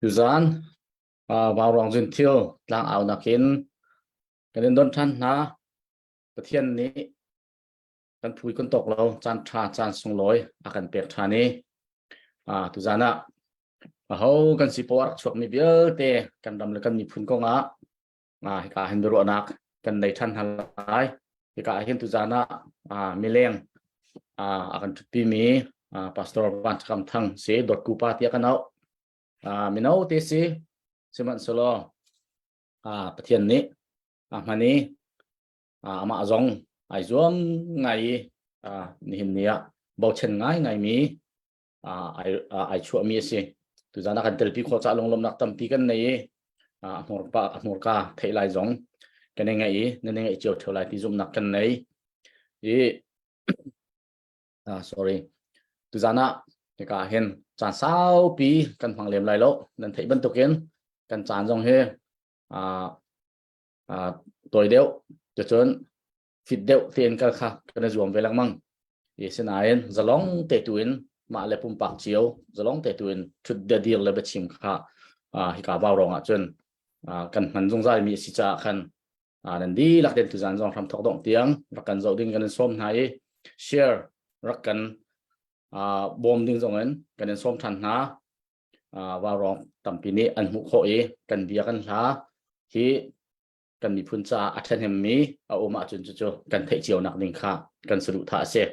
อยู่จานวาวรองจินเที่ยวลางเอานักกินกันเดินต้นท่านนะประเทศนี้กันพูดกันตกเราจานทราจานสงลอยอากันเปียกทานี้ตุจานะเขากันสิปวดช่วงนี้เบี้ยเตะกันดำเลยกันมีพื้นกงฮิกาเห็นรัวนักกันในท่านฮัลไลฮิกาเห็นตุจานะมีเลี้ยงอากันทุกปีมีพาสตอร์วันคำทั้งเสียดดกูปาเตียกันเอามีน้าเตสิสมันสโลประเทศนี้มันนี้มาจงไอ้จวงไงนี่เนี่ยบ่เช่นไงมีไอ้ชัวมีสิตุจานักเตลปีโคจะลงลมนักตั้มปีกันในหมดกาเทไลจงกันยังไงนั่นยังไงเจ้าเท่าไรที่จุ่มนักกันในsorry ตุจานะนี่ก็เห็นจานสาวปีกันฟังเลียมไรแล้วนั่นเทบันตุกินกันจานจงเฮตัวเดียวจะจนฟิตเดียวเตียนกันค่ะกันจะรวมเวลามั่งยี่สิบนายจะลองเตะตัวเองมาเล็บปุ่มปากเจียวจะลองเตะตัวเองชุดเดียวเลยไปชิมค่ะฮิกาบ่าวรองจนกันมันจงใจมีสิจ่าคันนั่นดีหลักเด่นตุจานจงทำทอกดองเตียงรักกันจะดิ้งกันส้มให้แชร์รักกันบอมดิ้งจงเงินกันส้มทันนะว่ารองตั้มปีนี้อันมุขโอกันเบียกันหาที่กันมีพื้นจ่าอัศเนมีเอามาจนจู่ๆกันเทเจียวนักนิ่งค่ะกันสรุปท่าเสีย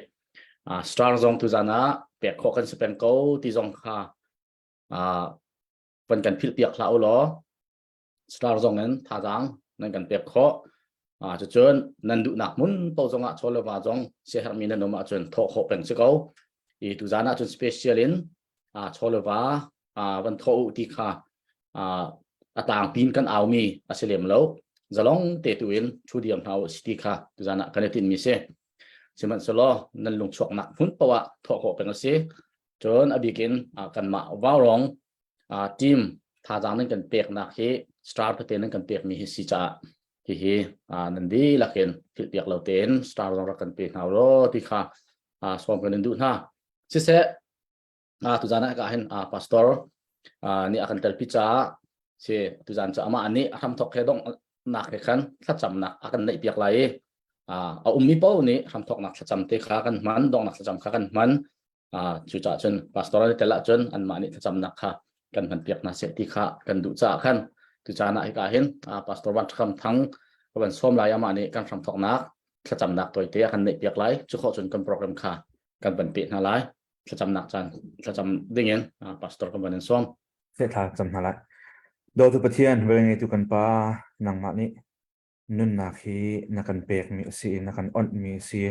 สตาร์จงตุจานะเปียกขอกันสเปนโก้ที่จงค่ะเป็นกันพิลเปียกเราหรอสตาร์จงนั้นท่าจังนั่นกันเปียกขอจะจนนันดูนักมุนโตจงอ่ะชอลว่าจงเสียหายมีนันนมาจนทอขอเป็นสิเขาอีตุจานะจนสเปเชียลินชอลว่าวันทออุติค่ะต่างปีนกันเอามีอาเซียมแล้วจะลองเตะตัวเองชูเดียมเท้าสติค่ะตุจานะกันตินมีเสียสมันสโลนั่นลงช่วงหนักหุ่นปะวะทอขอเป็นเสียจนอบิกินกันมาว้าวร้องทีมท่าจางนั่นกันเปียกนักที่สตาร์ประเทศนั่นกันเปียกมีฮิสิจ่าที่นั่นดีลักเห็นฟิลเปียกเราเต้นสตาร์เรากันเปียกเอาโรที่ค่ะสวมกันนั่นดูนะสิเสตุจานะก็เห็นพาสตอร์นี่อากันเตลพิจ้าเสียตุจานจะอามาอันนี้ทำทอกแค่ดงหนักแค่ขันถ้าจำหนักอากันในเปียกไหลเอามีเป้านี้ทำทอกหนักถ้าจำเตะขากันมันดองหนักถ้าจำขากันมันจุดจ่าจนพาสตอร์นี่แต่ละจนอันมานี่ถ้าจำหนักค่ะกันมันเปียกนะเสียที่ขากันดูจ่าขันตุจานะก็เห็นพาสตอร์วันคำทั้งวันส้มลายอามานี่กันทำทอกหนักถ้าจำหนักตัวเตะกันในเปียกไหลจุดข้อจนกันโปรแกรมค่ะกันเป็นเปียกน่าไรถ้าจำหนักจันถ้าจำได้เงินพาสตอร์กันเป็นส้มเสียทางจำหาละโดยทุกประเทศเวลาทุกันป้านังมานี่นุ่นนักฮีนักกันเปกมีสีนักกันอ่อนมีสี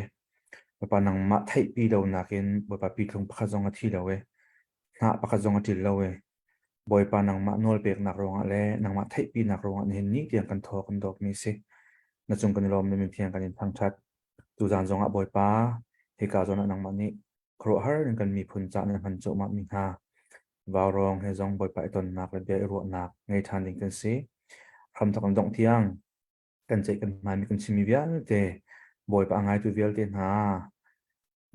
ปะนังมาไทยปีเรานักินบ่ปะปีลงปะขจงอาทิตย์เราหน้าปะขจงอาทิตย์เราบ่อยปะนังมาโนลเปกนักร้องอะไรนังมาไทยปีนักร้องนี่นี่เตียงกันทอกันดอกมีสินัจงกันลมมีเพียงกันทางชัดตูจานจงอ่ะบ่อยปะเฮกาจงนังมานี่ครัวฮาร์นังกันมีพุนจานนังกันโจมามีฮาวาวรองให้จงบ่อยปะตนนักและเบียรัวนักไงทานดิ่งกันสิคำตอกกันดงเทียงกันใจกันมามีกันชิมีเวียนเตบ่อยปะง่ายตัวเวียนเตนะ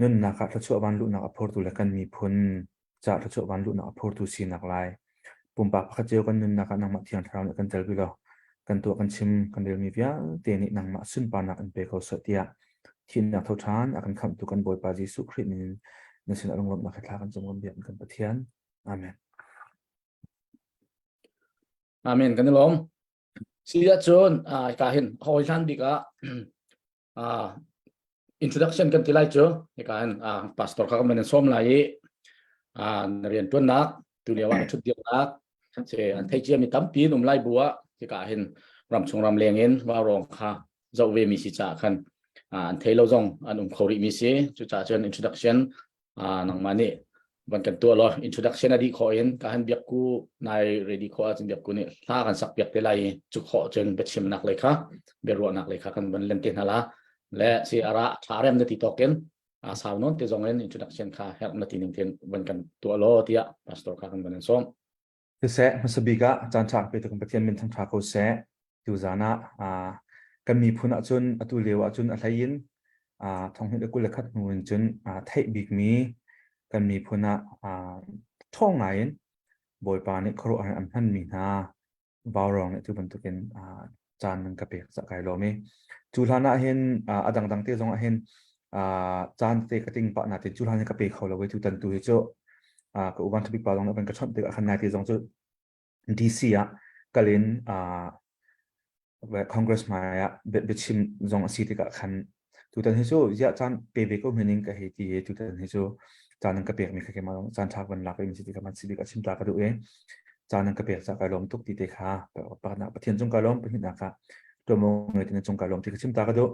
นั่นนะครับถ้าชั่ววันลุนักอภรตุและกันมีพุนจะถ้าชั่ววันลุนักอภรตุสีนักลายปุ่มปากพักเจียวกันนั่นนะครับนังมาเทียงทราวน์กันเจอไปแล้วกันตัวกันชิมกันเดินมีเวียนเตนี่นังมาสุนปานักอันเปเขาเสียที่นักเท่าทานอากันคำตัวกันบ่อยปะจิสุคริตนี้ในสิ่งอารมณ์นักขัดกันจงวันเบียนกันปะเทียนอาเมนอาเมนกันลมเสียจนการเห็นหอยชันดีกว่าintroduction กันที่ไรเจอการพาสตอร์เขาก็เป็นส้มไหลเรียนตัวนักตัวเดียวว่าชุดเดียวนักเสียอันที่เจียมีตั้มปีนุ่มไล่บัวที่การเห็นรำชงรำเลียงเงินว่ารองค่ะเจ้าเวมีสิจ่าคันอันที่เราจงอันเขาริมีสิจุดจ่าเจอ introduction นังมานี่วันกันตัวเรา introduction อดีตขอเห็นการเบียกกูใน ready ขอจนเบียกกูนี่ถ้ากันสักเบียกได้ไรจุดขอจนเป็นชิมนักเลยค่ะเบียรัวนักเลยค่ะกันเป็นเล่นเต้นฮะละและสิอาระชาเรมนาทีตอกันสาวนนท์ที่จงเล่น introduction ค่ะเฮลนาทีหนึ่งเทียนวันกันตัวโลที่อ่ะพาสตอร์ค่ะกันเป็นส้มคือเสมันสบิกะจานฉากไปถึงประเทศเป็นทางทางเขาเสดูจานะกันมีพุนจุนอตุเลวจุนอะไรยินทองเห็นกุลคัดมูลจุนไทยบิกมีกันมีพุนะท่องไง บอยปานี่ครัวอันพันมีนาบาวรองเนี่ยทุกคนตุกินจานนึงกระเปกสักไก่โลมีจุลานะเห็นดังเตะจงเห็นจานเตะกระติงปะนาติจุลานี่กระเปกเขาเราไว้ทุกตันตุเจ้าก็อุบัติเหตุปาลงเนี่ยเป็นกระชอนเตะขันนาติจงจุดีซีก็เล่นคอนเกรสมาเบ็ดชิมจงสีติกะขันทุกท่านเห็นจู่ยะจานเปเบก็เหมือนกันเหตุที่ทุกท่านเห็นจู่จานนึงกระเปียกมีใครมาลงจานชากวันหลักเป็นสีติกะมันสีติกะชิมตากระดูจานนึงกระเปียกจากการล้มทุกตีเตะขาปะนะประเทศจงการล้มเป็นหินนะคะตัวมงเงินจงการล้มที่กระชิมตากระดู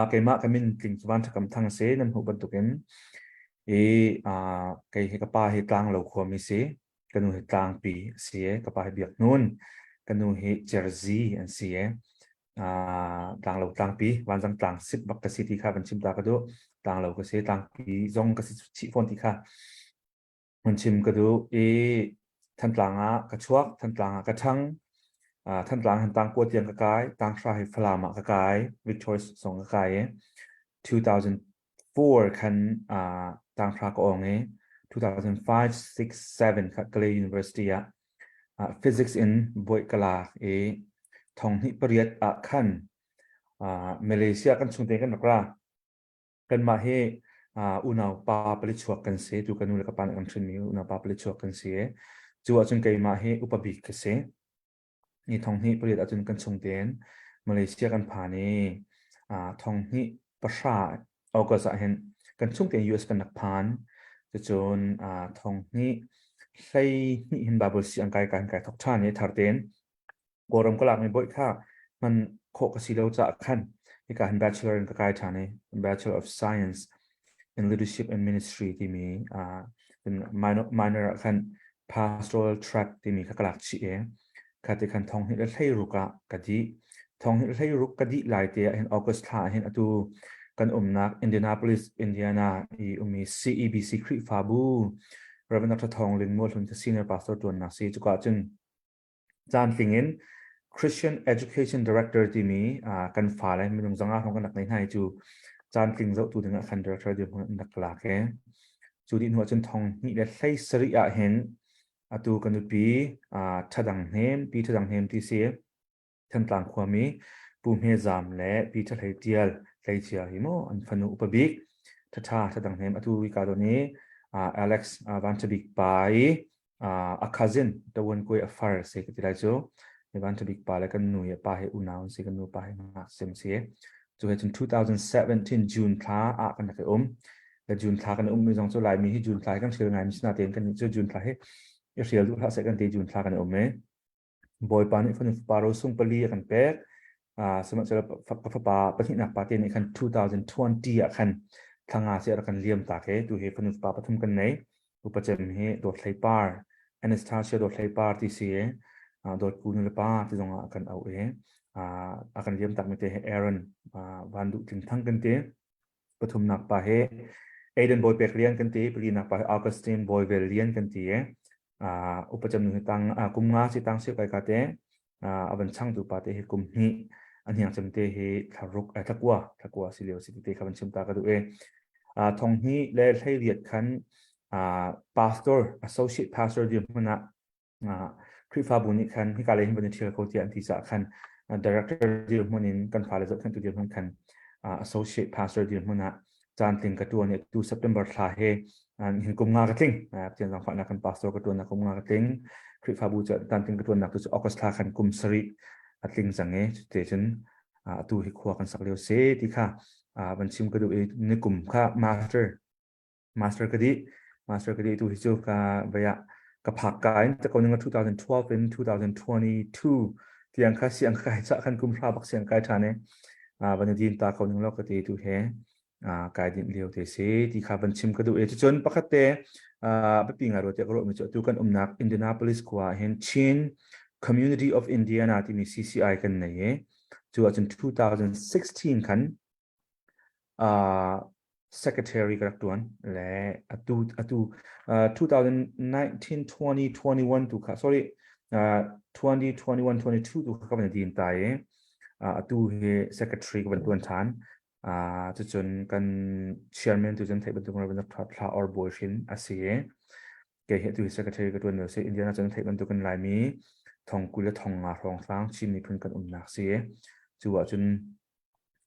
เกมะกมินกลิ่นสวรรค์กำทั้งเสนำหัวบรรทุกเอ็นเกยกระป้าเหตุกลางเหล่าขวามีเสกันนูเหตุกลางปีเสียกระป้าเหตุเบียกนูนกันนูเหตุเจอร์ซีอันเสียต่างเหล่าต่างปีวันจังต่างสิบบักกะสิที่ข้าบัญชิมตากระดูต่างเหล่าก็เสียต่างปีจงกะสิชิฟอนที่ข้าบัญชิมกระดูท่านต่างกระชวกท่านต่างกระชังท่านต่างหันต่างกวดเตียงกระกายต่างชายฟลามกระกายวิกตอร์สองกระกาย2004คันต่างชายก็อง2005 6 7ค่ะกเลย์ University Physics in บวยกลาทองหิปริยตขั้นมาเลเซียกันชุนเตกันนักรากันมาให้อุณาปาปลิชวกันเสียดูกันนูเลกับปานอันเชนิอุณาปาปลิชวกันเสียจูอาจุนเกยมาให้อุปบิกเสียนี่ทองหิปริยตอาจุนกันชุนเตนมาเลเซียกันผ่านนี่ทองหิประชาเอาก็จะเห็นกันชุนเตน US กันนักผ่านจะจนทองหิใช้นี่เห็นบาบุษยังไกลการไกลทอกชาเนี่ยทาร์เตนกรมกลางในบ่อยค่ามันโคกสิเลวจะขั้นในการ Bachelor ในการทานเนี่ย Bachelor of Science in Leadership and Ministry ที่มีเป็น minor ขั้น Pastoral Track ที่มีขกลักชีค่ะที่ขั้นทองเห็นและให้รุกะกะดิทองเห็นและให้รุกกะดิหลายเดียเห็นออกัสตาเห็นอตูกันนัก Indianapolis Indiana มี CEBC คริฟาบูเราเป็นนักทองลินมัวทุนจะ Senior Pastor ตัวนักซีจุกาจึงจานสิงเงิน Christian Education Director ที่มีกันฝ่าเลยมีลงสังอาของกันนักในไทยจูจานสิงเจ้าตัวถึงคัน Director เดียวกันนักหลักจูดินหัวจนทองนี่และใช้สริยะเห็นตัวกันดูปีทัดังเฮมปีทัดังเฮมที่เสียท่านต่างความมีปุ่มเฮซามและปีทัดไหเทียลไหเทียหิโมอันฟนุอุปบิกทัดังเฮมตัววิกาตัวนี้Alex van te big by a cousin ตัววันกุยฟาร์เซกติไลโจในวันte big by แล้วกันหน่วยป้าให้อุณาวสิกันหน่วยป้าให้มาเซมเสียจนถึง2017 June ท้ากันนักและจูนท้ากันมีสองส่วนหลายมีที่จูนท้ากันเชื่อไงมิสนาเตียนกันจูนท้าให้เสียลูกท้าเสกันตีจูนท้ากันไหมบอยปานี่ฟันปาโรซุงปลีกันเป็กสมัยเราฟับปาปฏินักปาเตียนในคัน2020คันทางอาเซียนกันเลี้ยมตาเกตัวเฮฟันปาปฐุมกันไหนอุปจัมเหโดดไลปาร์แอนสตาเชียโดดไลปาร์ที่เสียโดดกูนลปาที่ตรงกันเอาอากันเลี้ยมตักไม่เตะเอรอนวันดุถึงทั้งกันเตะปฐุมนักปาเฮเอเดนบอยเปกเลียนกันตีปรีนักปาออกัสตินบอยเวลเลียนกันตีอุปจำหนึ่งตังกุมงาสิตังเสียไปกันเตอวันช่างตุปาเตกุมนี้อันยังจำเตเฮทารุกทักวัวสิเลวสิเตขับชิมตากระดูทองนี้เล่ให้เรียดขันpastor associate pastor เดียวมันคริฟาบุนิขันที่การเล่นบันเทิงเขาเตียนที่จะขัน director เดียวมันกันฝ่ายเลยขันตัวเดียวมันขันassociate pastor เดียวมันจานติงกระตัวเนี่ยดู September ท้าเฮเห็นกุมงากระทิ้งเตียนสังฝันนักกัน pastor กระตัวนักกุมงากระทิ้งคริฟาบุจะจานติงกระตัวนักตัวออกัสตาขันกุมสริติงสังเงสเตชันตัวหิขวากันสักเดียวเซที่ค่ะบัญชีกระดูกในกลุ่มค่ะ master กระดิตัวหิจูกับใบกับผักกายแต่ก่อนนึง2012เป็น2022ที่ยังค่าเสียงกายจะขันกุมพระบักเสียงกายฐานเนี่ยวันนี้ตาเขาหนึ่งเราก็ตีตัวแห่กายดินเลี้ยวเตเสที่ข้าบัญชีกระดูกจนปกติไปปีงานรถจะกระโดดมีจุดตัวกันนัก Indianapolis กว่าเห็นชิน Community of Indiana ที่มี CCI กันเนี่ยจน2016คันsecretary กระตัวนั้นและ2019 20 21 ถูกค่ะ sorry 20 21 22ถูกค่ะเป็นดีนตายsecretary กับตัวฐานจนกัน chairman จนไทยเป็นตัวเราเป็นนักทอดพลาออร์บอยชินอาเซีย ke he tu secretary ka tu no se India na chang thei kan tu kan lai mi thong ku le thong nga rong sang chim ni phun kan nak si chuwa chun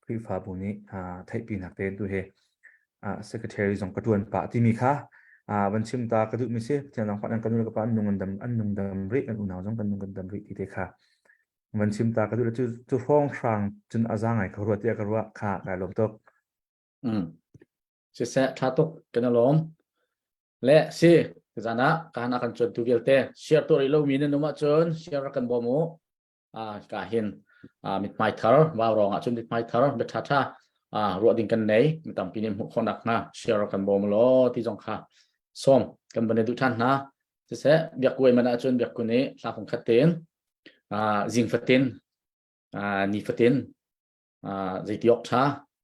pri fa bu ni thei pi nak te tu he secretary jong ka tuan pa ti mi kha ban chim ta ka du mi se chen lang phan kan nu ka pa nung dam ri kan unaw jong kan nung kan dam ri ti te kha ban chim ta ka du chu phong sang chun azangai ka ro te ka ro kha ka lom tok se se tha tok kan lom le si jana kana kan chon tu gelte share to lo mi na ma chon share kan bo mu ka hin mit mai thar wa rong chun mit mai thar be tha ro ding kan nei mi tam pinim hu khonak na share kan bo mu lo ti jong kha som kan ban du than na se biak kuai mana chon biak ku ni la phong khaten jing fatin ni fatin zai tiok tha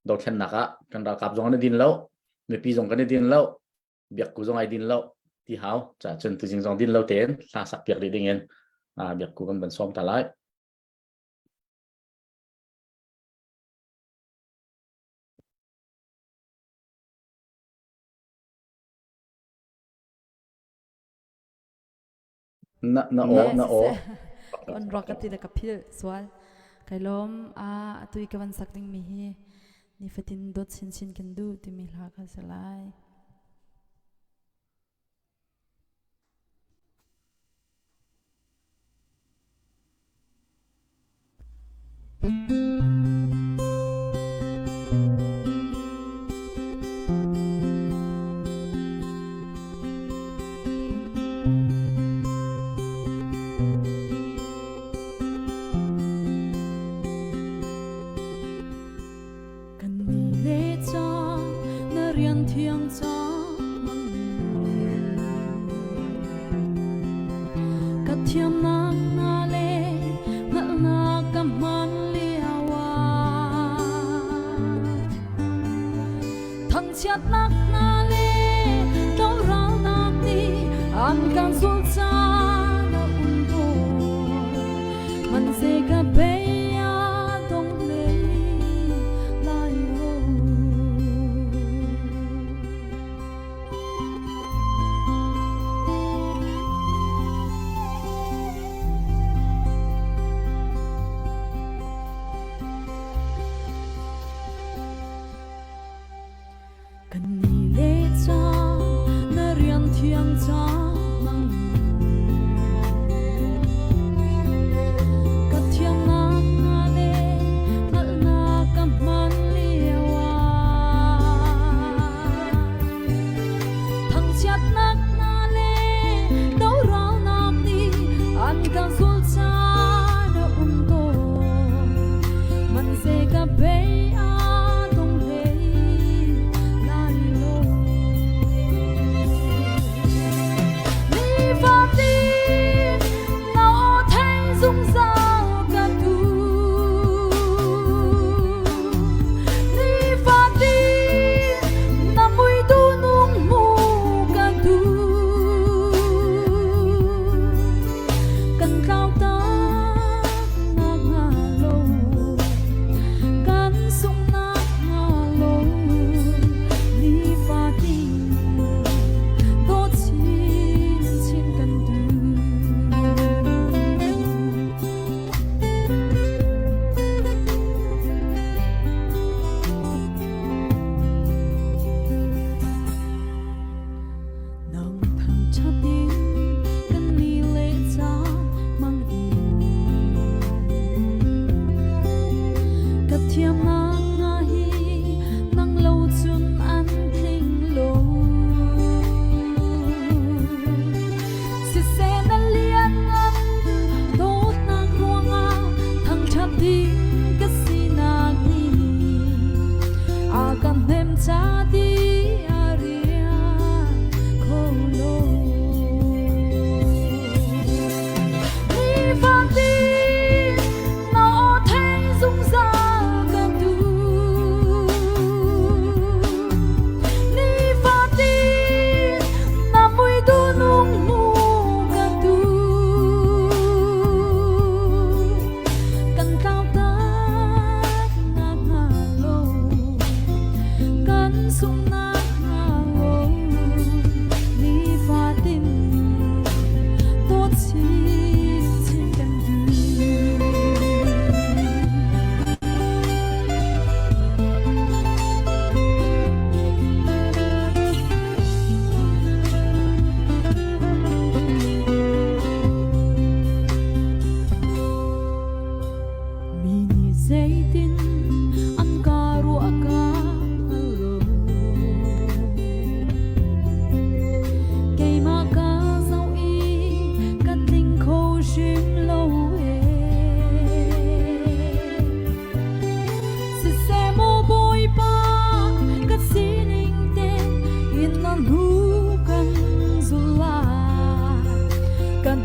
do khen naka kan da kap jong na din lo me pi jong kan din lo biak ku jong ai din lo ti hao cha chen tu jing jong din lo ten la sak biak ri ding en biak ku kan ban som ta lai na o kon rocket ti da kapil swal kailom atui kawan sakling mi hi ni fatin dot sin kan du ti mi la ka salai Chặt nát na lê đâu rau nát đi ăn càng xuống xa đã ung bồi mình sẽ gặp bé đông lê lại hồ cần đi lễ cha nơi riêng thiêng cha mang cất thiêng na lê ngất na cầm man liêu thằng chặt nát na lê đâu rau nát đi ăn càng xuống cha đã ung tô mình sẽ gặp bé so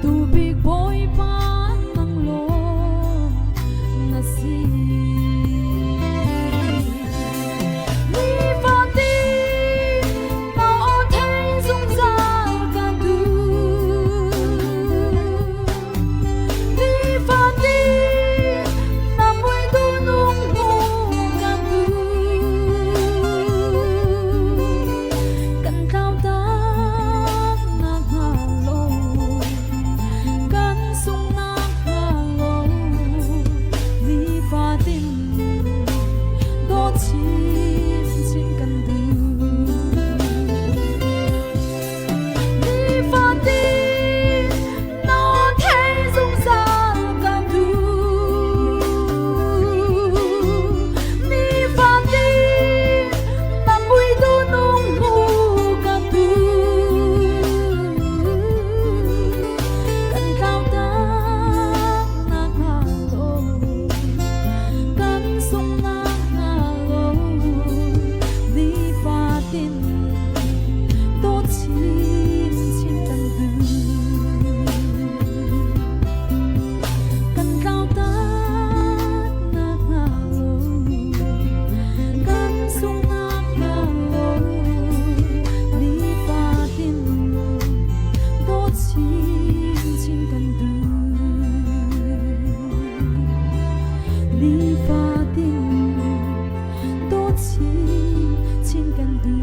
tu big boy pa nang lo na si mi fa ti na o thai dung za ka du mi fa ti na mui tu nung mu ka du kan thao ta na ha lo kan sung na ha lo mi fa tin do chin chin kan du mi fa tin na thai dung sa ka du mi fa tin na mui tu nung mu ka du kan thao ta na ha lo kan sung na ha lo mi fa tin do chin chin kan du kan thao ta na ha lo kan sung na ha lo mi fa tin do chin chin kan du mi fa tin do chin chin kan du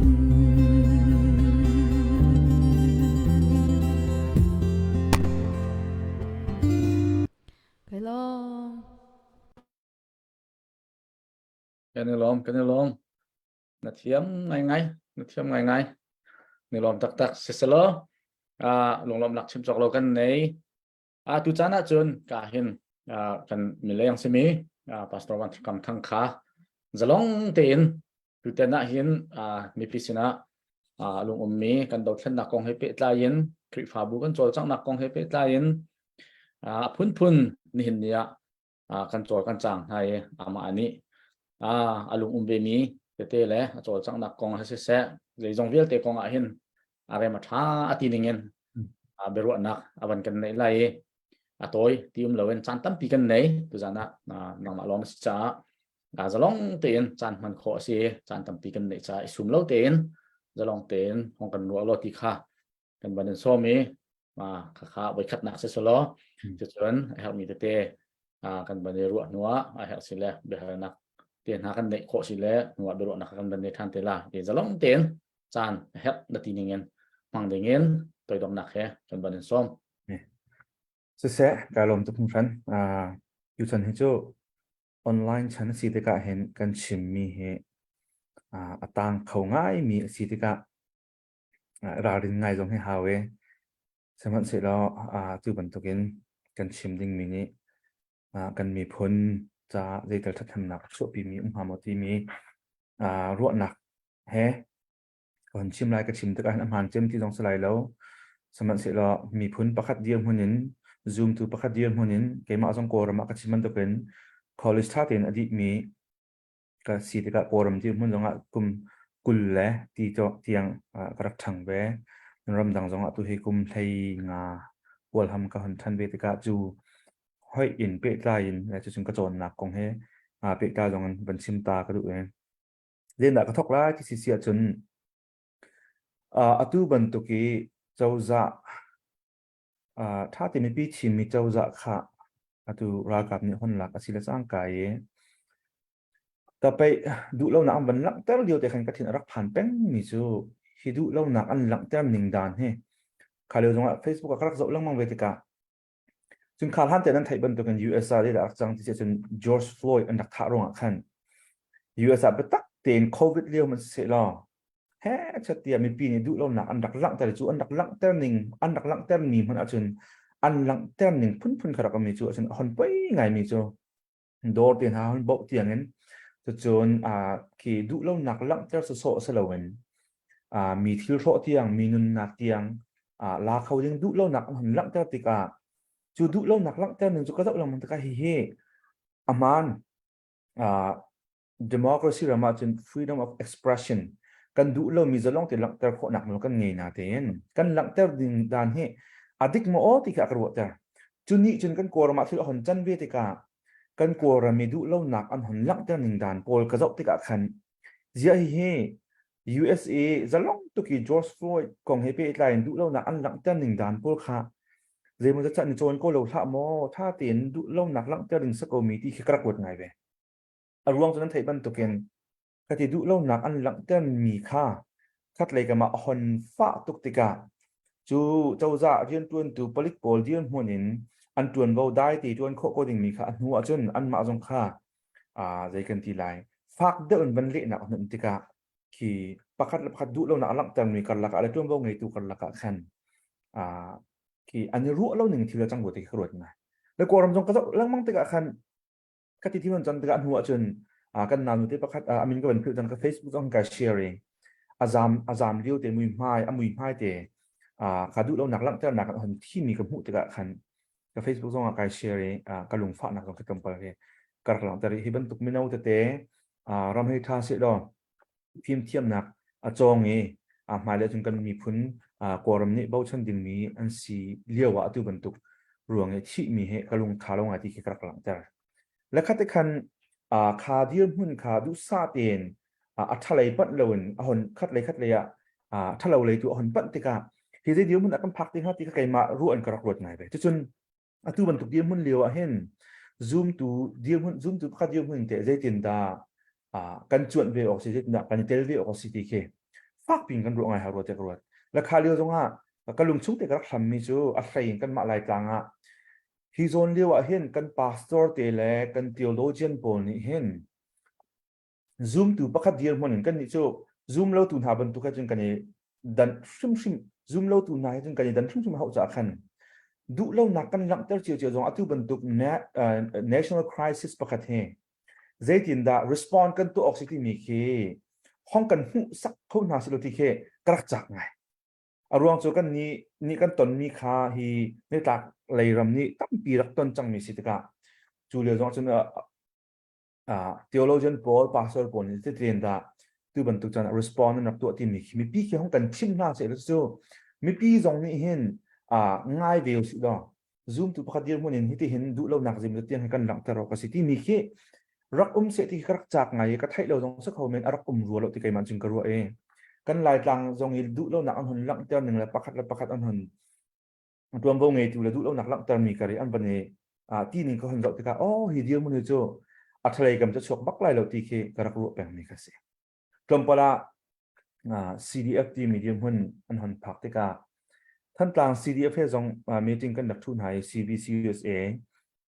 cái lo cái này lom nó thiếm ngay này lom tak sẽ lo lồng lom lạc chim chọc lo cái này tu chán á chun cả hin kan mile yang semi pastor wan kam thang kha zalong ten tu ten na hin mi pisina lung mi kan do thlen na kong he pe tla yin kri fa bu kan chol chang na kong he pe tla yin phun ni hin nia kan chol kan chang hai ama ani alung be mi te le chol chang na kong ha se le jong vial te kong a hin are ma tha ati ningen beru nak awan kan nei lai toy tium lowen chan tam pi kan nei tu jana nang ma lom cha zalong ten chan man kho si chan tam pi kan nei cha sum lo ten zalong ten hong kan nuo lo ti kha kan ban so mi kha bai khat nak se so lo chu chun help mi te kan ban ru nuwa help si le be nak ten ha kan nei kho si le nuwa beru nak kan ban nei than te la e zalong ten chan help na ti ningen mang dingen toy dom nak he kan ban som sẽ cái lom tu phun phán yêu chân hết chỗ online chân si thế cả hiện kan chim mi he tang khâu ngay mi si thế cả ra đến ngay giống he hawe xem sẽ lo tu bận tu kiến kan chim ding mi ni kan mi phun cha dây tờ thắt tham nặc số pi mi hamoti mi ruộng nặc he còn chim lại cái chim thế cả năm hàng chim thì giống sẽ lại lâu xem sẽ lo mi phun pakhat diam hunin zoom tu pakhat diam hunin keima jong koram ka chiman to ken college thatin adi mi ka si te ka koram ti mun jonga kum kulle ti to tiang karak thang be ram dang jonga tu hi kum thei nga wal ham ka han than be te ka chu hoi in pe tlain la chu chung ka chon nak kong he pe ta jong ban sim ta ka du e len da ka thok la ti si sia chun atu ban tu ki chawzaถ้าที่มีปีชิมมีเจ้าจะค่ะดูรากับเนี่ยคนหลักสิละสร้างกายแต่ไปดูเล่าหนักบันลักแต่เดียวแต่ขันกระถิ่นรักผ่านแป้งมีจูฮิดูเล่าหนักอันหลักแต่หนึ่งด่านเฮ้ข่าวเร็วจังว่า Facebook ก็รักโจเรื่องมังเวทิกาจนข่าวหันแต่นั้นไทยบันตัวกัน USA ได้ดักจังที่จะจน George Floyd อันดักท่ารงอ่ะขัน USA ไปตักเตียนโควิดเลี้ยวมันเสียล้อเฮ้ชัดเตียมีปีนี้ดูเราหนักอันดักลังแต่จู่อันดักลังแต่หนึ่งอันดักลังแต่มีมันอาจจะอันลังแต่หนึ่งพุ่นขรักมีจู่อาจจะคนไปไงมีจู่โดดเตียนหาคนบอกเตียงนั้นจะจนขี่ดูเราหนักลังแต่โซ่สลาวันมีทิลโรเตียงมีนุนนักเตียงลาเขายังดูเราหนักหันลังแต่ติกาจู่ดูเราหนักลังแต่หนึ่งจู่ก็ต้องลงมันตะกายเฮ่อามันdemocracy เรามาจน freedom of expressionกันดูเรามีจะลองแต่หลังแต่คนหนักมันกันไงนะเต็นกันหลังแต่ดินดานเฮ adik mo o tika karwa ta chuni chun kan kor ma thil hon chan ve tika kan kor mi du lo nak an hon lak ta ning dan pol ka zau tika khan zia hi USA zalong to ki George Floyd kong he pe line du lo nak an lak ta ning dan pol kha le mo cha ni chon ko lo tha mo tha tin du lo nak lak ta ring sa ko mi ti krak wat ngai ve arwang chun thai ban to ken ka ti du lo nak an lak ta mi kha khat le ka ma hon fa tuk tika chu châu dạ riêng tuân từ polit pol riêng hunin an tuân vào đai thì tuân khổ cố định mi kha nu a chun an ma jong kha dây kan ti lai phak de un ban le na hun tika ki pakhat du lo na alang tan mi kan la ka le tuân vào ngai tu kan la ka khan ki an ru lo ning thila chang bo ti khrot na le ko ram jong ka lang mang tika khan ka ti thimon chan tika nu a chun kan na nu te pakhat amin ka ban phil tan ka Facebook jong ka sharing azam liu te mui mai te khá đủ lâu nạc lặng theo nạc hẳn khi mình cầm hụt thì cả khăn cái Facebook xong cái share cái lùng phát nạc trong cái cầm bờ cái lặng tại thì bên tục mình đâu thế ram hay tha sẽ đó phim thiêm nạc trong ấy mai lại chúng cần mi phun quorum này bao chân đình mi anh si liều vào tu bên tục ruộng ấy chỉ mi hệ cái lùng thả lông thì cái lặng tạiแล้วคัดคันขาเดียมหุ่นขาดูซาเตียนทะเลปัดเลวนหุ่นคัดเลยทะเลเลยตัวหุ่นปัดติกาที่จะเดียวมันอาจจะพักที่เขาที่เขาไกลมารู้อันกระรวดไงไปจนตัวบรรทุกเดียวมันเลี้ยวเห็น zoom ตัวเดียวมัน zoom ตัวพักเดียวมันแต่ใจจินตากันจวนเวออกสิจินตากันเตลเวออกสิทีเคฟักปิงกันรู้ไงหารวดจะกรวดแล้วขาเลี้ยวตรงกันลุงชุกแต่กระทำมิจูอะไรกันมาลายกลางที่โซนเลี้ยวเห็นกันพาสตอร์เตลกันเทโลเจียนโพลนี่เห็น zoom ตัวพักเดียวมันกันนี่จู zoom แล้วตัวหาบรรทุกกันจนกันนี่ดันชิมzoom lâu tu nai jeng kani dan thum hau cha khan du lo nak kan lang ter chiu jong atu bantuk national crisis pakhat he zaitin da respond kan tu oxygen mi khi hong kan hu sak kho na silo ti khe krak chak ngai arwang chu kan ni kan ton mi kha hi ne tak leiram ni tam pi rak ton chang mi sitika chu le jong chun theologian Paul pastor Paul ni te train da tu ban tu chan respond na tu ti mi pi ke hong kan chim na se so mi pi zong ni hin ngai view si do zoom tu pakhat dir monin hi ti hin du lo nak jim tian kan lang taro ka si ti mi ke rak se ti krak chak ngai ka thai lo jong sa khomen arak ru lo ti kai man jing ka ru kan lai tlang jong il du lo nak an hun lang ter ning la pakhat an hun tuam bo ngai tu la du lo nak lang ter mi ka ri an ban ni ti ning ko hun zo ti ka hi dir mon jo athlai kam cha chok bak lai lo ti ke ka rak ru peng mi ka se Kampala CDF team medium hun an hun phak te ka than tlang CDF he jong meeting kan dak thun hai CBC USA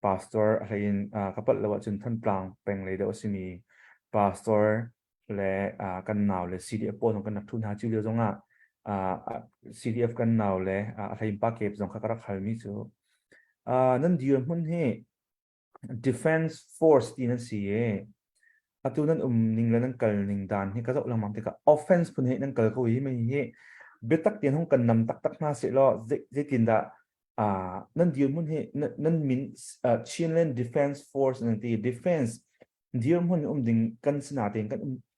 pastor hain kapal lawa chun than tlang peng le da osimi pastor le kan naw le CDF po jong kan dak thun ha chu le jong CDF kan naw le hain pa ke jong kha khal mi chu nan dion hun he defense force tin si e atunan ninglan kal ning dan hi ka zo lang mang te ka offense pun he nang kal ko hi mai hi betak tin hong kan nam tak na se lo je tin da nan dion mun he nan min chinland defense force nang ti defense dion mun ding kan sna te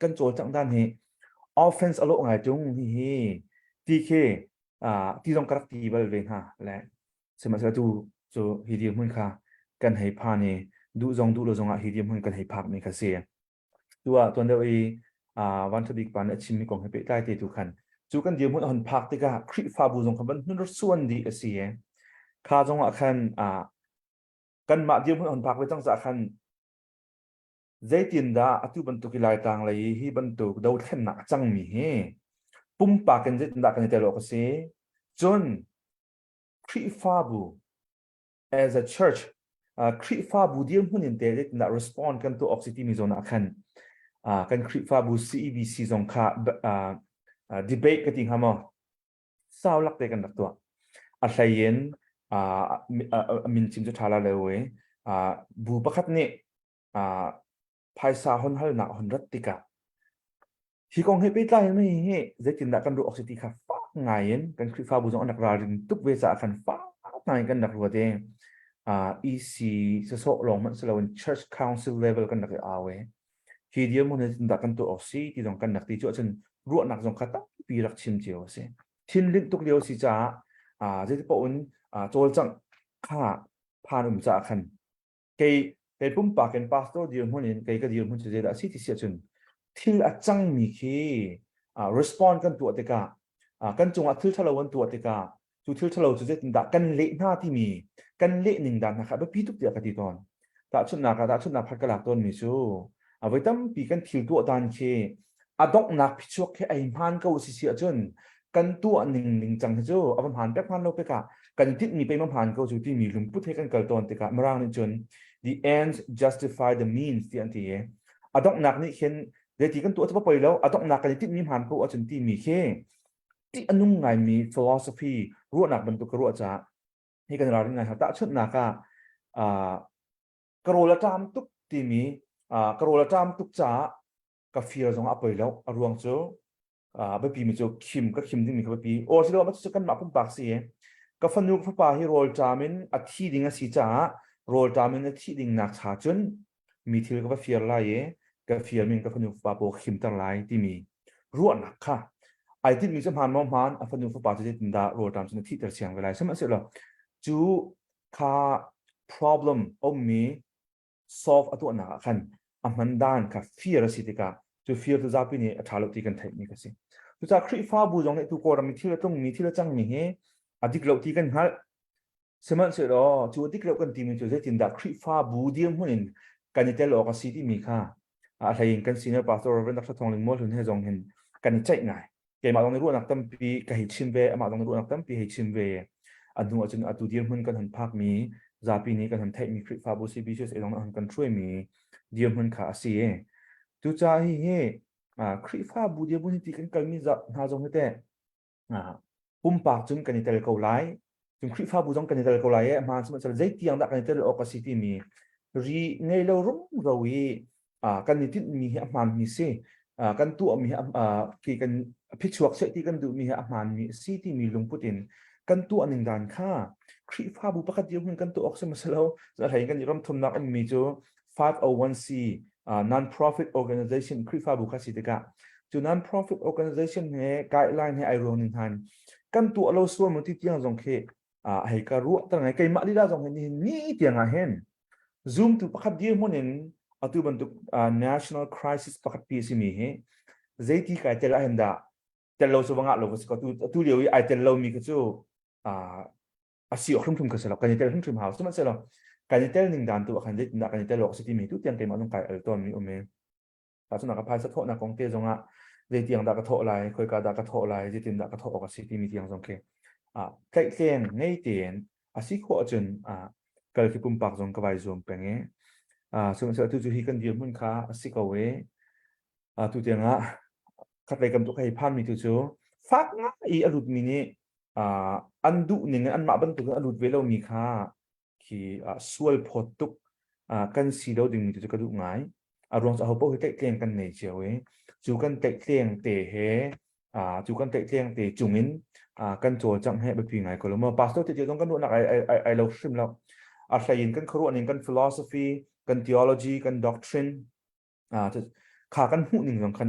kan chol chang dan he offense alo ngai chung hi tk ti jong karak ti bal ve ha le sema sa tu so hi dion mun kha kan hei pha ni du lo jong hi dion mun kan hei phak mi kha seตัวเดียววันทบิกปานชิมมีกองให้ไปใต้ตีทุกขันจูกันเดียวมันหันพักติกาคริฟาบูจงคำว่านุ่นรส่วนดีเสียข้าจงอาคันกันมาเดียวมันหันพักไปตั้งจากคันใจตินดาอตุบรรทุกลายต่างเลยที่บรรทุกดาวแค่หนักจังมีเฮปุ่มปากกันใจตินดากันแต่โลกเสียจนคริฟาบู as a church คริฟาบูเดียวมันเตะใจตินดา respond กันตัวออกซิติมิโซนอาคันกันคริฟาบู CEBC จงค่าdebate กันจริงฮะมั้งสาวลักเตะกันดักตัวอะไรเย็นมินจิมจุดทาราเลยเว้ยบูปะคัดเนี่ยภายสาหอนฮัลนักหอนรัตติกาที่กองให้ไปได้ไม่เฮ้จะจินดากันดูออกซิติค่ะฟ้าไงเย็นกันคริฟาบูจงอันดักราดินทุกเวสาคันฟ้าไงกันดักรัวเดงEC จะโซ่ลงมันสลาวัน Church Council level กันดักเอาเว้ทีเดียวมันจะดักกันตัวออกซิที่ตรงกันดักที่จ่อจนรัวหนักจงขัดตั้งปีรักชิมเจียวเสียทิ้งลิ้นตุกเดียวสิจ้า เจ้าที่ปนโจลจังข้าพานจะขันเกยปุ่มปากกันพาสโตเดียมหุ่นเกยก็เดียมหุ่นจะได้สิที่เสียจนที่ละจังมีคีrespond กันตัวเด็กกันจงทิลทะเลวันตัวเด็กจูทิลทะเลจะได้ดักกันเละหน้าที่มีกันเละหนึ่งดันนะครับพี่ทุกเดียกันที่ตอนแต่ชุดนักพัดกระลักต้นมีชูเอาไว้ตั้มปีกันทิลตัวดันเคดอกนักพิชวกแค่ไอ้พันก็อุสิเสียจนกันตัวหนึ่งจังจูเอาผ่านแป๊บพันเราไปกันที่มีไปมันผ่านก็จูที่มีลุมพุทธให้กันเกิดตอนเด็กมาร่างนี่จน the ends justify the means ที่อันที่ดอกนักนี่เห็นเดี๋ยวที่กันตัวจะไปแล้วดอกนักกันที่มีผ่านก็จนที่มีแค่ที่อันนุ่งไงมี philosophy รู้นักบรรทุกรู้จะให้กันเราได้ไงครับแต่ชุดนักกระโดดจามตุกที่มีกระโดดจามตุกจ้ากาแฟเราต้องเอาไปแล้วรวงโจ้แบบปีมีโจ้คิมก็คิมที่มีกับปีโอ้สิเราไม่จะกันมาพุ่มปากเสียก็ฟันยุกฟ้าให้โรลจามินอาทิตย์ดิ่งสิจ้าโรลจามินอาทิตย์ดิ่งนักชาจนมีที่กับเฟียร์ไล่กาแฟมินกับฟันยุกฟ้าโบคิมตั้งหลายที่มีรู้นักค่ะไอ้ที่มีสัมพันธ์มองผ่านฟันยุกฟ้าจะได้ติดดาโรลจามจนที่จะเสียงเวลาใช่ไหมเสร็จแล้วจูค่า problem อมมี solve ตัวนักขันมันด้านกับเฟียร์สิติกาจูเฟียร์ตัวจับปีนี้ทารุตีกันเทคนิคสิตัวจากคริฟ้าบูจงเนี่ยตัวโกรามีที่เราต้องมีที่เราจังมีเหอดีกเราตีกันฮัลสมัยเสร็จแล้วจูอดีกเรากันตีมีจูเซตินดักคริฟ้าบูเดียมหุ่นกันเตลออกสิที่มีค่าอะไรอย่างกันซีเนอร์พาสตอร์เป็นนักทองลิงมอลหุ่นให้จงเห็นกันใจง่ายเกมมาตรงนี้รู้นักตั้มปีกับหิชิมเวมาตรงนี้รู้นักตั้มปีหิชิมเวอันนู้นอาจจะอันตัวเดียมหุ่นกันหันภาคมีจาปีนี้กันหันเทคมีคริฟ้าบูซีบีเชสเอลองหันกันช่วยมีเดียมหุ่นขาซีตัวใจเฮคริฟ้าบูเดียบุญที่กันกันมีจะหาจงให้แต่ปุ่มปากจุนกันในเตลเกาไลจุนคริฟ้าบูจงกันในเตลเกาไลมาสมัยจะใจเตียงดักกันในเตลออกสิที่มีรีเงยเรารุ่งเราวีกันในที่มีมันมีเสกันตัวมีกี่กันพิชวกเสที่กันดูมีมันมีสิที่มีลุงพุตินกันตัวหนึ่งด่านค่าคริฟ้าบูปกติเดียวกันตัวออกสมัยเราจะเห็นกันร่ำทุนนักมีจู 501c non-profit organization คริฟ้าบุคคลสิทธิ์กะจู non-profit organization เนี่ย guideline ให้ไอรอนนิทันกันตัวเราส่วนมันที่เตียงจงเคให้การรู้ตั้งไงไก่มาดีได้จงเห็นนี่เตียงเห็น zoom ตัวประคับเดียวมันเห็นตัวบรรทุกnational crisis ประคับปีสิมีเหใจที่ไก่เจริญเห็นด่าเจริญส่วนงานเราก็สิก็ตัวเดียวไอเจริญมีก็จูสิออกทุ่มก็เสร็จแล้วกันเจริญทุ่มหาสมัยเสร็จแล้วการเตลหนึ่งด่านตัวกันได้การเตลหลอกสติมีทุกเตียงเกมมาต้องไกลตอนมีอเมริกาส่วนนักพายสะท้อนนักของเตจงะได้เตียงดักกระโถไหลคุยกับดักกระโถไหลจะเตียงดักกระโถออกสติมีเตียงจงเคใกล้เตียงในเตียงสิขวจนเกิดขึ้นปุ่มปากจงกระบายจงเป็นไงส่วนเสร็จทุกที่กันเดียวมันค่าสิกเอาไว้ทุกเตียงขัดไปกับตัวใครพันมีตัวจูฟักง่ายอรุณมินิอันดุหนึ่งอันมาบรรทุกอรุณเวลามีค่าที่ส่วนพอตุกกันสีดาวดึงมีตัวกระดูกง่ายรวมจะเอาพวกที่เตะเตียงกันในเจ้าเองจูกันเตะเตียงเตะเฮจูกันเตะเตียงเตะจุงินกันโจจังให้ไปปีไงก็แล้วมาพาสตัวที่จะต้องกันดูนักไอเราชิมแล้วใส่ยินกันครัวนึงกัน philosophy กัน theology กัน doctrine จะขากันหูหนึ่งสำคัญ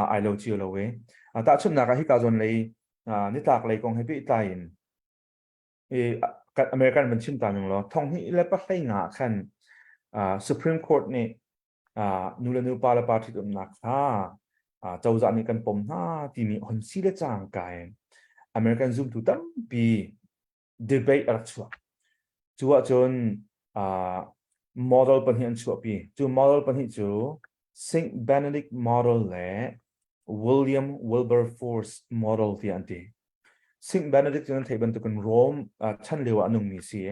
ไอเราเจียวเราเว้แต่ชุดนักที่การจนเลยนี่ตากเลยกองให้พี่ตายอินอเมริกันมันชิมตามอย่างเราท่องที่เล็บไปให้งาขันSupreme Court นี่นูเลนูปาลปาที่ตำหนักเจ้าจากนี้กันปมที่มีคนซีเลจางกายอเมริกันซูมถูตั้งปีdebate อะไรชัวจนmodel ปัญหาชัวปีจู model ปัญหาจู Saint Benedict model และ William Wilberforce model ที่อันที่ซึ่งเบนเดิกต์นั้นที่บรรทุกกันโรมชั้นเลวอันนึงมีเสีย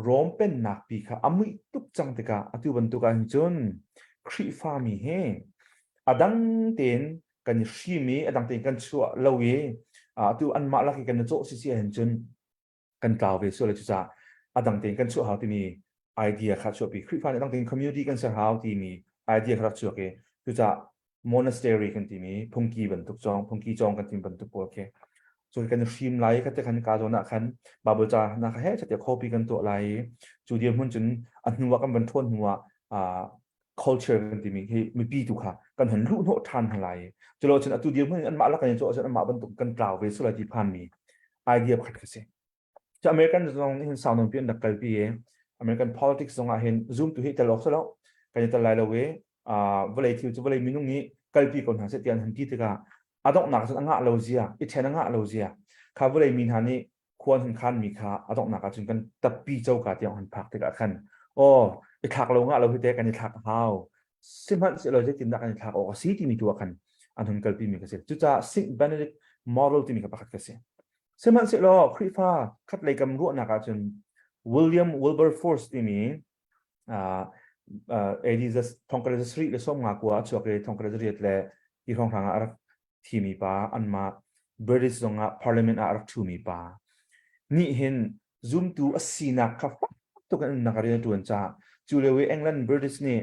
โรมเป็นนักปีค่ะอามิตุกจังติกาตัวบรรทุกกันจนคริฟ้ามีเฮดังเต็นกันชีมีดังเต็นกันชัวเลวตัวอันมาลักกันโจ้สิเห็นจนกันกล่าวไปส่วนเลยจุดดังเต็นกันชัวหาที่มีไอเดียขัดชัวปีคริฟ้าดังเต็นคอมมูนิตี้กันเสียหาที่มีไอเดียขัดชัวเกจุดmonastery กันที่มีพงกีบรรทุกจองกันที่บรรทุกโอเคส่วนการชิมไลค์ก็จะกันการโจนักขันบาบูจานักเฮจะเดี๋ยวคอปีกันตัวไลจูเดียมันจนอันหัวกันบรรทุนหัวculture กันที่มีปีตุค่ะกันเห็นรู้โนทันอะไรจุดเราจนอันตัวเดียวมันอันมาแล้วกันโจอันมาบรรทุกกันกล่าวไปสุดที่พันมีไอเดียขัดกันเสีย จะอเมริกันตรงนี้เห็นสาวนงเพียนดักเกลปีเองอเมริกัน politics ตรงเห็น zoom ตัวที่ตลกซะแล้วกันจะไล่เราเว้เวลาที่จะเวลามีนุ่งนี้เกลปีคนหาเสียเตียนทันทีที่ก็อาต้องหนักสักงะเราเสียอีเชนงะเราเสียข้าเวลามีหานี้ควรถึงขั้นมีค่าอาต้องหนักจนกันตับปีเจ้ากาเตียงหันพักที่กันโอ้อีทักเรางะเราพิเตกันอีทักฮาวซึ่งมันเราจะติดดักกันอีทักออกสีที่มีตัวกันอันนั้นเกลปีมีกันเสียจุดจะซิงเบเนดิกโมเดลที่มีกับพักกันเสียซึ่งมันเสียเราคริฟ้าคัดเลยกำรู้นักจนวิลเลียมวิลเบอร์ฟอร์สที่มีดีจะท่องกระดิ่งสตรีทส่งมากกว่าช่วงที่ท่องกระดิ่งเลยที่ท่องทางอารักที่มีป่าอันมาบริษัทส่งพาร์ลิเมนต์อารักทูมีป่านี่เห็น zoom ตัวสีนักครับตัวกันนักเรียนตัวจ้าจูเลวีอังกฤษบริษัทนี่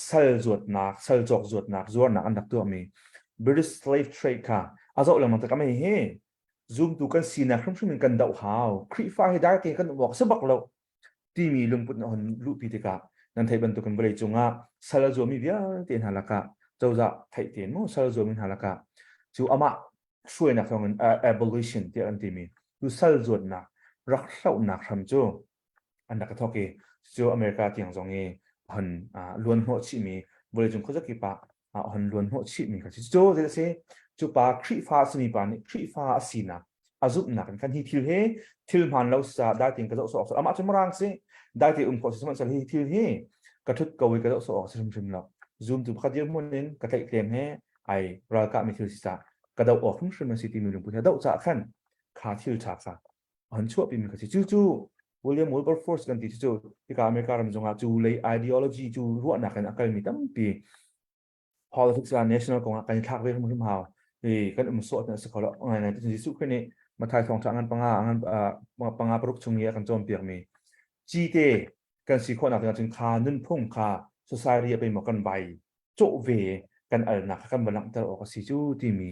เซลจวดนักเซลจอกจวดนักจวดนักอันดับตัวมีบริษัท slave trade ค่ะอาจจะเรื่องมันจะก็ไม่เห็น zoom ตัวกันสีนักครึ่งๆกันดาวหาวคลิปไฟล์ได้ที่กันบอกสบักเราที่มีลงปุ่นหันรูปพิธีกานั่นไทยบรรทุกกันบริจงอ่ะเซลจวดมีเบี้ยเตียนหาลักะเจ้าจะไทยเตียนมั้งเซลจวดมีหาลักะจูอามาช่วยนักทำงาน abolition ที่อันที่มีดูเซลจวดนักรักเศร้านักทำจูอันนักทอกเกจูอเมริกาที่ยังจงเอหันล้วนหัวชิมีบริจงเขาจะกี่ปะหันล้วนหัวชิมีค่ะจูจะเสียจูปาครีฟ้าสมีปานี่ครีฟ้าสีนักอาจุบนักกันที่ทิลเฮทิลมันเราจะได้ถึงกระโดดสอบอามาจมรังสิได้ที่ขอสมัครสลีทิลเฮกระทุดกวีกระโดดสอบชิมเรา zoom ตัวขัดเยอะมันนึงกระเทยเต็มเฮไอรักกะมิทิลสิตากระโดดออกทั้งชิมสิติมีหลวงปู่เดาจะขั้นขาทิลฉากค่ะหันชั่วปีมีกันจู่วิลเลียม วิลเบอร์ฟอร์สกันจู่ที่การอเมริกาเราจงจู่เลย ideology จู่รู้นักกันกันมีตั้งปี politics และ national ของกันทักเวทมันขึ้นมากันมันสวดเนี่ยสกอลอะไรเนี่ยที่สุดแค่นี้มาถ่ายทองจากงานปังงาปรุกชงเงียกันโจมเปียกมีจีเตกันสีคนนักจนคานุ่นพุ่งคา society ไปหมดกันใบโจเวกันนักกันบัลลังก์ตลอดสิจู่ที่มี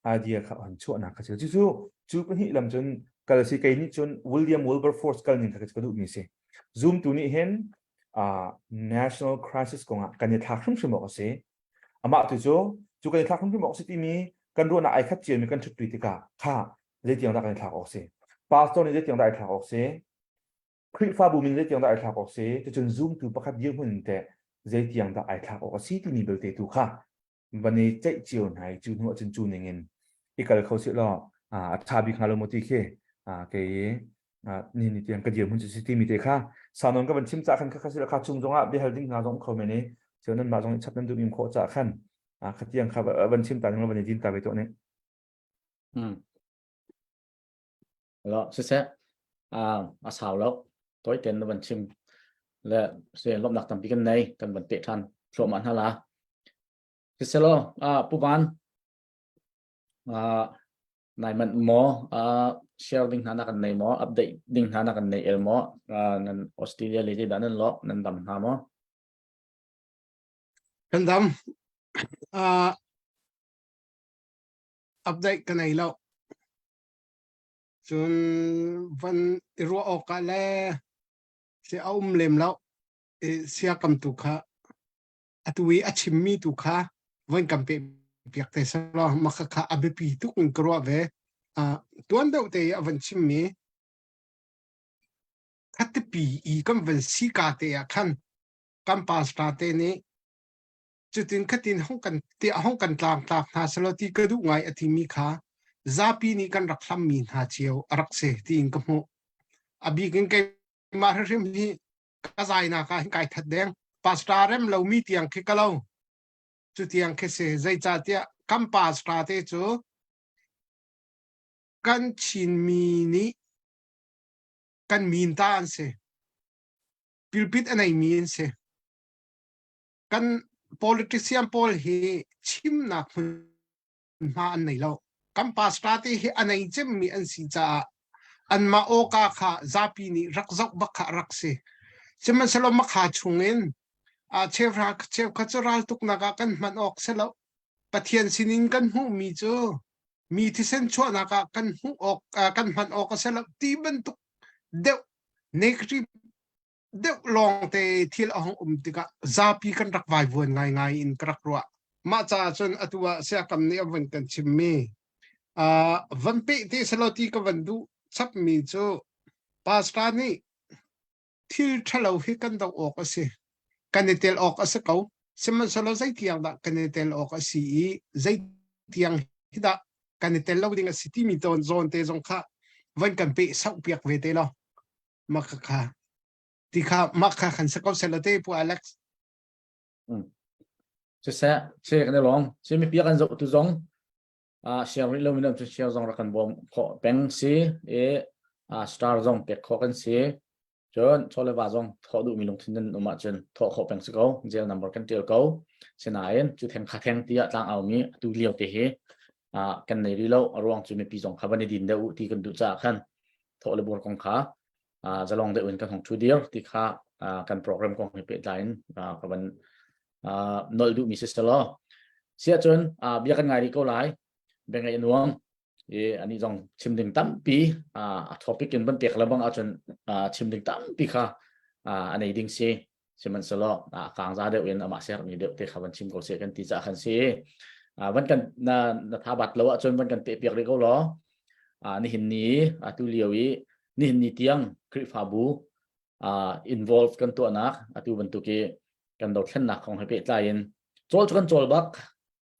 ไอเดียขับหันชั่วนักกันจู่เป็นที่ลำจนกันสิกันนี่จนวิลเลียม วิลเบอร์ฟอร์สกันนี่กันดูมีสิ zoom ตัวนี้เห็นnational crisis ของกันยัดทักขึ้นสมองสิอามาตัวจู่กันยัดทักขึ้นสมองสิที่มีกันรู้นะไอ้ขัดเจียนมีกันชุดตุยติกาข้าเรื่องได้กันทักออกสิปาสโตนี่เรื่องได้ทักออกสิคริฟ้าบูมินเรื่องได้ทักออกสิจน zoom ตัวประคับเยอะหุ่นแต่เรื่องได้ทักออกสิที่มีเบลเตตุข้าวันนี้ใจเจียวไหนจู่หัวจนจู่เงินอีกการเขาเสียล้อชาบิคาร์โลโมติเคเกย์นี่เตียงกระเดียมหุ่นสิที่มีเตะข้าสาวนนก็เป็นชิมจ่าขันข้าสิละข้าจุงจงอ่ะเบลดิ้งงาจงเขาเมนี่เจ้านั้นมาจงชัดนั้นดูมีมโคจ่าขันขัดเตียงข้าบันชิมตาหนึ่งแล้วบันยินตาไปตัวนี้แล้วเสร็จสาวแล้วตัวเต็นบันชิมและเสียลบหนักทำปีกันในกันบันเตะทันโฉมมันฮะละเสร็จแล้วผู้บ้านในมันหมอเชลดิ้งหานักกันในหมออัปเดตดิ้งหานักกันในเอลหมอนั่นออสเตรเลียเลยที่ด้านนั้นล้อนั่นดำหาหมอกันดำอัปเดตกันในแล้วจนวันรัวออกกันแล้วเสียเอาเล่มแล้วเสียกำตุกะอัตวีอัชิมมีตุกะวันกำเปียกแต่สลอมาค่ะอับปีตุกกรัวเวตัวนั้นเดียววันชิมมีคัตปีอีกำวันสีกาเตียขันกำปาสตาเตนี้จุดที่ขัดที่ห้องกันเตียห้องกันตามหาสลอที่กระดูกไงอธิมีค่ะซาปีนี้กันรักษามีนหาเชียวรักเสที่อิงกับโมอบีกันไกมาเรื่องนี้กระจายนักไก่ทัดแดงปัสตาเริ่มเรามีเตียงคิกเราจุดเตียงคิเสใจจ่าเตียกัมปัสตาเตจูกันชินมีนี้กันมีนตาอันเสพิลปิดอันไหนมีนเสกัน politician พอลเฮชิมนักมาอันไหนเรากัมปัสตาเตเฮอันไหนเจมมีอันสิจ่าอันมาโอกาค่ะซาปีนี้รักจักบักรักเสจะมันสลบมาขาชงเงินเชฟขัดจราลตุกนักกันมันออกเสแล้วปะเทียนสินินกันหูมีเจอมีที่เส้นชั่วนักกันหูออกกันมันออกเสแล้วตีบันตุกเดวเนกรีเดวลองเตที่ละห้องติกะซาปีกันรักไว้วนง่ายอินกรักรัวมาจากจนอัตัวเสียคำนี้วันกันชิมเมวันเปที่สลอตีก็วันดูชับมีเจอ pastor ni thil thalo hi kan dau ok ase kanitel ok ase ko seman solo zai tiang da kanitel ok asi zai tiang hida kanitel lo ding city mi ton zone te zong kha van kan pe sau piak ve te lo makha ti kha makha khan sa ko selote pu Alex sẽ sẽ cái lòng sẽ mi piak an zo tu zong share ri lo mi nam chu share zong ra kan bom kho peng si star zong pek kho kan si chon chole ba zong tho du mi long thin den ma chen tho kho peng si ko gel number kan tel ko se na en chu theng kha theng tia tlang au mi tu liao te he kan nei ri lo arwang chu mi pi zong kha bani din de u ti kan du cha khan tho le bor kong kha zalong de un kan hong chu dir ti kha kan program kong he pe line ka ban nol du mi sister lo sia chon bia kan ngai ri ko lai bengai nuang ani jong chimding tam pi topic in ban pek labang a chon chimding tam pi kha anei ding se seman solo kang za de wen ama ser mi de te khawan chim ko se kan ti cha khan se ban kan na tha bat lo a chon ban kan pe pek ri ko lo ni hin ni tu liawi ni hin ni tiang kri fa bu involve kan to nak atu ban tu ke kan do thlen nak khong he pe tla in chol kan chol bak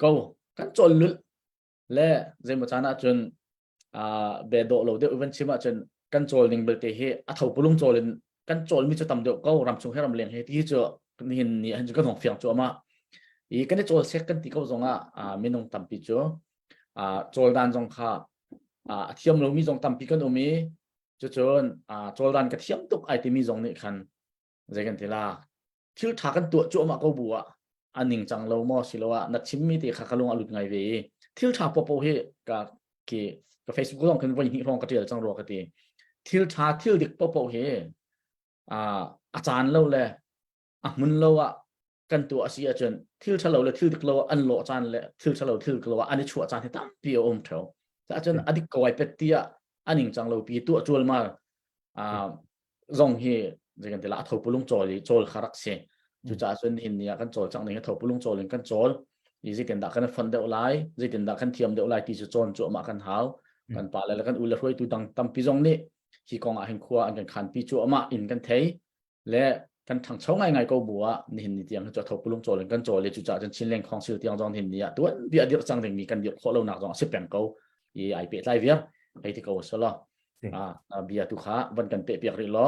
ko kan chol lul le zai mo chana chun be do lo de even chima chun kan chol ning bel te he a thau pulung cholin kan chol mi chu tam de ko ram chung he ram leng he ti chu ni hin ni han chu kan hong fiang chu ma i kan chol sek kan ti ko zonga minung tam pi chu chol dan jong kha thiam lo mi jong tam pi kan o mi chu chon chol dan ka thiam tuk ai ti mi jong ni khan zai kan ti la thil tha kan tu chu ma ko buwa aning chang lo mo silowa na chimmi ti kha kalung alut ngai ve thil tha popo he ka Facebook long kan voi hi rong ka tel chang ro ka ti thil tha thil dik popo he achan lo le mun lo wa kan tu asi a chen thil tha lo le thil dik lo an lo chan le thil tha lo thil lo ani chu chan he tam pi om tho ta chen adik ko ai pet tia aning chang lo pi tu chul ma zong he je kan te la tho pulung chol kharak se chu cha chen hin nia kan chol chang nei tho pulung chol kan chol izi ten da kan fund de ulai ji ten da kan thiam de ulai ti chu chon chu ma kan hau kan pa la kan ul roi tu dang tam pi jong ni hi kong a hin khuwa an kan khan pi chu ama in kan thei le kan thang chau ngai ngai ko buwa ni hin ni tiang chu tho pulung chol kan chol le chu cha chen chin leng khong sil tiang jong hin nia tuan bi adir chang ding mi kan dir kho lo nak jong se peng ko i ai pe lai via ai ti ko so lo bia tu kha ban kan pe pe ri lo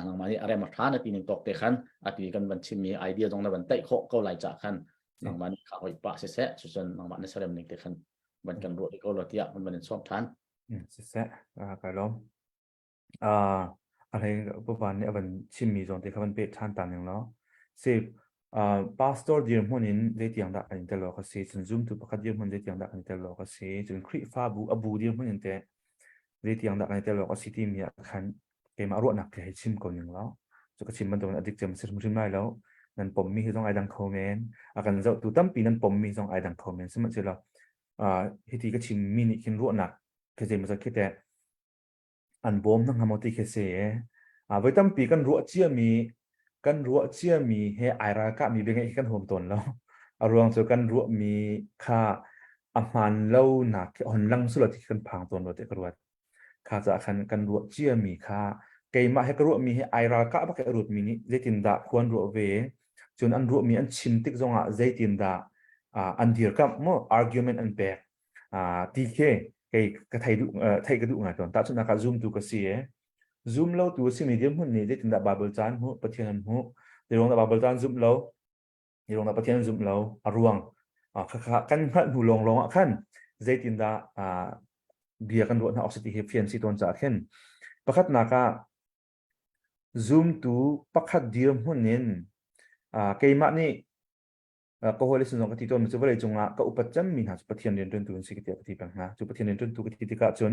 nang mani are ma thana ti ning tok te khan ati kan ban chim mi idea jong na ban tai kho ko lai cha khan nang mani kha hoi pa se su chen nang mani sarem ning te khan ban kan ro ko lo tia ban som than se ka lomอะไรพวกวันเนี่ยวันชิมมีจงที่เขาเป็นเป็ดทานตานอย่างเนาะสิpastor เดียร์มันนี่ได้ที่ยังได้กันแต่เราก็สิจน zoom ทุกประคัดเดียร์มันได้ที่ยังได้กันแต่เราก็สิจนคริฟ้าบูอบูเดียร์มันนี่แต่ได้ที่ยังได้กันแต่เราก็สิที่มีขันเกมอารมณ์หนักที่ให้ชิมก่อนอย่างแล้วจะก็ชิมมันตรงนั้นดิกเจมส์ชิมได้แล้วนั่นผมมีที่ต้องไอ้ดังคอมเมนต์อาการจะตัวตั้มปีนั้นผมมีต้องไอ้ดังคอมเมนต์สมัยเจอเราที่ก็ชิมมินิกินรวดหนักแค่เจมส์จะคิดแต่อันบอมนั่งทำเอาที่เคเซ่ไว้ตั้มปีกันรัวเชี่ยมีให้ไอรากะมีเป็นไงกันโฮมตนแล้วอารมณ์ส่วนกันรัวมีค่าอาหารเล่าหนักอ่อนลังสุดที่กันพังตนเราแต่กระวัดค่าจะกันรัวเชี่ยมีค่าเกมาให้กระรัวมีให้ไอรากะบักกระรัวมีนี่ใจตินดาควรรัวเวจนอันรัวมีอันชิมติกจงใจตินดาอันเดียร์กับมั่ว argument อันแบกทีเคกระไทยดูไทยกระดูกไงตอนตัดสุนัขซูมดูก็เสียzoom เราตัวสิ่งนี้เดียวมันนี่ได้ถึงดับบาเบิลจานหัวประเทศนั้นหัวเดี๋ยวลงดับบาเบิลจาน zoom เราเดี๋ยวลงดับประเทศนั้น zoom เรารวงกันพัดหูลงขั้นได้ถึงดับเบียกันด้วยนะออกซิเฟียนสิตอนจากขึ้นประคัดนักzoom ตัวประคัดเดียวมันนี่เกี่ยมันนี่ก็หัวเลยส่วนของที่ตัวมันจะว่าอะไรจงก็อุปจัมมีหาจุดประเทศเรียนจนตัวสิ่งที่ปฏิบัตินะจุดประเทศเรียนจนตัวที่ที่กาจน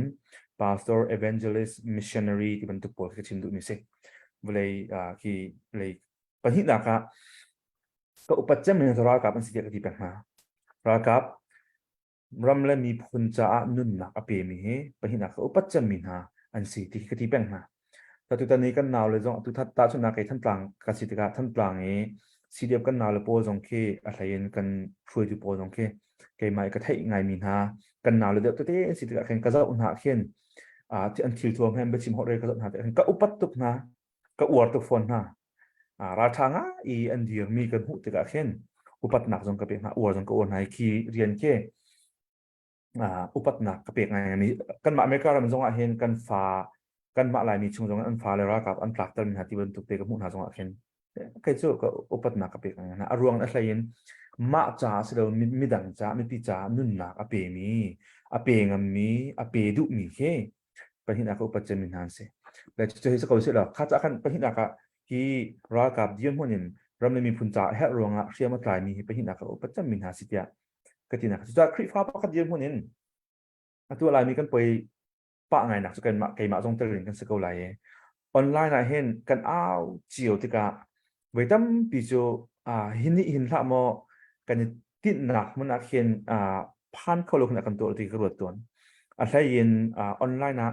pastor evangelist missionary ที่บรรทุกปอดก็ชิมดูนี่สิว่าเลยที่เลยปัญหาหนักก็อุปจัมมีตัวรักกับมันสิ่งที่ปฏิบัตินะรักกับรำและมีผลจะนุ่นหนักอเปมีเหปัญหาก็อุปจัมมีนะอันสิ่งที่ปฏิบัตินะแต่ตัวนี้กันนาวเลยจงตัวทัดตาชนะกับท่านปลางกับสิ่งที่ท่านปลางเอสีเดียบกันนาลโปจงเคอะไรยันกันช่วยดูโปจงเคเกย์ไม่กระเทยไงมีนากันนาลเดียวตัวเต้สิทธิ์แข่งกระเจ้าอุณหเขียน ที่อันทิลทัวร์แฮมเบชิมฮอตเรย์ก็ต้องหาแต่ก็อุปัตตุกนะก็อวดตุกฝนนะราชางะอันเดียวมีกันหุติกะเช่นอุปัตนักจงกระเปียกนะอวดจงกระอวดไหนคีเรียนแค่อุปัตนักกระเปียกไงมีกันมาอเมริกาเรามันจงเห็นกันฟ้ากันมาหลายมีช่วงจงอันฟ้าเลยรักับอันปลักตันมีหาที่บรรทุกเตะกับหุนหาจงเห็นใครเจ้าก็อุปัตนักกระเปียกไงนะอารวงอะไรยินมาจ่าสิเรามีดังจ่ามีปีจ่านุ่นนักอเปมีอเปงมีอเปดุมีแค่ปัญหาก็อุปัจจัยมินหันเสแต่จะเห็นสักคนเสร็จแล้วข้าจะกันปัญหาก็ที่รักับเยี่ยมหัวนินเราไม่มีพุนจ่าแห่รวงอ่ะเชื่อมาตายมีปัญหาก็อุปัจจัยมินหันสิทธิ์ก็ที่นักจะคลิปฟ้าพักเยี่ยมหัวนินตัวอะไรมีกันไปปะไงนักสุกันมาไกมาจงเตลินกันสักคนไรออนไลน์เห็นกันอ้าวเจียวที่กะเวทัมปีโจหินนี่หินละโมกันติดหนักมันอาเขียนพันเข้าลงในกันตัวที่กระโดดตัวอะไรยินออนไลน์นะ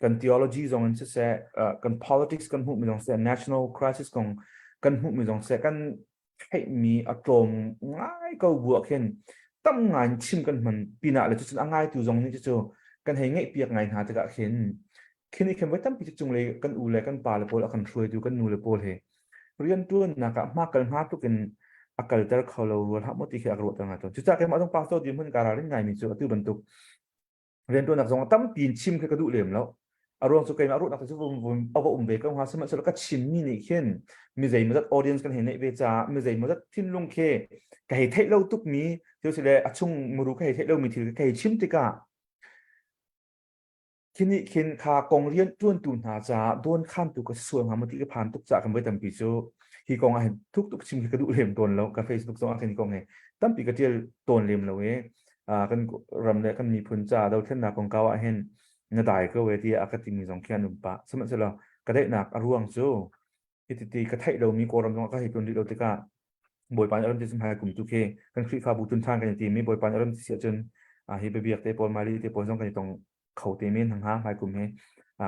กัน theology ตรงนั้นเสียกัน politics กันหุ่นมีตรงเสีย national crisis ของกันหุ่นมีตรงเสียกันให้มีอารมณ์ง่ายก็บวกเห็นตั้งงานชิมกันมันปีหน้าเลยจะง่ายตัวตรงนี้จะกันให้ง่ายเปียกไงหาจะกะเห็นคิดนี่เข็มไว้ตั้งปีจุงเลยกันอูเลยกันป่าเลยโพลกันช่วยดูกันนูเลยโพลเฮเรียนตัวนักมากกันหาทุกกันakal ter kalau luar hak moti ke akal tengah tu cuca ke mak tong pastor di mun kara rin ngai mi chu tu bentuk rian tu nak song tam pin chim ke kadu lem lo arong su kai ma ru nak chu vum awa be ka ha sama sel ka chim ni ni khen mi zai ma audience kan he nei be cha mi zai ma tin lung ke ka he thai lo tuk mi chu se le achung muru ka he thai lo mi thil ka he chim ti ka kini kin kha kong rian tuan tu na cha don khan tu ka suang ha mati ka phan tuk cha kan be tam pi chuฮีกองอาเห็นทุกชิมกระดูกเล่มตนแล้วกับ Facebook สองอาเห็นกองไงตั้มปีกระเทียมตนเล่มแล้วกันรำเนี่ยกันมีพุนจ่าเราเท่นหนักของเก่าอาเห็นเนื้อตายก็เวทีอากาศมีสองแค่หนุ่มปะสมัยเสร็จแล้วก็ได้หนักอารวงโซ่ที่ตีกระไทยเรามีโกรมตรงก็ให้คนที่เราติกาบอยปานอารมณ์ที่สมัยกลุ่มตุเคกันคลิปฟาบุตุนทางกันอย่างตีมีบอยปานอารมณ์ที่เสียจนเฮเบียกเตปอลมาลีเตปอลส่งกันตรงเขาเตมินทางห้างไปกลุ่มเฮ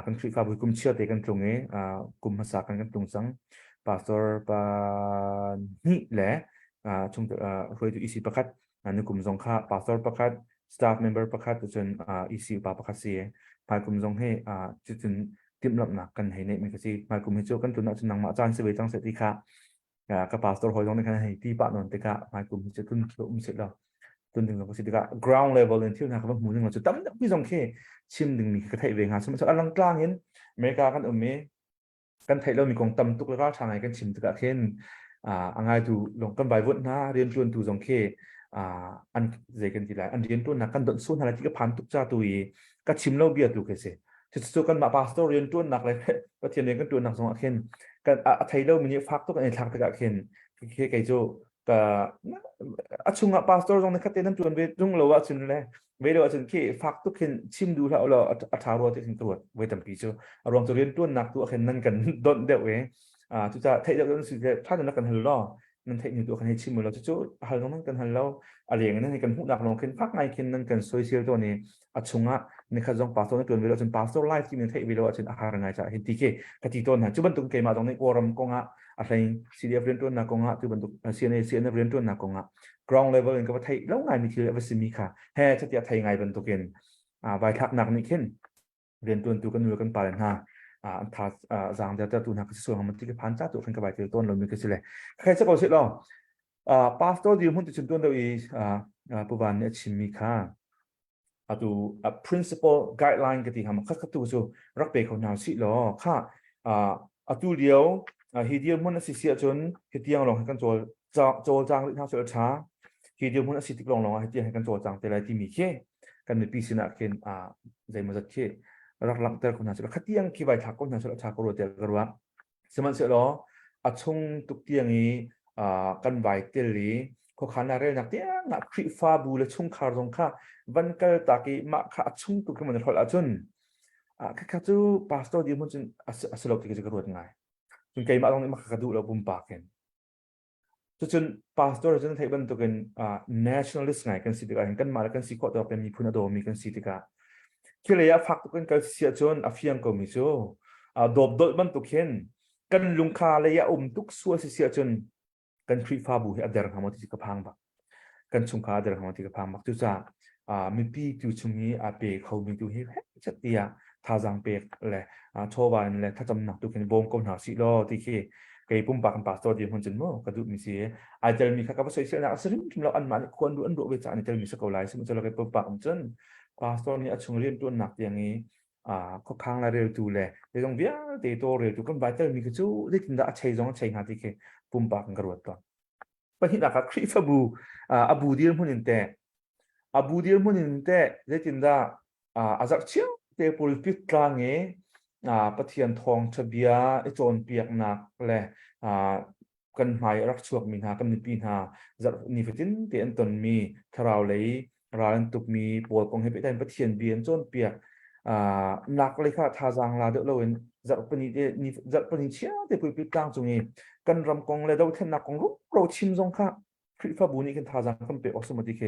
กันคลิปฟาบุกลุ่มเชื่อเตกันตรงนี้กลุ่มภาษากันตรงสังpastor pa ni le chung roi tu isi pakhat nu kum jong kha pastor pakhat staff member pakhat chun isi pa pakhat si pa kum jong he chun tim lap na kan he nei me ka si pa kum he chu kan tu na chun nang ma chan se we chang se ti kha ka pastor hoi jong ne kan he ti pa non te ka pa kum chu tun se la tun ding ko si ti ka ground level in thil na ka mu ning chu tam pi jong khe chim ding mi ka thai ve nga sum alang tlang hin america kan meกันไทยเรามีกองตำตุกแล้วก็ทางไหนกันชิมตุกะเช่นง่ายดูลงกันใบวุ้นนะเรียนจวนดูสองเคอันเจกันทีไรอันเรียนตัวนักกันโดนสู้อะไรที่ก็พันตุกจ้าตุยก็ชิมเราเบียดดูกันสิจะสู้กันมาพาสโตเรียนตัวนักเลยก็เทียนเรียนกันตัวนักสองเช่นกันไทยเรามีนี่ฟักตุกในทางตุกะเช่นเคไกโจก็ชุงพาสโตตรงนี้คัดเต้นจวนเวรุ่งเราว่าชุนเลยเวลาฉันเคฟักตุกเห็นชิมดูแล้วเราอัฐารวที่ถึงตรวจเวทปีโจอารมณ์จะเรียนตัวนักตัวเห็นนั่นกันโดนเดียวเองทุกท่านไทยเราต้องสื่อท่านนักกันฮัลโหลนั่นไทยอยู่ตัวกันให้ชิมเราจะฮัลโหลนั่นกันฮัลโหลอะไรอย่างนั้นให้กันหุ่นนักลงขึ้นพักไงขึ้นนั่นกันโซเชียลตัวนี้ชุงในขณะที่พาสโตนั่นตัวเวลาฉันพาสโตไลฟ์ที่มันไทยเวลาฉันอาหารไงจะเห็นทีเคกติต้นนะจุบันตุงเกมาตรงนี้วอร์มกงอะไรซีเดียเรียนตัวนักกงจุบันตุซีเนเรียนตัวนักกงground level ก็ว่าไทยแล้วไงมีทีเอฟซีมีค่ะแห่ชัดเจนไทยไงเป็นตัวเกณฑ์ใบทักหนักนี่ขึ้นเรียนตัวกันอยู่กันปาร์นฮะถ้าจางจะตัวนักส่วนของมันที่ผ่านจากตัวเป็นกระบายตัวต้นเรามีกันสิเลยใครจะบอกสิเราพาสโตดีหุ่นที่ฉันตัวเราผู้บันเนี่ยชิมีค่ะตัว principle guideline ก็ที่ทำคัดตัวจู่รักเบรกของนาวสิหรอค่ะตัวเดียวฮีเดียมันสิเสียจนฮีเดียงลงให้กันโจจางหรือทางเสือช้าฮีเดียมันสิติกลงให้ฮีเดียให้กันโจจางแต่ละที่มีแค่กันในปีสินะเคนใจมันจะแค่รักหลังแต่คนนั้นเสือขัดเตียงขี้ใบถักคนนั้นเสือช้าก็รู้แต่ก็รู้ว่าสมัยเสือล้อชงตุกเตียงนี้กันใบเตลีเขาขันอะไรนักเตียงนักคริฟ้าบูและชงคาร์ตรงข้าวันเกิดตากีมาข้าชงตุกมันถอดจนข้าจู่พาสโตดีมันจนสลบที่จะกระโดดง่ายจนไกลมาตรงนี้มาขัดดูเราบุ้มปากกันจนพาสโตจนไทยบันตุกันnationalist ไงกันสิทธิ์กันมาแล้วกันสิขอตัวเป็นมีพุนโดมีกันสิทธิ์กันคือเลยฟักตุกันกันเสียจนอาฟิยังก็มีโซ่ดบดบันตุกันลุงคาเลยตุกสัวเสียจนกันคริฟ้าบุให้อเดร์หามติกพังบักกันชุงคาอเดร์หามติกพังบักจุจ้ามีปีตุชุงนี้อาเปเขามีตุให้ ชัดเตียทาจังเปกเลยโชว์วันเลยถ้าจำหนักตุกันบงกหาสิโลที่เคไก่ปุ่มปากกันปาสโตเดียมคนจนโม่กระดูกมีเสียอาจจะมีข้ากับว่าสวยเสียนะสริมที่เราอันมันควรดูอันดูเวจานี่จะมีสกอไลซึ่งจะเราไก่ปุ่มปากจนปาสโตนี่ช่วงเรียนตัวหนักอย่างนี้ก็ค้างละเร็วดูเลยเดี๋ยวต้องเวียเดี๋ยวโตเร็วดูกันไปเตอร์มีกระจูได้กินได้ใช้จงใช้หาที่เคปุ่มปากกันกระโดดก่อนปะหินักครีฟบูอบูดีร์คนนึงแต่อบูดีร์คนนึงแต่ได้กินได้อาจักเชียวเตะปุลปิดกลางเงี้ปะเทียนทองทะเบียไอโจนเปียกหนักเลยกันหมายรักชวกมีหากันนิปีหาจักนิฟิตินเตียนตนมีทาราวเลยร้านตุกมีปวดกองให้ไปได้ปะเทียนเบียนโจนเปียกหนักเลยค่ะทาจังลาเดเราเห็นจักปนิเดนี่จักปนิเชียเตะปุลปิดกลางตรงนี้กันรำกองเลยเราเทนนักกองรุกเราชิมจงค่ะคริฟาบูนี่กันทาจังกันไปออสมาติเค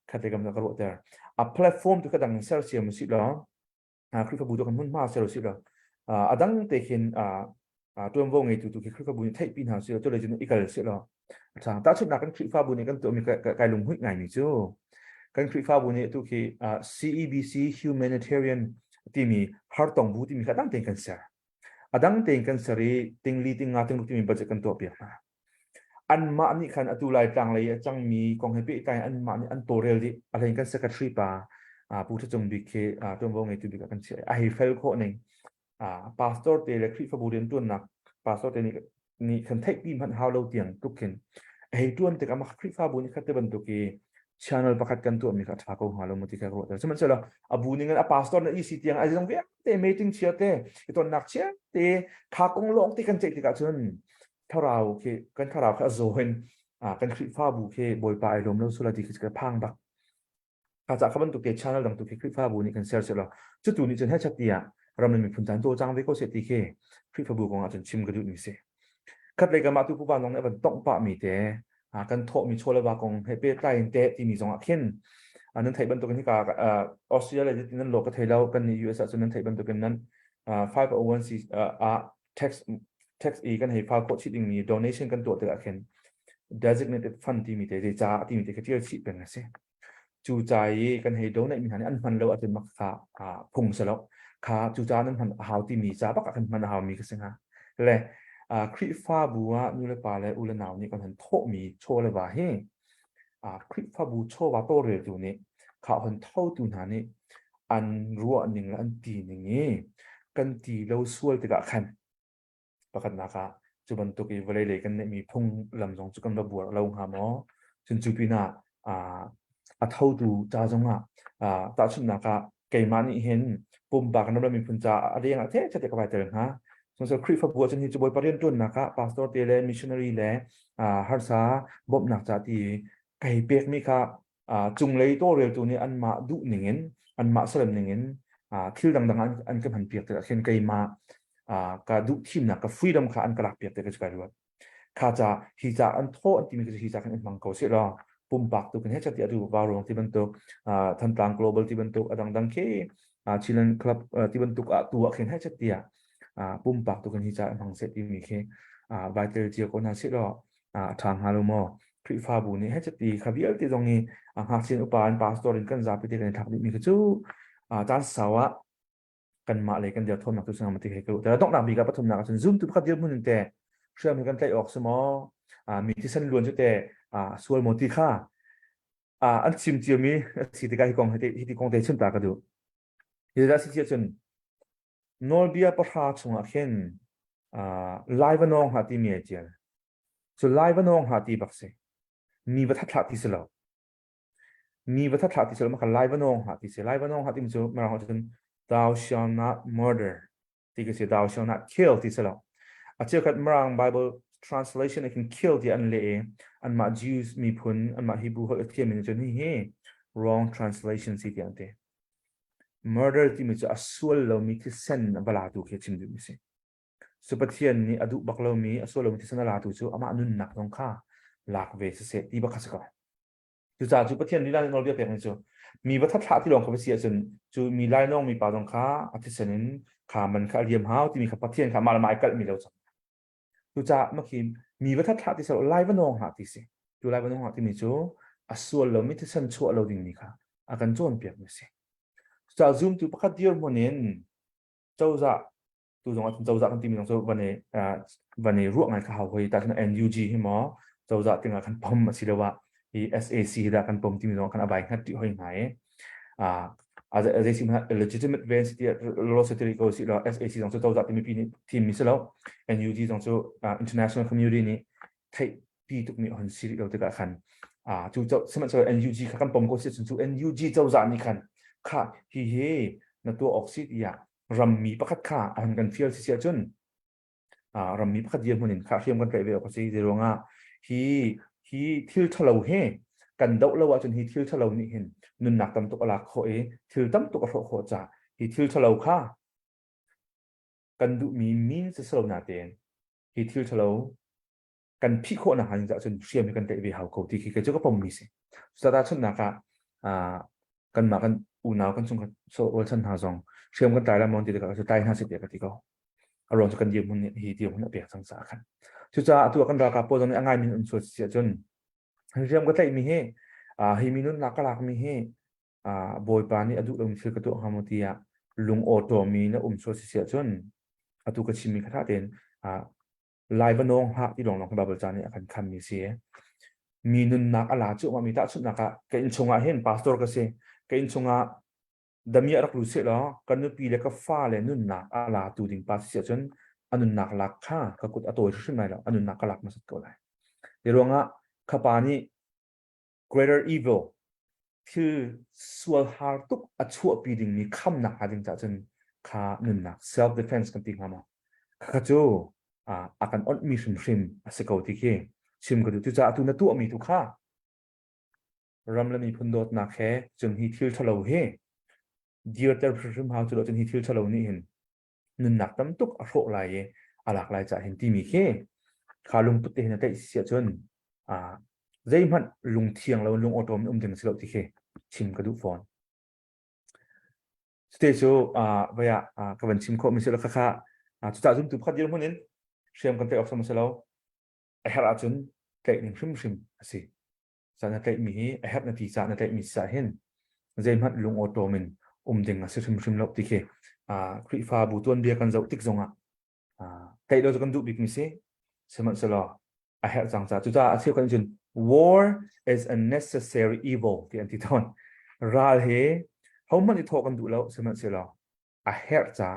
ขัดเกมนักกระโดดแต่แพลตฟอร์มตัวกระดังเซลเซียมสิแล้วคริฟาบูตัวกันมุ่งมาเซลสิแล้วดังเตะเห็นตัววงไงตัวคริฟาบูนี่ไทยปีนหาสิแล้วตัวเลยจนอีกแล้วสิแล้วทางตาชุดนักกันคริฟาบูนี่กันตัวมีไกลลงหุ่นไงนี่จู่กันคริฟาบูนี่ตัวคือCEBC Humanitarian ที่มีฮาร์ตองบูที่มีกระดังเต็งกันเสียดังเต็งกันเสียรีเต็งลีติงงาเต็งลูกที่มีบัตรกันตัวเปียกมาอันมานี่คันอตุลายต่างเลยจังมีกองให้ปีไตอันมานี่อันโตเร็วดิอะไรกันสักทริปผู้ที่จงบิเคตัววงไงตัวบิกันเสียไอเฟลโคนึงพาสตอร์เตเลคริฟาบูเดนตัวนักพาสตอร์เตนี่คันเทคปีมันฮาวเราเตียงทุกคนไอตัวนี้แต่ก็มาคริฟาบูนี่คัดเตบันตุกีchannel pakat kan tu mi kat phako halo muti ka ro semen sela abu ningan a pastor na isi tiang a jong ve te meeting chia te iton nak chia te kha kong long ti kan che ti ka chun tharau ke kan tharau kha zoin kan khri fa bu ke boy pa lom lo sula ti ka phang bak ka cha khaban tu ke channel dang tu ke khri fa bu ni kan share sela chu tu ni chen ha chat tia ram ni phun tan to jang ve ko se ti ke khri fa bu ko nga chen chim ga du ni se khat le ka ma tu pu ba nong ne ban tong pa mi teกันโทมีโชลบากงให้เป้ใต้เตะที่มีสองเข็นอันนั้นไทยบรรทุกกันที่กาออสเตรเลียที่นั้นโลกไทยเรากันใน US ส่วนนั้นไทยบรรทุกกันนั้น501c tax e กันให้ฝากโคชิดมี donation กันตัวเตะเข็น designated fund ที่มีเตะจ่าที่มีเตะที่เราชิดเป็นไงสิจูใจกันให้ donate มีหันอันมันเราอาจจะมักขาพุ่งสลบขาจูจ่านั้นมันหาวที่มีจ่าปักกันมันหาวมีกันสิฮะเลยคริฟาบัวนู่นเลยป่าเลยอุลนาวนี่ก็เห็นโทมีโชว์เลยว่าเฮ้คริฟาบูโชว์ว่าโตเร็วตัวนี้เขาเห็นเท่าตัวนั้นนี่อันรัวหนึ่งและอันตีหนึ่งนี่กันตีเราสวยติดกันประกันนะคะจุบันตุกีเวลาเลยกันเนี่ยมีพุ่งลำสองจุกันระบวเราหาหมอจนจุปีน่ะเท่าตัวจ้าจงตาชุนนะคะเกมานี่เห็นปุ่มปากกันเรามีพุ่งจ้าอะไรอย่างเท่จะเด็กกับไปเจอฮะส่วนคริฟาบัวจะนี่จะบอยประเด็นต้นนะครับพาสตอร์เตเลมิชชันนารีและฮาร์ซาบบนักจัตีไก่เปียกมีค่ะจุงเลยโตเร็วตัวนี้อันมาดุหนึ่งเงินอันมาสลับหนึ่งเงินคิวดังๆอันก็หันเปียกแต่เช่นไก่มากระดุทีมนักกับฟรีดัมค่ะอันกระลักเปียกแต่ก็จะกลายว่าข้าจะฮิจาอันโทอันที่มีก็จะฮิจากันอันมังโกเสียรอปุ่มปากตัวกันให้ชัดเจนดูวารุงที่บรรทุกทันตาง global ที่บรรทุกดังๆแค่ชิลันคลับที่บรรทุกตัวเขียนให้ชัดเจนปุ่มปากตัวกันที่จะมังเสร็จที่มีแค่ใบเตลเจียก็น่าเชื่อทางฮาโลโมคริฟาบูนี่ให้จะตีขบีเอลที่ตรงนี้หากเช่นอุปาอันปาสตอรินกันจะไปที่กันทักนี้มีก็จู่จานสาวะกันมาเลยกันเดียวทนหนักทุกสิ่งมาที่ให้กูแต่เราต้องนำมีกับปฐมหนักจนซูมทุกขัดเดียวมือหนึ่งแต่เชื่อมีกันใจออกสมอมีที่สั้นล้วนจุดแต่ส่วนโมติค่าอันชิมเจียมีสิทธิการที่กองให้ที่กองเตชิมตากระดูเดี๋ยวจะสิเจียจนนอลเบียประชาชนเข็นไลฟ์น้องหาที่มีเจียส่วนไลฟ์น้องหาที่บักเซมีวัฒนธรรมที่สุดแล้วมีวัฒนธรรมที่สุดแล้วมันไลฟ์น้องหาที่เซไลฟ์น้องหาที่มันจะมาเราจะเป็น thou shall not murder ที่ก็คือ thou shall not kill ที่สุดแล้วอาจจะเกิดมาใน Bible translation ไอ้ can kill ที่อันเล่อันมา Jews มีผลอันมา Hebrew เขาเทียมมันจะนี่เฮ้ wrong translation สิที่อันเต้murder ที่มันจะอสุลเรามีที่เส้นบลาดูแค่ชิมดูมิสิสุปเทียนนี่อดุบักเรามีอสุลเรามีที่เส้นบลาดูจู่อามานุนหนักตรงข้าหลักเวสเสตีบักขัสก่อนจู่จ่าสุปเทียนนี่ได้นอลเบียเปียกนี่จู่มีวัฒนธรรมที่ลองเข้าไปเสียจนจู่มีไล่น้องมีปาตรงข้าอาทิตย์เสนินขามันขาเรียมหาวที่มีขับปะเทียนขามาละไม้กัดมีเราจังจู่จ่าเมื่อกี้มีวัฒนธรรมที่สเราไล่วันน้องหาที่สิจู่ไล่วันน้องหาที่มีจู่อสุลเรามีที่เส้นชั่วเราดิ่งนี่ค่ะอาการโจนเปียกมิสิ จะซูมตัวประคัดเดียวมันเองเจ้าจะตัวตรงนั้นเจ้าจะกันทีมีตรงส่วนวันนี้รู้งานข่าวคุยแต่ที่นั่น NUG ให้หมอเจ้าจะถึงกันพมสิเดียวว่าที่ SAC ได้กันพมทีมีตรงกันอบายกันที่ห้อยไหนอาจจะสิ่งนั้น legitimate events ที่เราเสถียรก็สิเรา SAC ตรงส่วนเจ้าจะที่มีทีมมิสแล้ว NUG ตรงส่วน international community นี่ไทยปีทุกนี้หันสิเราถึงกันจู่เจ้าสมัยเจ้า NUG กันพมก็สิจู่ NUG เจ้าจะนี่กันค่ะฮีเฮนั่นตัวออกซิดีอะรำมีประคัดค่าอันกันเฟียลเสียจนรำมีประคัดเยี่ยมคนหนึ่งค่าเทียมกันไปเวลก็สิเดี๋ยวngaฮีทิลทะเลาเฮกันดอกละว่าจนฮีทิลทะเลานี่เห็นนุนหนักตำตุกอลาโคทิลตำตุกอโคจ่าฮีทิลทะเลาค่ากันดูมีนเสลนาเตนฮีทิลทะเลากันพี่โคนะหันจะจนเชียมกันไปเวลเขาเขาที่คือเจ้าก็ปมมีสิสุดท้ายชุดนักกันมากันอุณาวกันส่งกันโซวอลชันหาซองเชื่อมกันตายแล้วมองติดกับสุดท้าย50เดียกันที่ก็อารมณ์จะกันยืมมันเนี่ยฮีเดียวมันเปียกสังสารกันชุดจะตัวกันราคาโปรตอนนี้ง่ายมีอุ่นสดเสียจนเชื่อมกันได้มีให้มีนุ่นนักลักมีบอยปานี่อดุลมีสื่อกระตุกฮามติยาลุงโอโตมีนะสดเสียจนอดุกชิมีคาถาเด่นลายบนองหักที่หลงบาเบิลจานี่อาการคำมีเสียมีนุ่นนักอะไรจุมามีตาชุดนักเกินชงอาเห็นพาสตอร์ก็เสียเกินชงอาดมีรักรู้เสียแล้วกันนุปีเล็กฟ้าเลยนุ่นนักอะไรตูดิ่งพาสเสียจนอนุนักลักข้าก็กุดอตัวชุดใหม่แล้วอนุนักลักมาสุดก็เลยเดี๋ยวว่าข้าปานี่ greater evil คือส่วนหาตุกอัชวปีดิ่งมีคำหนักดิ่งจากจนข้านุนนัก self defense กันติงมาข้าจูอาการอดมีชิมสกอติเคชิมก็ดูจะตุนตัวมีทุกข้ารำละมีพันโดดนักแค่จนฮิทิลทะเลาเฮเดียร์เตอร์พริมฮาวจุดจนฮิทิลทะเลานี่เห็นนุนนักตั้มตุกอโรลายอาลักลายจะเห็นที่มีแค่ขาลุงปุตเตนได้เสียจนใจมันลุงเทียงแล้วลุงออโตมถึงสกอติเคชิมก็ดูฟอนสเตจูเวียกับวันชิมโคมิเซลค่าจุดจ่าจุดตุบขัดเยอะมันนั้นเชื่อมกันไปออกสมัยแล้วไอ้ฮาราจุนเตะหนึ่งชิมสิสารเตะมีไอ้ฮับนาทีสารเตะมีสาเห็นใจมันลุงออโตมันดึงชิมแล้วติเคคริฟาบุตรเบียกันจะติกซงเตะเราจะกันดูบิ๊กมิเซ่สมัยแล้วไอ้ฮับจังจ่าจุดจ่าเชื่อกันจน war is a necessary evil ที่อันที่ต้นราเฮเขามันจะทอกันดูแล้วสมัยแล้วไอ้ฮับจ่า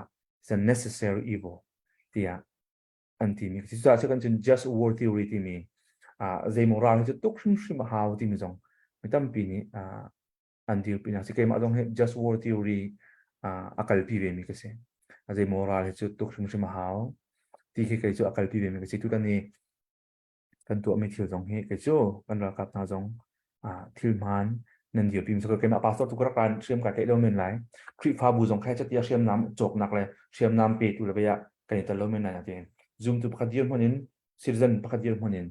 is a necessary evil ที่อันที่มีจุดจ่าเชื่อกันจน just war theory ที่มีใจมองเราจะตุกชิมหาวที่มีจงไม่ตั้มปีนี้อันที่ปีนั้นสิเกมาตรงให้ just war theory อากาศพิเวมีก็เสียใจมองเราจะตุกชิมหาวที่เคยจะอากาศพิเวมีก็เสียทุกท่านนี้กันตัวไม่เที่ยวจงให้ก็จะกันเรากับนาจงทิลมันนั่นเดียวปีมสกเกมาปาสตุกรักการเชื่อมกันได้แล้วเหมือนไรคลิปฟาบูจงแค่จะเตียเชื่อมน้ำจกหนักเลยเชื่อมน้ำเปิดอุลเบียกันแต่แล้วเหมือนไรนั่นเองzoom ตัวประเดี๋ยวมันนี้ซิร์ซันประเดี๋ยวมันนี้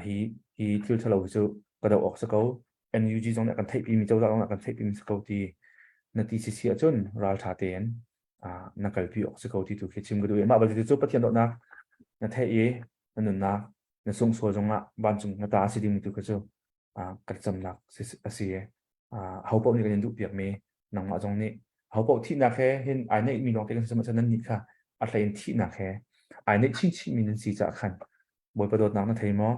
ฮีทิลทะเลาะจะกระโดดออกสกอล NUG ตรงนี้กันไทยปีมีเจ้าเรากันไทยปีมีสกอลที่นาทีเสียจนรัลชาเตนนักการพิออกสกอลที่ถูกชิมกันด้วยมาบัดนี้จะปฏิญาณนักนาไทยนั่นนักนั่นส่งส่วนจงละบ้านจงนาตาสิดิมิตุกเจ้ากระจำนักเสียเขาบอกนี่กันยังดูเปียกเมนังมาจงนี้เขาบอกที่นักแค่เห็นไอ้เนี่ยมีน้องเต็งสมัยนั้นนี่ค่ะอะไรที่นักแค่ไอ้เนี่ยชิมีนันสีจากขันบอยประโดดนักนาไทยมั้ง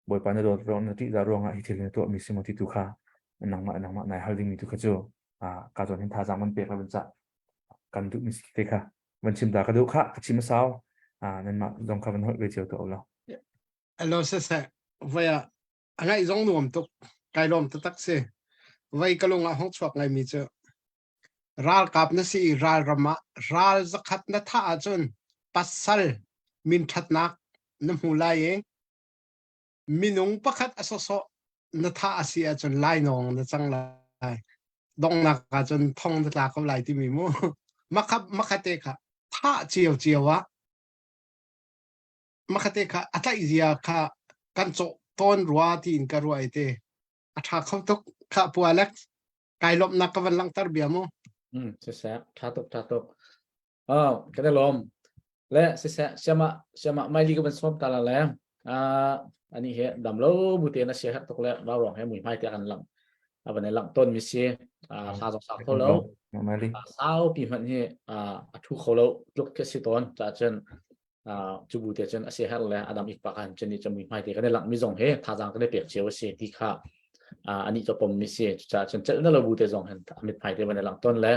บอยปานโดดร้องนาทีดารองฮิตเลนตัวมีสมาธิตุค่ะนังมาในฮัลดิมิตุกเจ้การจนเห็นท่าจางมันเปียกแล้วมันจะกันดูมีสิทธิ์ค่ะมันชิมดากระดูกค่ะชิมสาวนั่นมาลองคำมันหัวเจียวตัวเราเราเสียว่าอะไรจงรวมตุกไกลรวมตักเสียว่าก็ลงห้องสวกไงมีเจอรัลกับนั่นสิรัลรำมะรัลจะขัดนัท่าจนปัสสัลมินทัดนักน้ำหูไหลมินุงประคัดอสโซนัท่าอาเซียจนไหลนองนั่นจังไหลดงนักจนท่องนักเขาไหลที่มีมูมักเตะค่ะท่าเจียววะมักเตะค่ะอัตอิเดียค่ะกันโจต้นรัวที่อินการัวไอเตะอัตราเขาตุกค่ะปัวเล็กไกลลบนักกับวันลังตร์เบียมูเสียท่าตุกก็ได้ลมและเสียมาไม่ดีก็เป็นสมตาละแล้วอันนี้เหตุดำโลบุตรนะเสียตุกแล้วเราลองให้หมุนไพ่เตียกันหลังวันนี้หลังต้นมีเสียท่าสองสามคนแล้ว มาลิ sao pi man hi thu kholo luk ke siton cha chen chu bu te chen ase hal le adam ik pa kan chen ni chami mai te ka lang mi zong he tha jang ka de pek cheu se ti kha ani cho pom mi se cha chen chen na lo bu te zong han mit mai te ban lang ton le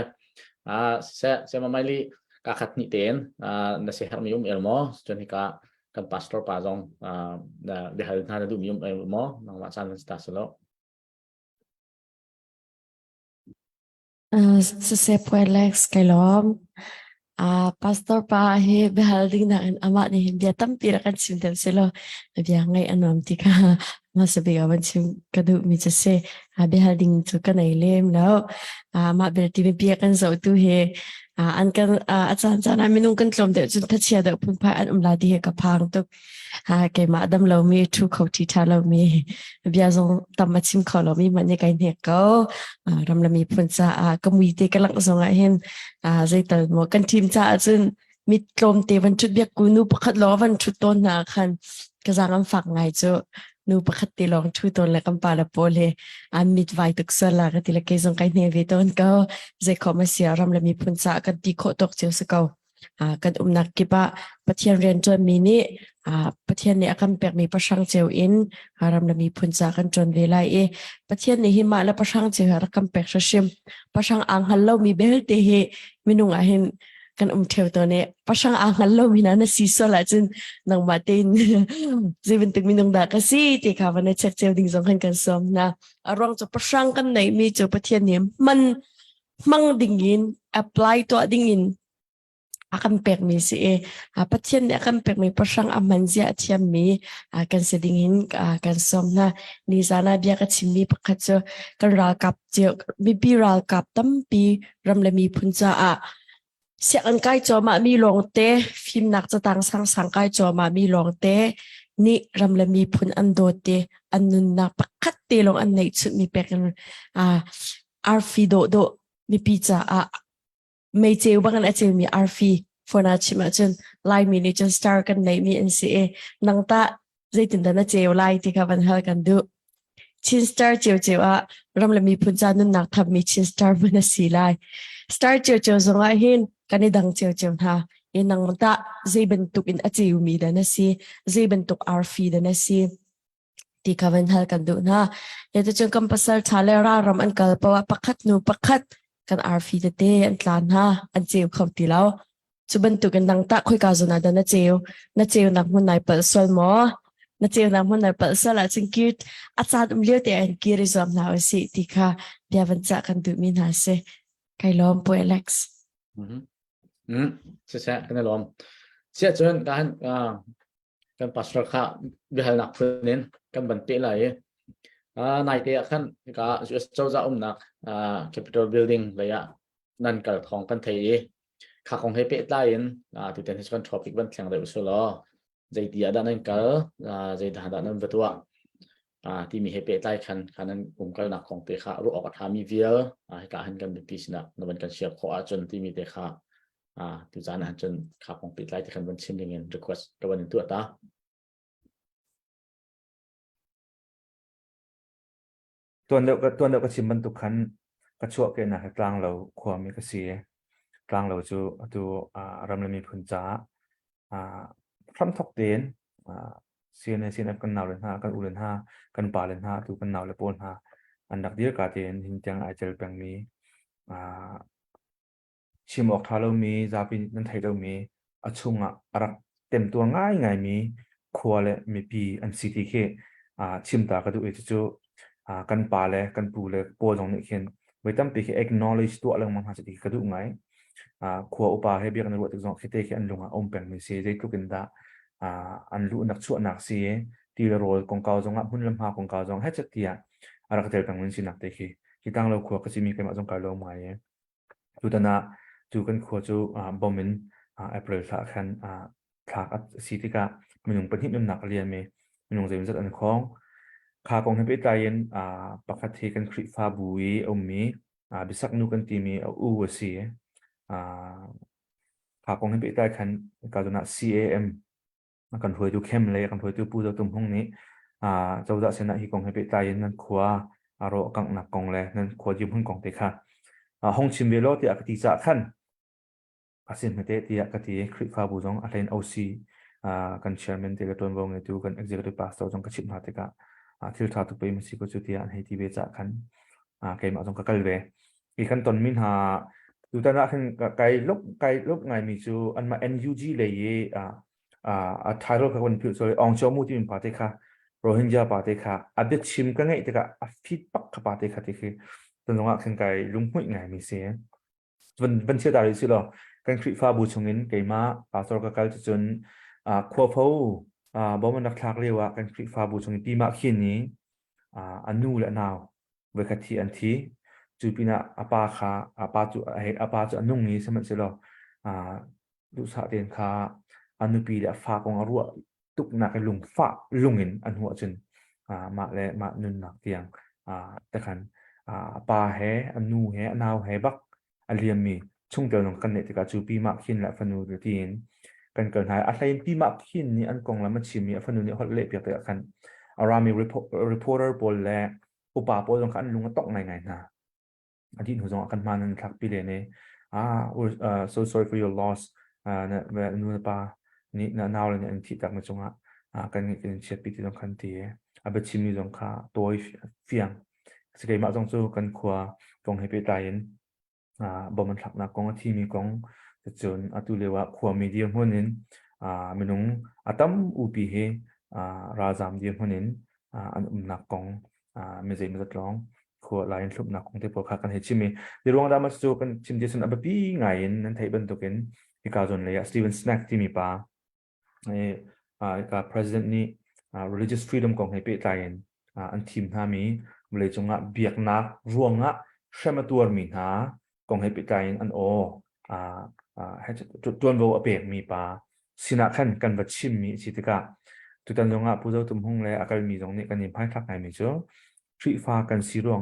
se ma mai li ka khat ni ten na se har mi elmo chen hi ka kan pastor pa zong da de hal na du mi elmo nang ma chan sta selo Se puede escalar pastor pa he behalding na an ama ni dia tampira kan sim dem selo bia ngai anom ti ka masabi awan sim kadu mi se behalding tu kan ai lem lo ma berti mi pia kan zo tu he an kan achan chana minung kan tlom de chun thachia da pun pha an umla di he ka phang tu ke ma dam lo mi thu khau ti tha lo mi bia zong tam ma chim khaw lo mi man ne kai ne ko ram la mi phun cha ka mui te ka lang zong a hen zai tal mo kan team cha chun mit tlom te van chut bia ku nu pakhat lo van chut ton na khan ka zang am fak ngai chu nu pakhat te long thu ton la kam pa la pole mit vai tuk sa la ka ti la ke zong kai ne ve ton ko zai kho ma sia ram la mi phun cha ka ti kho tok cheu sa ko kan nak ki pa pathian ren chon mi ni pathian ne akam pek mi pasang cheu in ram la mi phun cha kan chon ve lai pathian ne hi ma la pasang cheu har kam pek sa sim pasang ang hal lo mi bel te he minung a hin kan theu to ne pasang ang hal lo mi na na si so la chun nang ma tin zibin tuk minung da ka si te ka van chek cheu ding zong kan som na arong cho pasang kan nei mi cho pathian ne man mang ding in apply to ding in akan pek mi si pathian ne akan pek mi pasang aman zia thiam mi kan seding hin kan som na ni zana bia ka chimmi pakhat cho kan ral kap che bi ral kap tam pi ram le mi phun cha sia an kai cho ma mi long te phim nak cha tang sang kai cho ma mi long te ni ram le mi phun an do te an nun na pakhat te long an nei chu mi pek arfi do mi pi chaไม่เจอบ้างนะเจอมีอาร์ฟีฟอนาชิมาจนไลน์มีนี่จนสตาร์กันในมีเอ็นซีเอนังตาใจติดดันนะเจอไลน์ที่เขาบันเทิงกันดูชินสตาร์เจอรำละมีพุ่นจานุนักทำมีชินสตาร์มันสีไลน์สตาร์เจอสงไอเห็นกันในดังเจอท่านังตาใจเป็นตุกอินอเจอมีดันนะสีใจเป็นตุกอาร์ฟีดันนะสีที่เขาบันเทิงกันดูนะจะจนคำภาษาทะเลรารำอันกัลปว่าปักขัดนูปักขัดกันอาร์ฟีเตอันตลานฮะอันเจียวเขาตีแล้วจุบันตุกันดังตะคุยกาจนาดนะเจียวนักมันนายเปิดสวนหมอนะเจียวนักมันนายเปิดสวนละจึงคิดอาจารย์เลี้ยวแต่อันกีริซอมนาสิที่ค่ะเดี๋ยววันจะกันดูมินาเซใครล้อมป่วยเล็กซ์เสียกันล้อมเสียจนการปัสสาวะวิหารนักพื้นกันบันเตะไหลนายเตะขั้นก็เจ้าจะนักCapitol Building เลยนั่นกับของกันไทยข้าของให้เป๊ะได้ยินที่เป็นที่กันท็อปิกบันเทิงเลยสุดล้อใจดีด้านนั้นก็ใจด้านนั้นวัตถุที่มีให้เป๊ะได้คันนั้นกันหนักของเตะข้ารู้ออกทามีวิลให้การหันกันเป็นปีศนะนับเป็นการเชียร์ขอจนที่มีเตะข้าที่จานหันจนข้าของเป๊ะได้ที่คันบันชิมยังเงิน request กับวันนี้ตัวตาตัวเดียวก็ชิมบรรทุกขันกระชั่วเกณฑ์นะกลางเราความมีกระเสียกลางเราจูรำละมีพุ่นจ้าพร้อมทกเด่นเสียในกันหนาวเลยกันอุ่นเลยกันป่าเลยดูกันหนาวเลยปนอันดับเดียวกันเด่นหินจังไอเจลแปงมีชิมออกทาเรามีซาบินนั่นไทยเรามีชุ่งรักเต็มตัวง่ายมีครัวเลยมีปีอันซีทีเคชิมตากระดูกจูกันป่าเลยกันปูเลยปวดตรงนี้เขียนไว้ตั้งปีแค่ acknowledge ตัวเรื่องมันหาสิ่งกระดูกไงขวอุปาให้เบียกันรู้ว่าตัวจงคิดแค่อันลงอมเป็นมีเสียใจทุกินดาอันรู้นักชั่วนักเสียตีละโรยกองเกาจงหุ่นลำพากองเกาจงให้จัดเตียอะไรก็เจอเป็นมันสินักเตะที่ตั้งเราขวก็จะมีใครมาจงการลงมาจุดนั้นจุกันขวจูบอมินApril สักคันสักสิทธิกะมีหนุ่มเป็นที่น้ำหนักเรียนมีหนุ่มเสียงจัดอันคล้องข้าคงให้ไปตายปกติกันคริฟ้าบุยมีบิสักนูกันทีมีอูวสีข้าคงให้ไปตายคันการจนา CAM กันถอยดูเข้มเลยกันถอยดูปูตัวตุ่มห้องนี้เจ้าจะเสนาที่คงให้ไปตายนั่นขวารอกังหนักกองเลยนั่นขวยืมห้องกองเตะค่ะ ห้องชิมเวโลที่อากติจะขันอาเซียนเมเตที่อากติคริฟ้าบุจงอะไรเอาซีกันเชอร์แมนเตกับตัววงเงินตัวกัน executive pastor จงกระชิบมาเตกะที่ท้าทุกปีมันสิก็จุดที่อันให้ที่เวจะขันเกมจงกระกลเวอีกันตอนมินหาดูตาหน้าขึ้นไกลบไงมีจูอันมา NUG เลยtitle กับคนผิวสวยองโจมูที่มีปาเตค่ะโรฮิงญาปาเตค่ะอัดเดชิมกันไงเตกะฟีดบักกับปาเตค่ะที่คือตอนนั้นขึ้นไกลลุงหุ่ยไงมีเสียวันเชื่อตาลิสิหรอกันคริฟ้าบูชงเงินเกมาปาสโรกกลจนควบคู่บ่มันนักทักเรียกว่ากันคริฟ้าบูชงเงินปีมาขีนี้อันนู้และนาวเวกทีอันทีจูปีน่ะอาปาค่ะอาปาจูอันนู้นี้สมัยสิหรอดูสะเตียนค่ะอันนู้ปีเดียฟ้าของอรัวตุกนักลุงฟ้าลุงเงินอันหัวจนมาและมานุนนักเตียงแต่ขันปาแฮอันนู้แฮนาวแฮบักอันเรียมมีช่วงเดียวน้องกันเนี่ยที่กับจูปีมาขินและฟันูเดียทีนกันเกิดหายอะไรปีมาขินนี่อันกองแล้วมันชิมีฟันูเนี่ยฮอตเละเปียกแต่กันอารามีรีพอร์เตอร์บอลและอุปาปอลงกันลุงก็ตกไงนะอันที่หนูจงกันมานั่นทักปีเลยเนี่ยso sorry for your loss เนี่ยเวลานู่นปานี่น่าเลยเนี่ยอันที่ตักมาจงกันเชียร์ปีที่ต้องคันตีอาบัชิมีจงค่ะตัวเฟียงสเกมาจงสู้กันขวากองให้ไปตายนบ่มันทักนักกองที่มีกองจะจนตุเลวะขวมีเดียมหัวนินมนุงตั้มอุปีเฮราจามเดียมหัวนินอันนักกองไม่ใจไม่ตรองขวลายทุบนักกองที่พอขากันเห็นชิมีเดี๋ยวเรามาสู้กันชิมเดชันอับปีไงนั้นไทยบรรทุกินที่การจนเลยสตีเวนสแน็คที่มีป่ากับ president นี่religious freedom กองให้ไปตายอันทีมท่ามีเลยจงเบียกนักรวงเชื่อมตัวมีหากองให้ไปตายอันให้จุดตัวโวอเปกมีป่าสินะขันกันบัดชิมมีสิทธิกะตุตันจงผู้เจ้าตุ้มหงเลยอาการมีตรงนี้กันยิ่งพายทักไงมีจ้ะทรีฟ้ากันสีรวง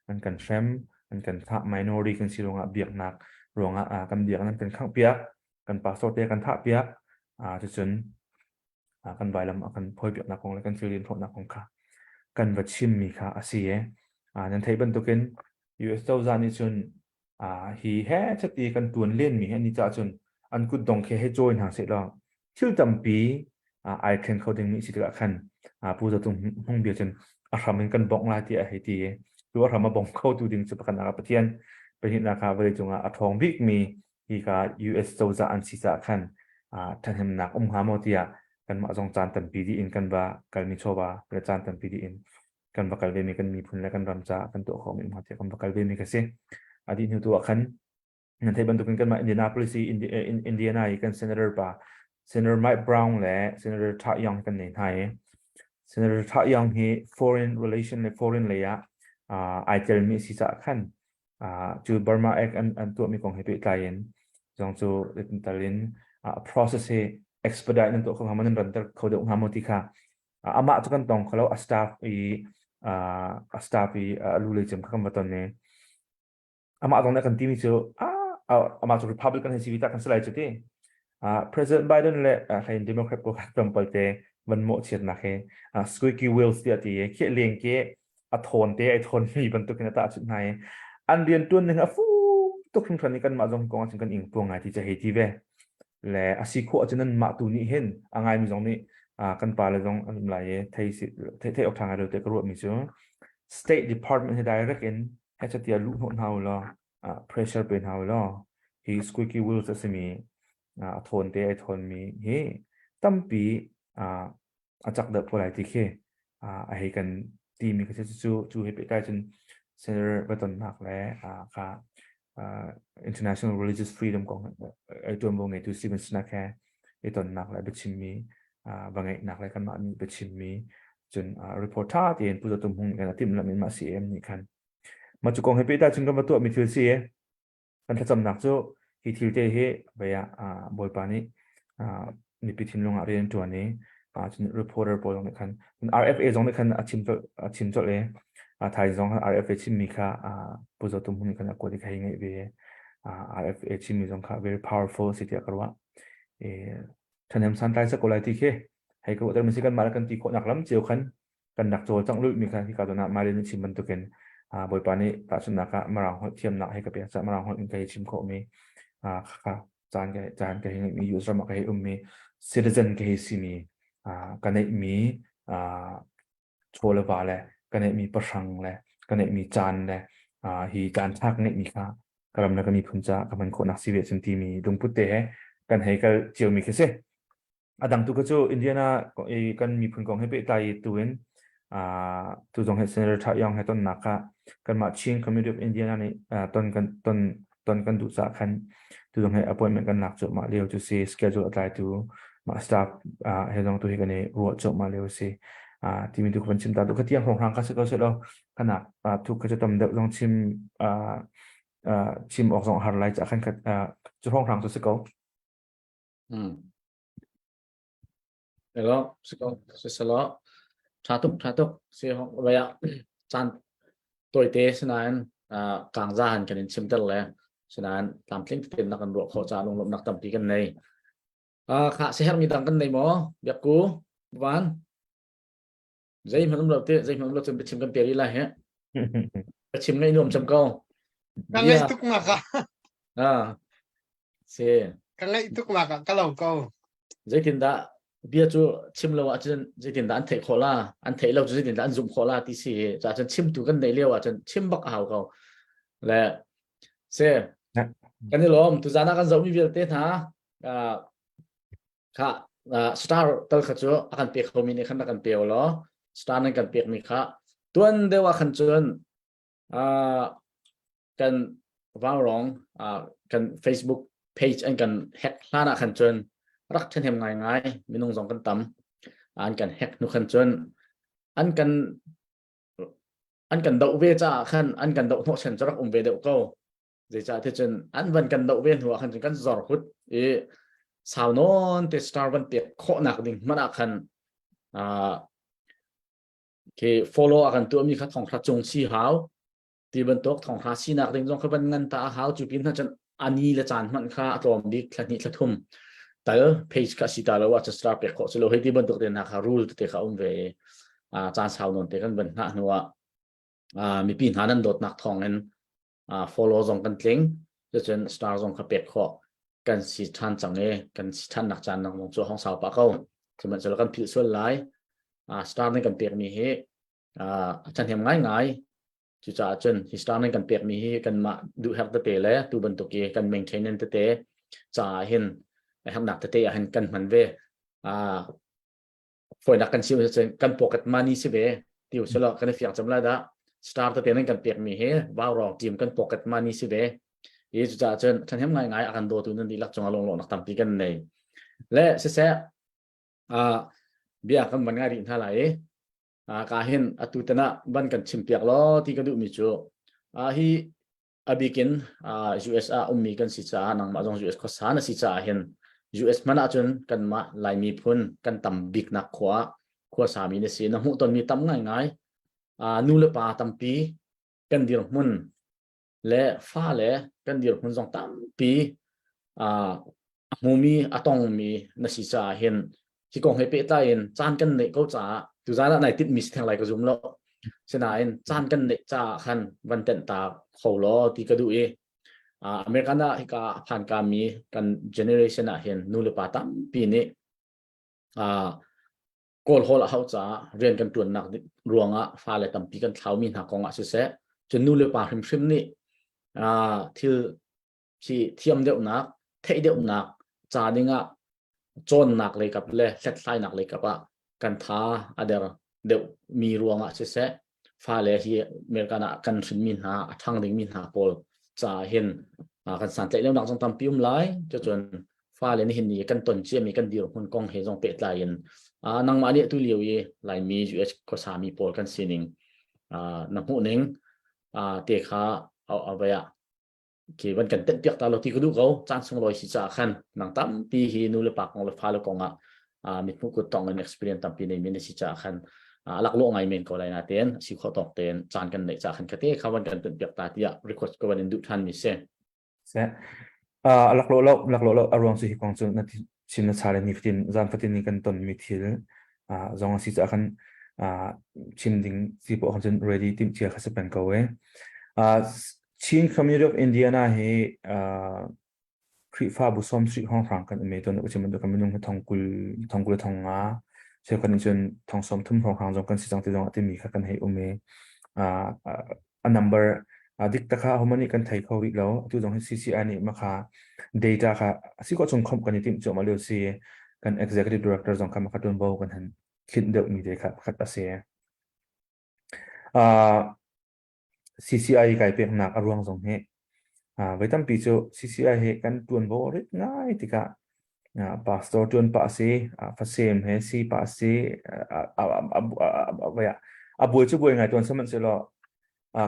อันกันแฟมอันกันท่า minority กันสีรวงเบียกนักรวงกันเบียกนั้นกันข้างเปียกกันป่าโซเตกันท่าเปียกจะจนกันใบลำกันพ่อยเปียกนักของและกันฟิลินพบนักของข้ากันวัดชิมมีค่ะอาศัยนั่นไทยบรรทุกิน US เจ้าจานิจนฮีแฮชัดตีกันตัวเล่นมีให้นิจาจนอันกุดดงเคให้โจยหาเสร็จแล้วชื่อจำปีไอเคนเขาดึงมีสิทธิ์ละคันผู้จะต้องห้องเบียร์จนทำมันกันบอกลายที่ไอให้ตีหรือว่าทำมาบอกเข้าตัวดึงสุประกันอาประเทศเป็นเหตุราคาบริจงทองบิ๊กมีฮีกับ US เจ้าจาอันสิจะคันท่านเห็นนักหาโมเตียกันมาจงจานตันปีดีอินกันว่ากันมีโชบะกระจานตันปีดีอินกันว่ากันเวมีกันมีพุนและกันรำจ่ากันตัวของมีมาเตียกันว่ากันเวมีกันเสียอดีตหิวตัวขันนั่นที่บรรทุกกันมาอินเดียนาโพลิสอินเดียนากันเซนเตอร์ป่าเซนเตอร์ไมค์บราวน์และเซนเตอร์ท่ายองกันในไทยเซนเตอร์ท่ายองที่ foreign relation และ foreign เลยไอเจอร์มีสิจะขันจูบาร์มาเอกอันตัวมีของให้ไปไกลน์จงจูเรื่องตาลินprocess expedite นั่นตัวของมันนั่นรันเตอร์เขาเดือดหามติค่ะอามาตุกันตรงเขาเอา staff รู้เลยจำคำว่าตอนนี้อามาตรงนั้นกันที่มีเจออามาตุ Republican ให้ชีวิตกันสลายจุดที่President Biden และใคร Democrat ก็ขัดกันไปแต่วันโมเชียนนะแค่squeaky wheels ที่ที่เขี่ยเลี้ยงเกี่ยโทนไอโทนมีบรรทุกกันตาจุดไหนอันเรียนตัวหนึ่งฟูตุกทุกคนนี้กันมาจงกองจงกันอิงพวงไงที่จะเหตุเวและอาศิโคจะนั่นมาตัวนี้เห็นไงมีตรงนี้กันป่าเลยตรงอันหลายไทยออกทางอะไรแต่ก็รู้มีเจอ State Department ให้ direct in ให้จะเตียลุกหุ่นเฮาล้อpressure เป็นเฮาล้อ he squeaky wheels จะมีโทนไอโทนมีเฮ้ตั้มปีจักเดือบพอไหลที่เคไอ้กันทีมีก็จะจูให้ไปได้จนเซนเตอร์ก็ต้นหนักและค่ะinternational religious freedom ของไอ้ตัววงไอ้ตัวสตีเวนส์นักแค่ไอ้ต้นหนักและเบชิมมีบางไอ้หนักและกันมามีเบชิมมีจนreporter ที่เห็นผู้จะตุ้มหงกันที่มันมีมา CM นี่กันมาจุกองให้ไปได้จนกันมาตัวมีทิลซีกันถ้าจำหนักจู่ที่ทิลเตเฮไปบอยปานี้มีพิธีลงเรียนตัวนี้จน reporter บอยตรงนี้กัน RFA ตรงนี้กันชิมจดเลยไทยตรง RFA ชิมมีค่ะผู้จะตุ้มหงกันกว่าที่ใครไงเวRFA ชิมมีตรงค่ะ very powerful สิที่กระว่าท่านเห็นสันติสักคนที่เคให้กระว่าแต่ไม่ใช่กันมาแล้วกันที่คนหนักล้ำเจียวขันกันหนักโจจังลุยมีค่ะที่การตัวนั้นมาเรียนชิมบรรทุกกัน บอยปานี้ตัดชนะกะมารางหดเทียมหนักให้กับเปียจะมารางหดอินไกชิมโคมีค่ะจานกันมียูสระมักให้มี citizen กันให้สิมีกันให้มีโชว์เลวาเลยกันให้มีประชังเลยกันให้มีจานเลยฮีจานชักเนี่ยมีค่ะกำลังก็มีพุนจ่ากับมันคนนักสิเวสันทีมีดงพุทเตะกันให้ก็เจียวมีแค่เสียดังตุกก็จะอินเดียนากันมีพุนกองให้ไปไต่ตัวเองตุจงให้เซนเตอร์ทายองให้ต้นนักกันมาชิงคอมมิวนิตี้อินเดียนานี่ต้นกันดูสักคันตุจงให้ appointment กันหลักจบมาเร็วจะ see schedule อะไรตัวมาสตาฟให้ลองตัวให้กันเนี่ยรัวจบมาเร็วสิที่มีทุกคนชิมตาทุกที่ยังของทางก็เสร็จแล้วขนาดทุกคนจะทำเด็กลองชิมออกสองฮาร์ไลท์จากขั้นจะห้องทางตัวเสร็จแล้วแล้วก็เสร็จแล้วชาตุกเสียของเวลาจานตัวเตะฉะนั้นกลางจานกันชิมตลอดฉะนั้นตามคลิปเต็มนักกันรัวเขาจะลงนักตำปีกันในข้าเสียมีตังกันในหมอแบบกูวันใจมันต้องเตะใจมันต้องไปชิมกันเปรี้ยอะไรฮะไปชิมในนมชิมก็ Kangai tuk maka. เสีย Kangai tuk maka kalau kau. ใจถึงได้เบียจูชิมแล้วอาจจะใจถึงได้อันเทโคลาอันเทเราจะใจถึงได้อันซุ่มโคลาที่สี่จะอาจจะชิมตัวกันในเลี้ยวอาจจะชิมบักเอาเขาและเสียกันนี่ล้อมตุจานากันจะมีเวลเตะนะค่ะสตาร์ตั้งขัดจูอาการเปียกเขามีในขั้นอาการเปียกล้อสตาร์นั่นกันเปียกมีค่ะตัวนั้นเดียวขันจนกันว่างร้องกัน Facebook page อันกันแฮกล่านะขันจนรักฉันทำง่ายมีนุ่งสองกันต่ำอันกันแฮกนุขันจนอันกันดาวเวจ้าขันอันกันดาวหัวฉันจะรักเวเดียวก็จะจ่าที่จนอันวันกันดาวเวหัวขันจนกันจอร์หุดสาวนอนเตสตาร์วันเปียกโคหนักดิ่งมันอาคันfollow อาคันตัวมีขัดของขัดจงชีหาวที่บรรทุกของราศีนักดิ่งจงขบันเงินตาหาวจุปินท่านจันอันนี้ละจานมันข้ารวมดิคลัดนี้คลัดทุ่มแต่เพจก็สิตาแล้วว่าจะสตาร์เปียกโคสโลให้ที่บรรทุกเดินหารูลตัวเตะเขาเวจานสาวนอนเตะกันบรรทัดนัวมีปีนหานั้นโดดหนักทองนั้นfollow จงกันเล้งจะจนสตาร์จงขับเปียกโคกันสิทันจังกันสิทันนักจานนักลงตัวห้องสาวปะเขาที่มันจะแล้วกันผิดส่วนหลายสตาร์ในกันเปียกมีอาจารย์ทำง่ายจุดจนสตาร์ในกันเปียกมีกันมาดูแฮกเตะเลยดูบรรทุกกันเมนเทนนั่นเตะจะเห็นไอ้ทำหนักเตะเห็นกันมันเวฝอยนักกันชิวจะกันปกติมานี่สิเวที่อุศลกันเฟียงจำได้ละสตาร์เตะในกันเปียกมีว่ารองทีมกันปกติมานี่สิเวยี่จุดจนฉันทำง่ายอาการโดตัวนั้นดีลักจงลงนักตามปีกันในและเสียเบียกันมันง่ายดีท่าไหร่การเห็นตุตนะบันกันชิมเปียกล้อที่กันดูมิจูฮีอบิกินUS มีกันสิจ้านังมาจง US ข้อสารสิจ้าเห็น US มันอาจจะกันมาลายมีพุ่นกันต่ำบิ๊กนักขวาสามีในสีน้ำหูตอนมีต่ำง่ายนูเลปาต่ำปีกันดีหรอกมุนและฟ้าและกันดีหรอกมุนจงต่ำปีมูมีต้องมีนักศึกษาเห็นที่กองให้เปิดได้เห็นจานกันในเขาจะดูจานไหนติดมิสแทงไรก็จุ่มแล้วฉะนั้นจานกันในจะขันวันเต็นตาเขาล้อที่ก็ดูอเมริกันที่ก็ผ่านการมีกันเจเนอเรชันเห็นนู่นเลยป่าตั้มปีนี้โกลโฮลเขาจะเรียนกันตัวหนักรวงฟ้าเลยตั้มปีกันเท้ามีหนักกองเสียจนนู่นเลยป่าริมนี่ที่เทียมเดียวนักเทเดียวนักจาดิ่งจนหนักเลยกับเลยเซตไลน์หนักเลยกับกันท้าเดี๋ยวมีรวงเสียฟ้าเลยที่อเมริกันกันริมมีหาทางดิ่งมีหาโกลจะเห็นกันสันใจเรื่องหนักจงตั้มปีไล่จนฟ้าเลยนี่เห็นนี่กันต้นเชี่ยมีกันเดียวคนกองเฮจงเปิดไลน์นังมาเนี่ยตุเลียวไลน์มี US ก็สามีโพลกันสิหนึ่งนักหูหนึ่งเตะขาเอาไปคือวันกันเต็มเปียกตาเราที่ก็ดูเขาจานสงลอยสิจ้าขันนังตั้มปีฮีนูเลปากของเลฟ้าเลกองมีผู้กดตองเงิน experience ตั้มปีในมีในสิจ้าขันหลักโลกไงเมนก็เลยนะเต้นสิขอตอกเต้นจานกันในจ้าขันกระเตะเขาวันกันเต็มเปียกตาที่request ก็วันนี้ดูทันมิเซ่หลักโลกอารมณ์สุขของจุนนั่นชินชาเลนิฟตินจานฟัตินนี่กันต้นมิทิลจงสิจ้าขัน ชิมดิ่งสิบออกจน ready ติมเชียร์ขัสเป็นเขาชิน community of India นะเฮคริฟ้าบุษมสิห้องฟังกันเมตัวนึกว่าจะมันตัวกันไม่นุ่งทองกุลทองงาเชื่อกันจนทองสมทุ่มห้องฟังจงกันสิจังติดงที่มีกันให้เมa number ดิกตะค่ะเขามันนี่กันไทยเขาอีกแล้วตัวจงให้ CCI นี่มาค่ะ data ค่ะสิก็จงคอมกันที่จะมาเรียกสิกัน executive director จงคำมาคัดตัวบ่าวกันหันคิดเด็กมีเด็กครับคัดอาเซียCCI ไก่เปียกหนักอารวงจงให้ไว้ตั้งปีโจ CCI เฮกันตัวบ่าวเล็กง่ายที่กะpastor ตัวป้าเสียฟัสเซมเฮซีป้าเสียบัวจะบัวยังไงตัวสมันเสร็จแล้ว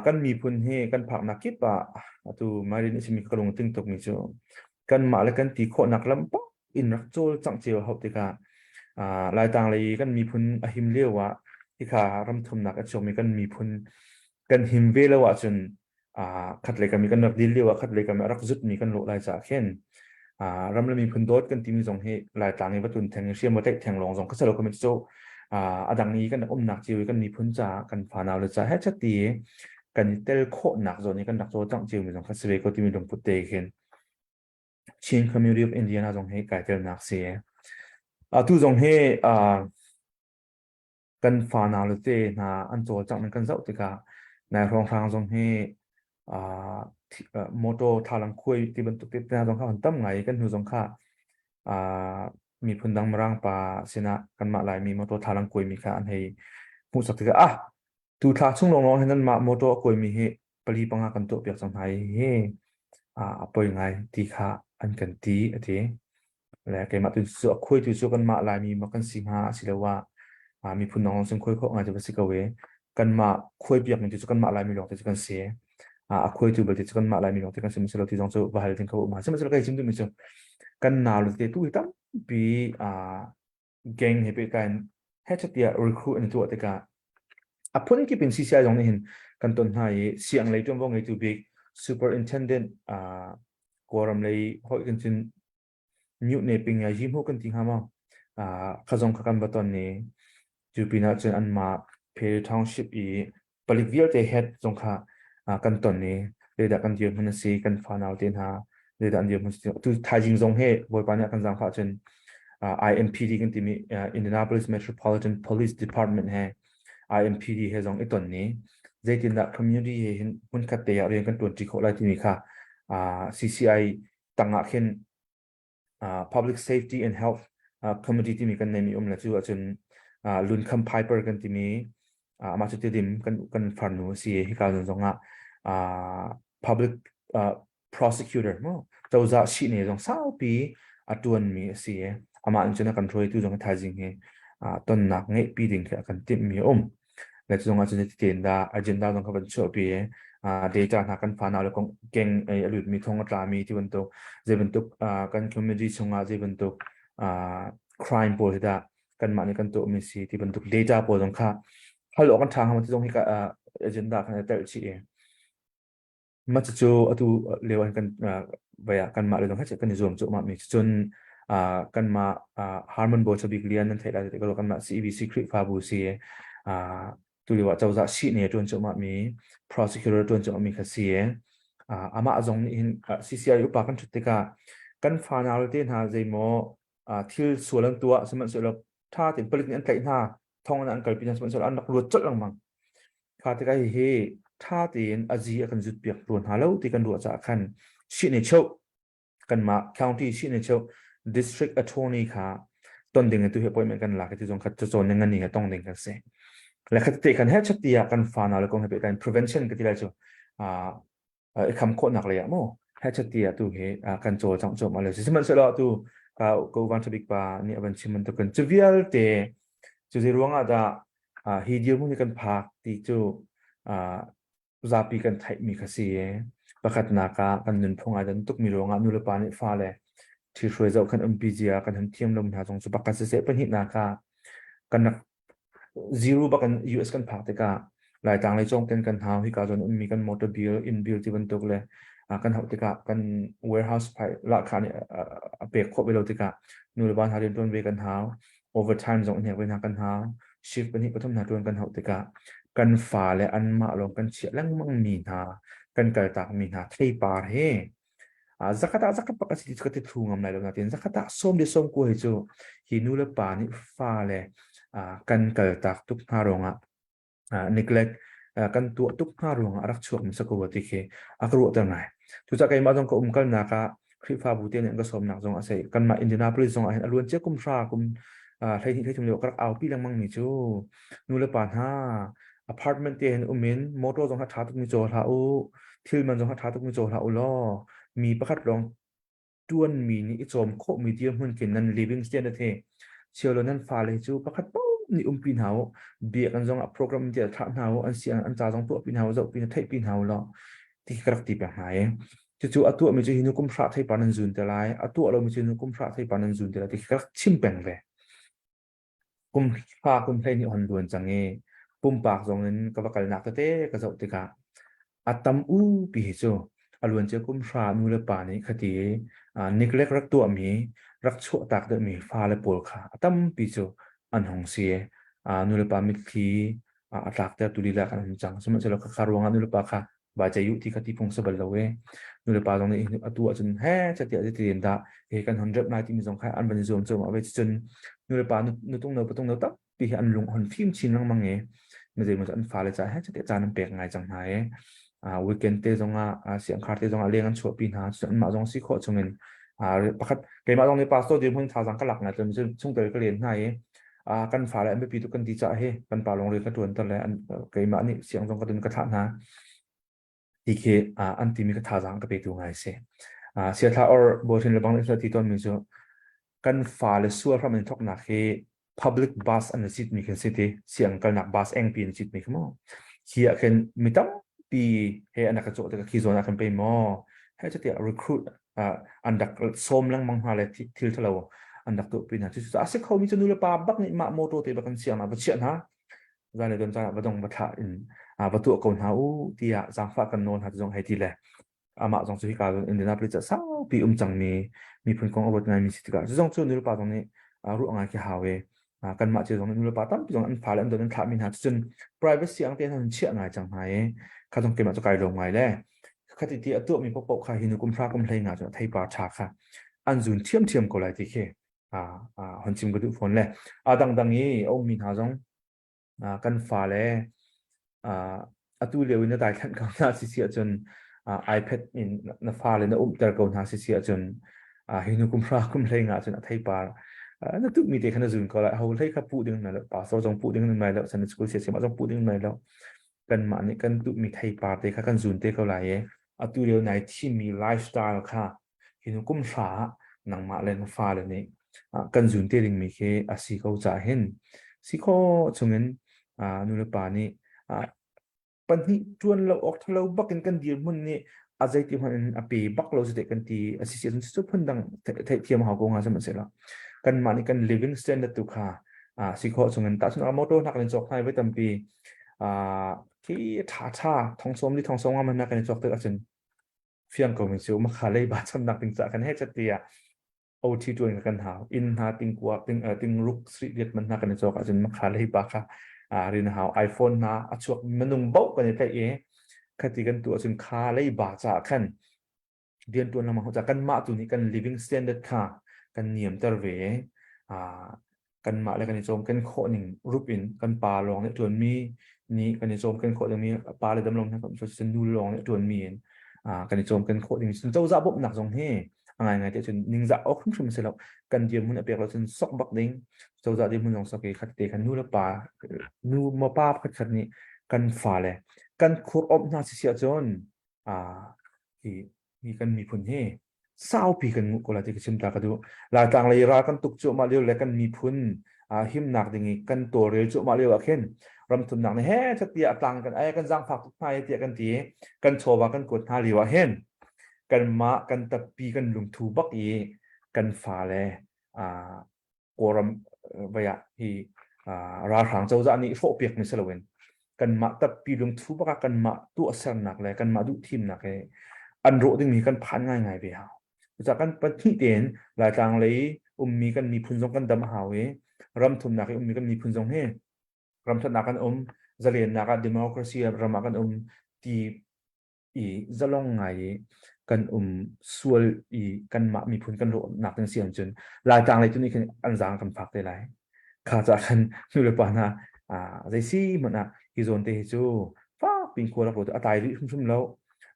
กันมีพื้นที่กันผักนักกิบตัวมาเรียนจะมีกระลงตึงตกมีโจกันมาแล้วกันตีโคนักลำปะอินรักโจจังเจียวเขาติกาลายต่างเลยกันมีพื้นหิมเลี้ยวะที่ขารำทมนักอโจมีกันมีพื้นกันหิมเวลวะจนขัดเลยกันมีกันนักดิลเลี้ยวะขัดเลยกันรักจุดมีกันโลลายจากเช่นรำเลยมีพื้นโดดกันที่มีสองเหตุลายต่างในวัตถุแทงเชื่อมวัตถุแทงลงสองก็สรุปกันเป็นโจดังนี้กันอมหนักจิวกันมีพื้นจ่ากันผ่านเอาเลยจะให้ชัดตีกันเตลโคหนักโซนนี้กันหนักโซจังจิวมีสองคัสเวก็ที่มีดงพุทเตกินชิน community of India นะจงให้ไก่เตลหนักเสียตู้จงให้กันผ่านเอาเลยเตนะอันโซจังมันกันเจ้าติกาในโรงทางจงให้โมโตทาลังคุยที่บรรทุกติดนะจงข้าหันตั้มไงกันหูจงข้ามีพื้นดังมรังปาเสนากันมาหลายมีโมโตทาลังคุยมีการให้ผู้สักติกาตูท่าช่วงน้องๆให้นั่นมาโมโตคุยมีเหปรีปังกันตัวเปียกสังไห้เฮปอยไงตีข้าอันกันตีอะไรแล้วแกมาตุนสุคุยตุนสุกันมาหลายมีมากันสิงหาสิเลว่ามีพื้นน้องซึ่งคุยเขาอาจจะเป็นสิกเวกันมาคุยเปียกมันตุนสุกันมาหลายมีหลอกตุนสุกันเสียคุยตุนเบลตุนสุกันมาหลายมีหลอกตุนกันเสียมันสิเราที่ต้องจะว่าให้ถึงเขามาใช่ไหมสิเราใครชิมตุนมิจุกันนาลุเตตุยตั้มปีแกงเฮเปกันให้ชัดเจนรีครูอันตัวติกาพุ่นที่เป็น CCI ตรงนี้เห็นกันต้นให้เสียงเลยจงว่าไงตัวบิ๊ก superintendent กวารมเลยหอยกันจนนิวเนปิงยาจิมหูกันทิ้งหามาขจงขกันบัตรนี้จูปีน่าจะอันมาเพลทาวน์ชิพอีผลิตวิลเตเฮดจงค่ะกันต้นนี้เลยดักกันเดียวมันสีกันฟานเอาเตียนหาเลยดักเดียวมันตัวไทยจริงจงเฮบอยปานเนี่ยกันจังฟ้าจนIMPD กันที่มี Indianapolis Metropolitan Police Department เฮIMPD เฮจงอีตอนนี้ใจตินดัก community เห็นมันขัดเตะเรียนกันตัวจีโคไลที่มีค่ะCCI ตั้งอาเข็นpublic safety and health committee ที่มีกันในมีและจู่จนลุนคัมไพเปอร์กันที่มีมาจุดเด่นกันฟันหนูเสียให้การจงpublic prosecutor มั้งเจ้าจะชี้เนี่ยจง3 ปีตัวนี้เสียมาอันเจนกันทวยตู้จงไทยจริงต้นนักเงยปีดิ่งกันติดมีและจงอาจจะติดเตียนดา agenda จงเขาเป็นช่วยปีdata นักกันฟันเอาแล้วก็เก่งหลุดมีทงตรามีที่บรรทุกจะบรรทุกกัน community ชงอาจะบรรทุกcrime โพสต์กันมาในกันตัวมีสีที่บรรทุก data โพสต์จงค่ะฮัลโหลกันทางมันจะต้องให้กับ agenda กันแต่ละชี้มันจะจู่ตัวเรียกว่ากันไปกันมาเลยต้องให้จัดกันในส่วนจุมามีจนกันมาHarmon Board จะบิกเลียนนั่นเท่าไรก็เรากันมา CEBC คลิปฟาบูซีตัวเรียกว่าเจ้าจะชี้เนี่ยจนจุมามี prosecutor จนจุมามีคดีมาจงนี่CCI อุปการชุดที่กันฟานาลที่หาใจโมที่ส่วนตัวสมัยส่วนถ้าถึงผลิตอันไกลหน้าท่องอันไกลปีนั้นสมัยส่วนอันนักรวดจัดลังมังข้าที่ก็เฮถ้าที่อาจีกันจุดเปียกรวนหาแล้วที่กันรวดจากขันชี้เนี่ยเช่ากันมา county ชี้เนี่ยเช่าdistrict attorney ค่ะต้นเดือนตัวเหตุผลเหมือนกันหลักที่จงคัดจะโซนในงานนี้ก็ต้องเด้งกันเสียและคัดเตะกันให้ชัดเจนกันฟานาแล้วก็ให้เป็นการ prevention ก็ที่เราจะคำโคตรหนักเลยโม่ให้ชัดเจนตัวเหตุการโจจังโจมาเลยซึ่งมันเสร็จแล้วตัวก็วันที่บิ๊กปานี่วันที่มันตัวกันจะวิลเตะจะเรื่องอะไรฮีเดียมุ่งกันพักที่จูจะปีกันไทยมีคดีประกาศนักกันนึนพงอาจจะตุกมีเรื่องนู่นปานี่ฟ้าเลยที่ช่วยเจ้ากันMPGกันทั้งเทียมลมหาจงสุปการเสียเป็นหินนาคากันนัก zero บักกัน US กันพักแต่กาหลายต่างหลายจงเป็นกันหาที่การจนมีกัน motor bill in bill ที่บรรทุกเลยกันหาแต่กากัน warehouse ไปราคาเนี่ยเปรียบครบไปแล้วแต่กานู่นบ้านหาเดินต้นเวกันหา overtime จงเนี่ยเป็นหากันหา shift ปนิปฐมนาตวนกันเฮาติกะกันฟ้าและอันมาลงกันเฉียลังมังมีนากันเกิดตากมีนาที่ปาร์เฮzakat pakat sitit kati thungam lai lo natin zakata som de som ko he chu hinu le pa ni fa le kan kal tak tuk na ronga neglect kan tu tuk na ronga arak chuak mi sakwa ti khe akru ta ngai tu cha kai ma jong ko kal na ka khri fa bu te ne ga som nak jong ase kan ma Indianapolis jong a hen alun che kum fra kum thai ni thai chum le krak au pi lang mang mi chu nu le pa ha apartment te hen umin motor jong ha tha tuk mi cho tha u thil man jong ha tha tuk mi cho tha u loมีประคัดลองจวนมีนี่จอมโคมีเดียมหุ่นกินนั่น living standard เฮเชียวนั้นฟ้าเลยจูประคัดป้องนี่ปีนหาวเบียกันจงโปรแกรมเดียท่าหาวอันเสียงอันจ่าจงตัวปีนหาวจะปีนไทยปีนหาวแล้วที่กระติบแบบไหนจู่ๆตัวมีจะหินุกุมพระไทยปานันจุนเตลัยตัวเรามีจะหินุกุมพระไทยปานันจุนเตลัยที่กระชิมแปงเวกุมพากุมไทยนี่อ่อนด่วนจังเงปุ่มปากจงนั้นก็ว่ากันหนักเต้ก็จะติกะอัตตมปีเหจูอลวนเจ้ากุมพระนูเลปานี่คดีนิกเล็กรักตัวมีรักชั่วตักเดมีฟ้าและปวดขาตั้มปีโจอันหงเสียนูเลปามิทีตักเดตุลีละกันจังสมัยเราคารวงนูเลปาค่ะบาดใจยุที่คดีพงศบลละเวนูเลปาตรงนี้ตัวจนแห่จะเตียจะเตียนดาเฮกัน100นายที่มีสองค่ายอันบันโจมเอาไว้จนนูเลปานูต้องเนื้อต้องเนื้อตับปีอันลงหันฟิล์มชินลังมังเงมันจะอันฟ้าเลยจะแห่จะเตียจานน้ำเปียกไงจังไงweekend เตจงเสียงคาร์เตจงเลี้ยงกันชัวปีนาส่วนมาจงสิโคจงเงินประคัดเกมาจงในปาสโตเดียมหุ่นชาวสังกัดหลักนะจนช่วงเตยก็เรียนไงกันฝ่าและไม่ปีตุกันดีจ่าเฮกันป่าลงเรียนกระตวนตอนแรกเกมานี่เสียงจงกระตุนกระทะนะทีเคอันที่มีกระทะสังกับไปดูไงเสียเสียท่าอร์บทเรียนระบังในสถิตตอนมีจ้กันฝ่าและส่วนพระมันทอกนักเฮ public bus อันนี้สิทธิ์มีกันสิทธิ์เสียงกันนักบัสเองปีนสิทธิ์มีขึ้นมาเฮียกันมิตั้มปีเฮอันดักกระโจนแต่ก็คีโซนาคันไปมอให้จะเตีย recruit อันดักส้มลังมังหาเลยที่เราอันดักตัวปีน่ะที่สุดอาศัยเขามีจำนวนละปาบักนี่มาโมโตเตบักันเสียงนะบัดเชียนะรายละเอียดต่างๆบัดต้องบัดถ่ายบัดตัวก่อนหาที่จางฟ้ากันโนนหาจะจงให้ทีแหละมาจงสุริการอินเดียนาโพลิสจะสาวปีจังมีผลกองอาวุธไงมีสิทธิ์การจะจงจำนวนละปาตรงนี้รู้งานที่หาเวกันมาเจอตรงนี้นละปาตั้มปีจงอันผ่านแล้วโดนถ่ายมีหาจน privacy อังเตียนเชี่ยไงจังไงข้าต้องเก็บมาจากไกลลงไงแล้คดีที่ตัวมีพวกข้าหินุกุมพระกุมเพลงอาจจะไทยปาชาค่ะอันจุนเทียมก็เลยที่เคหันจิมก็ดูฝนเลยดังนี้มีหาจงกันฟ้าเลยตัวเลี้ยวอินได้ขันเขาหน้าสิเสียจนiPad อินน้าฟ้าเลยน้าแต่เขาหน้าสิเสียจนหินุกุมพระกุมเพลงอาจจะไทยปานั่นตุมีแต่ขนาดจุนก็เลยเขาเลยข้าพูดดึงมาแล้วป่าโซ่จงพูดดึงมาแล้วสันนิษฐานเสียมาจงพูดดึงมาแล้วกันมาเนี่ยกันตุมีไทยปาร์ตี้ค่ะกันจุนเตะเขาเลยตัวเดียวในที่มีไลฟ์สไตล์ค่ะเห็นกุ้มฟ้าหนังมาเล่นฟ้าเลยนี่กันจุนเตะลิงมีแค่สิเขาจะเห็นสิเขาชงเงินนูเลปานี่ปัญหาจวนเราออกทะเลบักกันเดียวมันนี่อาจจะที่มันปีบักเราจะเด็กกันที่สิเสียนสุดพันดังเทียมหากงหาสมัยเสร็จแล้วกันมานี่กัน living standard ตุค่ะสิเขาชงเงินตัดสินเอาโมโตนักเล่นจอกไทยไว้ตั้งปีที่ท่าทองส้มที่ทองส้มว่ามันนักกันจอกเตออาจารย์เฟียงก็มีเสียวมาขาเลยบาดจำนักติงจากกันให้จัดเตียเอาที่ตัวเองกันหาอินหาติงกว่าติงลุกสตรีทเด็ดมันนักกันจอกอาจารย์มาขาเลยบาค่ะเรียนหาไอโฟนนะช่วงมันนุ่มเบากันในใจคดีกันตัวจนขาเลยบาดจากกันเรียนตัวนั้นมาจากกันมาตัวนี้กัน living standard ค่ะกันเนียมตระเวกันมาแล้วกันจมกันโคหนึ่งรูปอินกันปลาลองเนี่ยจนมีนี่กันจมกันโคอย่างนี้ปลาเลยดำลงนะครับฉันดูลองเนี่ยจนมีกันจมกันโคอย่างนี้ฉันเจ้าจะบบหนักตรงนี้ไงแต่ฉันนิ่งจะออกขึ้นมาเสร็จแล้วกันเดียวมันเปียกเราฉันซอกบักดิ้งเจ้าจะเดียวมันลองสกีขัดเตะกันนู่นละปลานู่นมาป้าขัดนี้กันฝ่าเลยกันโคตรอบน่าเสียจนที่กันมีผลให้เศร้าปีกันงูก็เลยที่ชิมตากระดูลายต่างเลยรากันตุกจุมาเรียวและกันมีพุนหิมหนักอย่างนี้กันตัวเรียวจุมาเรียวอะเข็นรำทุนหนักในแห่จะเตียต่างกันไอ้กันจังฝักทุกไทยเตียกันตีกันโชว์ว่ากันกดหาเรียวอะเห็นกันมากันตะปีกันลุงทูบักอีกันฟ้าเลยกรมวิยะที่ราหางเจ้าจะอันนี้โฟเปียกมิสลเวนกันมาตะปีลุงทูบักกันมาตัวเสนหนักเลยกันมาดูทีมหนักเลยอันโรดึงมีกันพันง่ายๆไปหาจากกันปฏิเดนหลายต่างเลยมีกันมีพุนทรงกันดำหาเวรำทุนหนักมีกันมีพุนทรงให้ ram that nakan zalian naka democracy ramakan ti i zalong ngai kan sual i kan ma mi phun kan ro nak ten siam chun lai tang lai tu ni kan anjang kan phak te lai kha cha kan nu le pa na zai si mana hi zon te chu fa ping ko la ro atai ri sum lo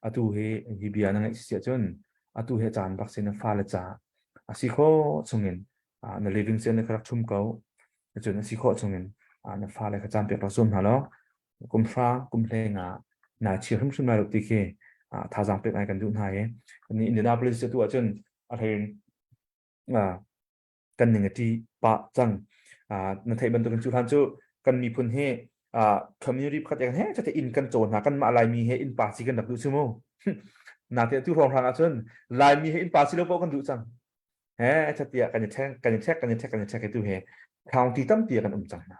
atu he hi bia na ngai sia chun atu he chan bak sin fa la cha asi kho chungin na living sen na krak thum ko chun asi kho chungin na fa la ka chan pe ra sum ha lo kum fra kum le nga na chi hum sum la ro ti ke thà rằng việc này cần dùng hay ấy, ni Indianapolis tu ở trên ở đây cần những cái gì ba chẳng nên thấy bên tôi cần chú han chú cần mi phun he community khácอย่างheจะที่ in กันโจรกันมาลายมี he in ป่าสิกันดับดูชั่วโมงน่าที่ทุกคนทางอาจารย์ลายมี he in ป่าสิแล้วพวกกันดูจังเฮ้จะที่กันจะแท็กกันดู he ทางที่ตั้มเตียกันจังนะ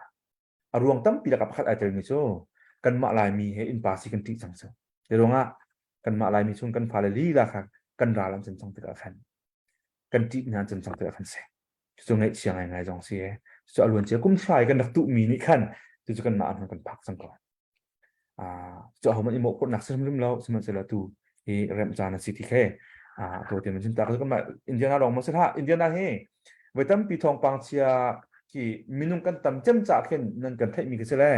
รวงตั้มปีละกับขัดอาจารย์นี่ชั่วกันมาลายมี he in ป่าสิกันที่จังเสียเดี๋ยวงกันมาลายมีช่วงกันฟาเลลีละค่ะกันราลังจนจังติดกันกันจีนานจนจังติดกันเสียช่วงไหนเชียงไงจงเสียจะล้วนเจ้ากุ้มชายกันดักตุมีนี่ขันจะกันมาอันกันพักสังก่อนจะเอามันอิโมกคนหนักซึ่งลืมแล้วสมัยเสร็จแล้วตูที่เริ่มจานสิทธิแค่ตัวเต็มมันจินตาก็กันมาอินเดียนาลองมาสิท่าอินเดียนาเฮไว้ตั้มปีทองปังเชียที่มินุงกันตั้มเจ้าจ่าขึ้นนั่นกันเทมีกันเสียแล้ว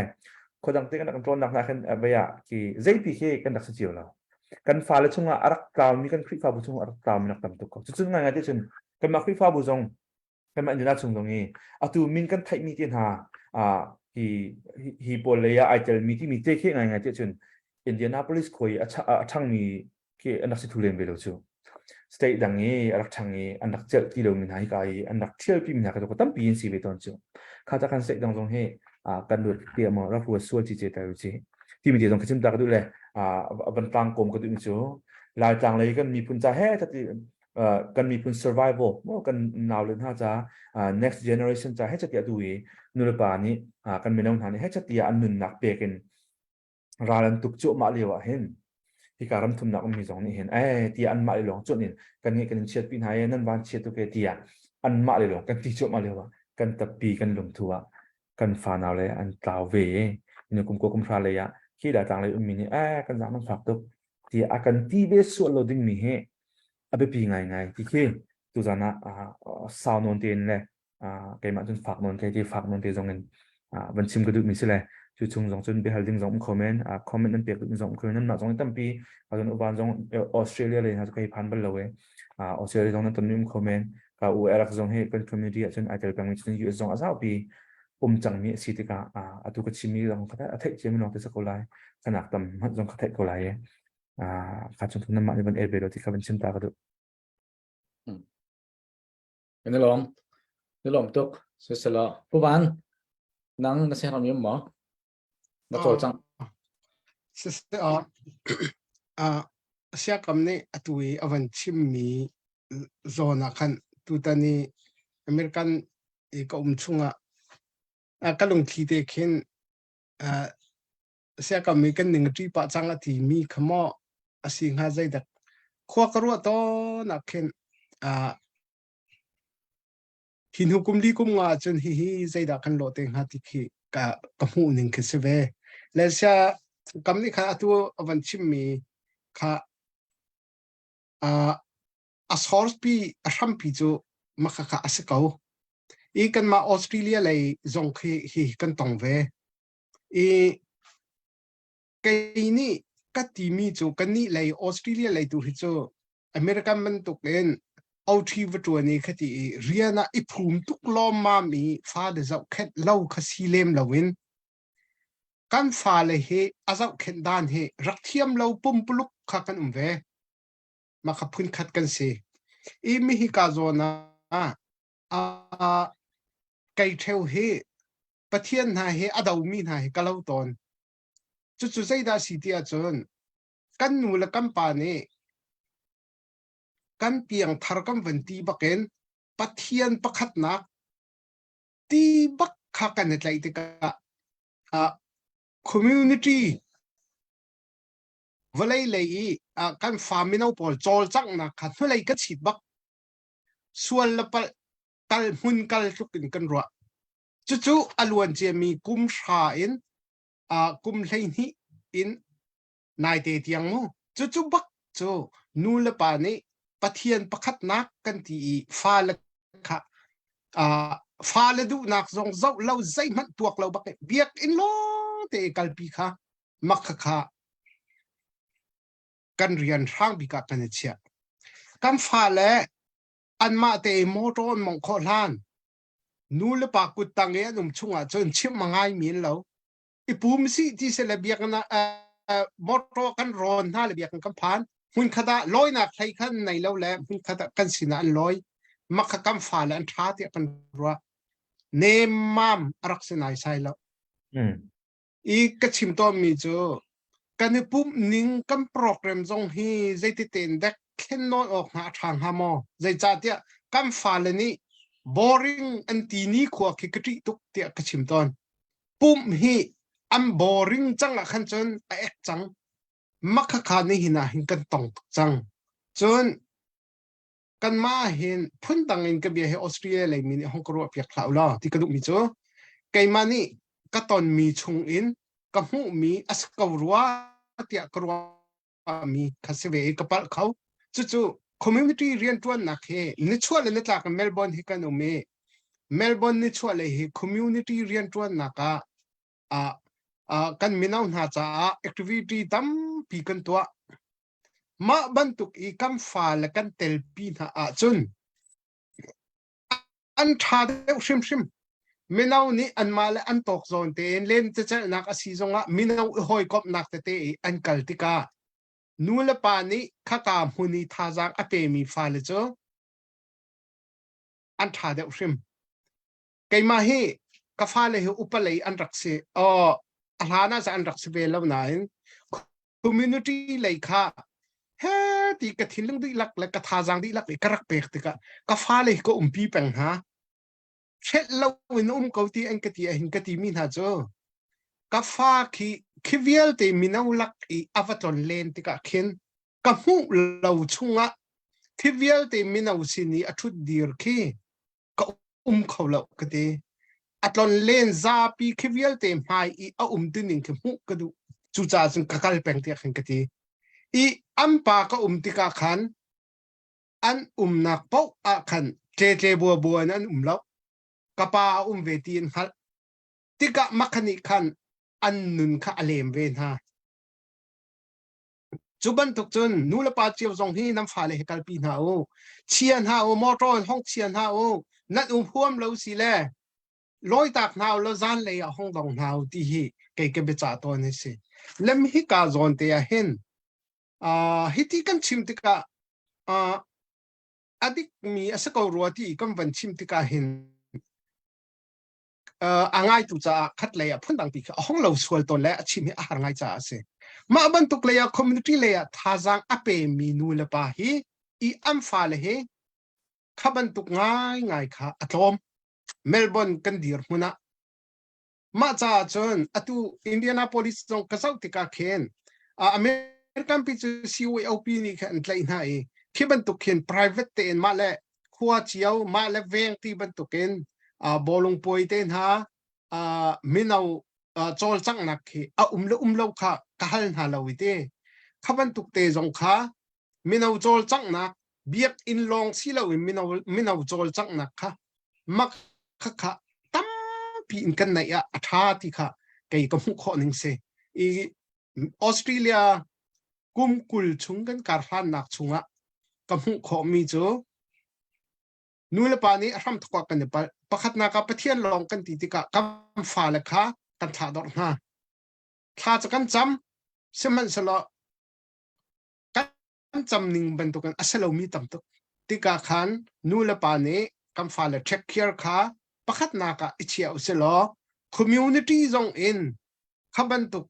คนดังเตกันกันโจรดักนาขึ้นไปอ่ะที่ใจพีเคกันดักเสียวแล้วกันฟ้าเลยช่วงอารักตาวมีกันคลิปฟ้าบุษงอารักตาวมีนักตั้มตุกเขาซึ่งไงที่ฉันกันมาคลิปฟ้าบุษงกันมาอินเดียนาช่วงตรงนี้ตูมินกันไทยมีเตียนหาฮีโปเลียไอเจลมีที่มีเจ๊เข่ไงที่ฉันอินเดียนาโพลิสคุยช่างมีเกี่ยอันดับสิทุเรนไปแล้วจู่สเตทดังนี้อันดับช่างนี้อันดับเจลที่เรามีหายกายอันดับเที่ยวปีมีหายก็ตั้มปีนสีไปตอนจู่ข้าจะกันสเตทดังตรงนี้กันดูเตียมารับรู้ส่วนที่เจตายจู่ที่มีเดียตรงขึ้นตาก็ดูเลยบรรทังกลมก็ดูจู่ลายต่างเลยกันมีพุ่นจ่าแห่ที่กันมีพุ่น survival ว่ากันนาวเลยน่าจะnext generation จ่าให้จะเตียดูนุรปานี้กันไม่น้องฐานให้จะเตียอันหนึ่งนักเปกันราลันตุกจุมาเลียวเห็นที่การรำทุนนักมีสองนี่เห็นเตียอันมาเลียวจุดนี่กันนี่กันเชียดปีนหายนั่นบ้านเชียดตัวเตียอันมาเลียวกันตีจุมาเลียวกันตะปีกันลงทัวกันฟานาวเลยอันตาวเวนี่กุมโกกุมฟาเลยที่ได้ต่างเลยมีนี่กันจากมันฝากตุกที่อาการที่เบสส่วนเราดึงมีให้อาไปปีไงที่คือตัวจานะสาวนนเตียนเลยแกมาจนฝากนนที่ฝากนนเตียนตรงนั้นวันชิมก็ดูมีสิเลยจุดชงจนไปหาดึงจงคอมเมนต์นั้นเปียกดึงจงคอมเมนต์นั้นมาจงตั้งปีจนอุบาลจงออสเตรเลียเลยนะจะเคยพันบัลลังก์ออสเตรเลียจงนั้นต้นนิ่มคอมเมนต์กับอุเอรักจงให้เป็นคอมมูนิตี้จนอาจจะเป็นจนยูเอสจงอาซาปีจังมีสิทธิ์กับตุกชิมีจงเขาได้เทคเจมินอติสกุลไลขนาดต่ำจงเขาเทคกุลไลการจงทุนน้ำมันเป็นเอเบโรที่เขาเป็นชิมตากระดูนี่ลองตุกเสร็จแล้วผู้บ้านนั่งนั่งเสียงเราอยู่มั้งมาโจจังเสียคำนี้ตัวอวันชิมมีโซนขันตัวตอนนี้อเมริกันก็ชุ่งก็ลงทีเด็กเห็นเสียคำมีกันหนึ่งที่ปัจจังที่มีขโมยสิ่งหาใจดักขวากรัวโตนักเห็นหินหุกุมดีกุมงาจนฮิใจดักกันโลเตงหาติขีกับหูหนึ่งคือเสวและเสียคำนี้ค่ะตัววันชิมมีค่ะสอร์ปีรัมปีจูมาค่ะอาศัยเขาอีกันมาออสเตรเลียเลยจงฮิกันตองเวกันนี่ก็ที่มีจูกันนี่เลยออสเตรเลียเลยตัวฮิจูอเมริกันมันตุกเองเอาที่วัตถุนี้คือที่เรียนอีภูมิทุกล้อมมามีฟ้าเดือดแค่เล่าคสีเลมละวินกันฟ้าเลยเฮอาจจะแค่ด้านเฮรักเทียมเราปุ่มปลุกขักันเวมาขับพื้นขัดกันเสียมีฮิกาโซนะไก่เทวเฮปะเทียนหาเฮอดาวมีหาเฮกะเล่าตอนจุดใจดาสิเตียจนกันนูละกันปานีกันเปียงทารกันวันตีบักเอ็นปะเทียนปะขัดนักตีบักขักันในใจติกะcommunity วันเลยกันฟาร์มินเอาปอลจอลจังนะขัดเมื่อไรก็ฉีดบักส่วนละปะกัลหุ่นกัลทุกกันรัว จู่ๆอลวนเจมีกุมชาอินกุมเลยนี่อินนายเตียงมูจู่ๆบักจู่นูเลปานี่ปะเทียนประคัดนักกันที่ฟ้าละค่ะฟ้าละดูนักจงเจ้าเราใจมันตัวเราบักเบียกอินโลเตกัลปีค่ะมักค่ะกันเรียนร่างบิกากันเชียกันฟ้าละอันมาเตโมโรนมงคลานนูเลปากุตังเอนุ่มชุ่งจนชิมมังไงมีนเราอีปูมสิที่เสลเบียกันนะมอโรกันรอนท่าเลเบียกันกันผ่านหุ่นขดาลอยนักใครขันในแล้วแหละหุ่นขดากันสินะอันลอยมักกันฟ้าละอันท้าเตียกันรัวเนมมามรักษณะใช่แล้วอีกชิมตัวมีจูกันปุ๊บนิ่งกันโปรแกรมทรงฮีใจติดเต้นเด็กเข็นนอนออกหาทางหาหมอใจจ่าเตียกันฟ้าละนี่ boring อันตีนี้ขวาคิกติตุกเตียกชิมตอนปุ๊บฮีอัน boring จังละขันจนเอ็กจังมักขานี่หินะหินกันตองจังจนกันมาเห็นพุ่นตังอินกับเบียให้ออสเตรเลียเลยมีในห้องกรัวเปียกขาวล้อที่กระดูกมีจูไกมานี่ก็ตอนมีชงอินกับหูมีอัสกาวรัวเตียกรัวมีคาสเวกับปะเขาจู่ๆ community เรียนตัวนักเฮนิชัวเลยนี่จากเมลเบิร์นให้กันอุเมเมลเบิร์นนิชัวเลย community เรียนตัวนักกันมีน้องหาจ้า activity ตั้มปีกันตัวมาบรรทุกอีกัมฟ้าและกันเตลปีน่าจุนอันท้าเดียวชิมมีน้องนี่อันมาและอันตกโซนเตนเล่นจะนักซีซงะมีน้องหอยกบนักเตอันกัลติกานูเลปานี่ข้าตามหุนีท่าจังอเปมีฟ้าเลยจ้อันท้าเดียวชิมไกมาเฮกฟ้าเลยอุปเลยอันรักเสอาหาน่าจะอันรักเสเวลนาย community เลยค่ะเฮ้ตีกระถิ่นลึงดีลักและกระทาจังดีลักเลยกระรักเปกติกะฟ้าเลยก็ปีแปงฮะเช็ดเราอินเกาตีอันกะตีหินกะตีมีน่าจ้กะฟ้าคิเวลตีมีน่าลักอีอวตารเลนติกะเข็นกะหูเราชุงะคิเวลตีมีน่าสินีอัทุดดีร์คีกะเขาเรากะตีอัตลอนเลนซาปีคิเวลตีไม่อีตินิงคิหูกะดูจู่จ้าจึงกะกัลแปงเตียหินกะตีอีอัมปาก็ติกาขันอันนักปอกขันเจบัวนั้นแล้วกะปาเวทีนฮัลติกะมักนิขันอันนุนข้าเลมเวนฮาจุบันตุกจนนูละปาเจียวทรงที่น้ำฟ้าเลยกัลปีนาโอเชียนฮาโอมอตรห้องเชียนฮาโอนัดพวมเราสิแลลอยตากนาวแล้วจานเลยห้องดองนาวที่ฮีเกเบจ่าตัวนี้สิเล่มฮิกาจอนเตียเห็นฮิติกันชิมติกาอดีตมีอาศัยรัวที่กันวันชิมติกาเห็นง่ายตุจ้าคัดเลยพุ่นดังปีกห้องเราสวดตัวแล้วชิมให้อาหารง่ายจ้าเสมาบรรทุกเลยคอมมูนิตี้เลยท่าจังอเปมีนูเลปาฮีอีอัมฟาเลยขับบรรทุกง่ายค่ะอัตลมเมลเบิร์นกันดีร์มุนะมาจ้าจนอตุอินเดียนาโพลิสตรงกษัตริย์ติกาเคนอเมริกันพิจารณาซีโอเอลพีนี่กันเลยนะที่บรรทุกเห็น private เต็นมาเลยขัวเชียวมาเลยเวงที่บรรทุกเห็นบอลงปอยเต็นฮะมินเอาโจลจังนักเหเลค่ะกะฮัลฮาลาวิเตขับรรทุกเตจงค่ะมินเอาโจลจังนักเบียกอินลองสิเรามินเอาโจลจังนักค่ะมักค่ะตั้มปีนกันไหนอัฐาที่ค่ะไก่ก็มุขหนึ่งเสอออสเตรเลียกุมกุลชุงกันการฟันนักชุงะกับมุขมีจูนูเลปานี้รำทกกันเนี่ยประคัตนากับประเทศลองกันติกะกับฟ้าเลขากันถาดอกหน้าถ้าจะกันจำเสมันสละกันจำหนึ่งบรรทุกันอาศัยเรามีต่ำตุกติกะขันนูเลปานี้กันฟ้าเลเช็คเคียร์ขาประคัตนากะอิเชียอุสละคอมมูนิตี้จงอินขับบรรทุก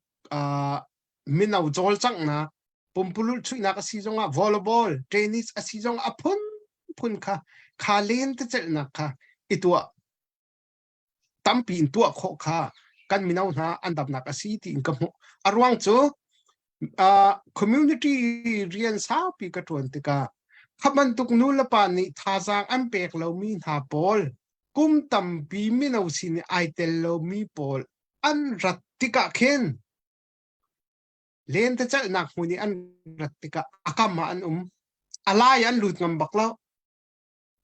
มินเอาโจลจังนะปุ่มพลุช่วยนักซีจงวอลเลย์บอลเทนนิสซีจงพุ่นค่ะขาเล่นจะเจอนักค่ะอีตัวตั้มปีนตัวโคค่ะกันมินเอาหาอันดับนักซีที่อินกับอารวังจูคอมมูนิตี้เรียนสาวปีกระทวนติกาขับมันตุกนูละปานิท่าจางอันเปกเรามีหาบอล กุมตัมปีมินเอาสินไอเตลโลมีปอลอันรัตติกะเคนเลนแต่จะหนักหูนี่อันรัตติกะอากามาอันอะไรอันหลุดงำบักแล้ว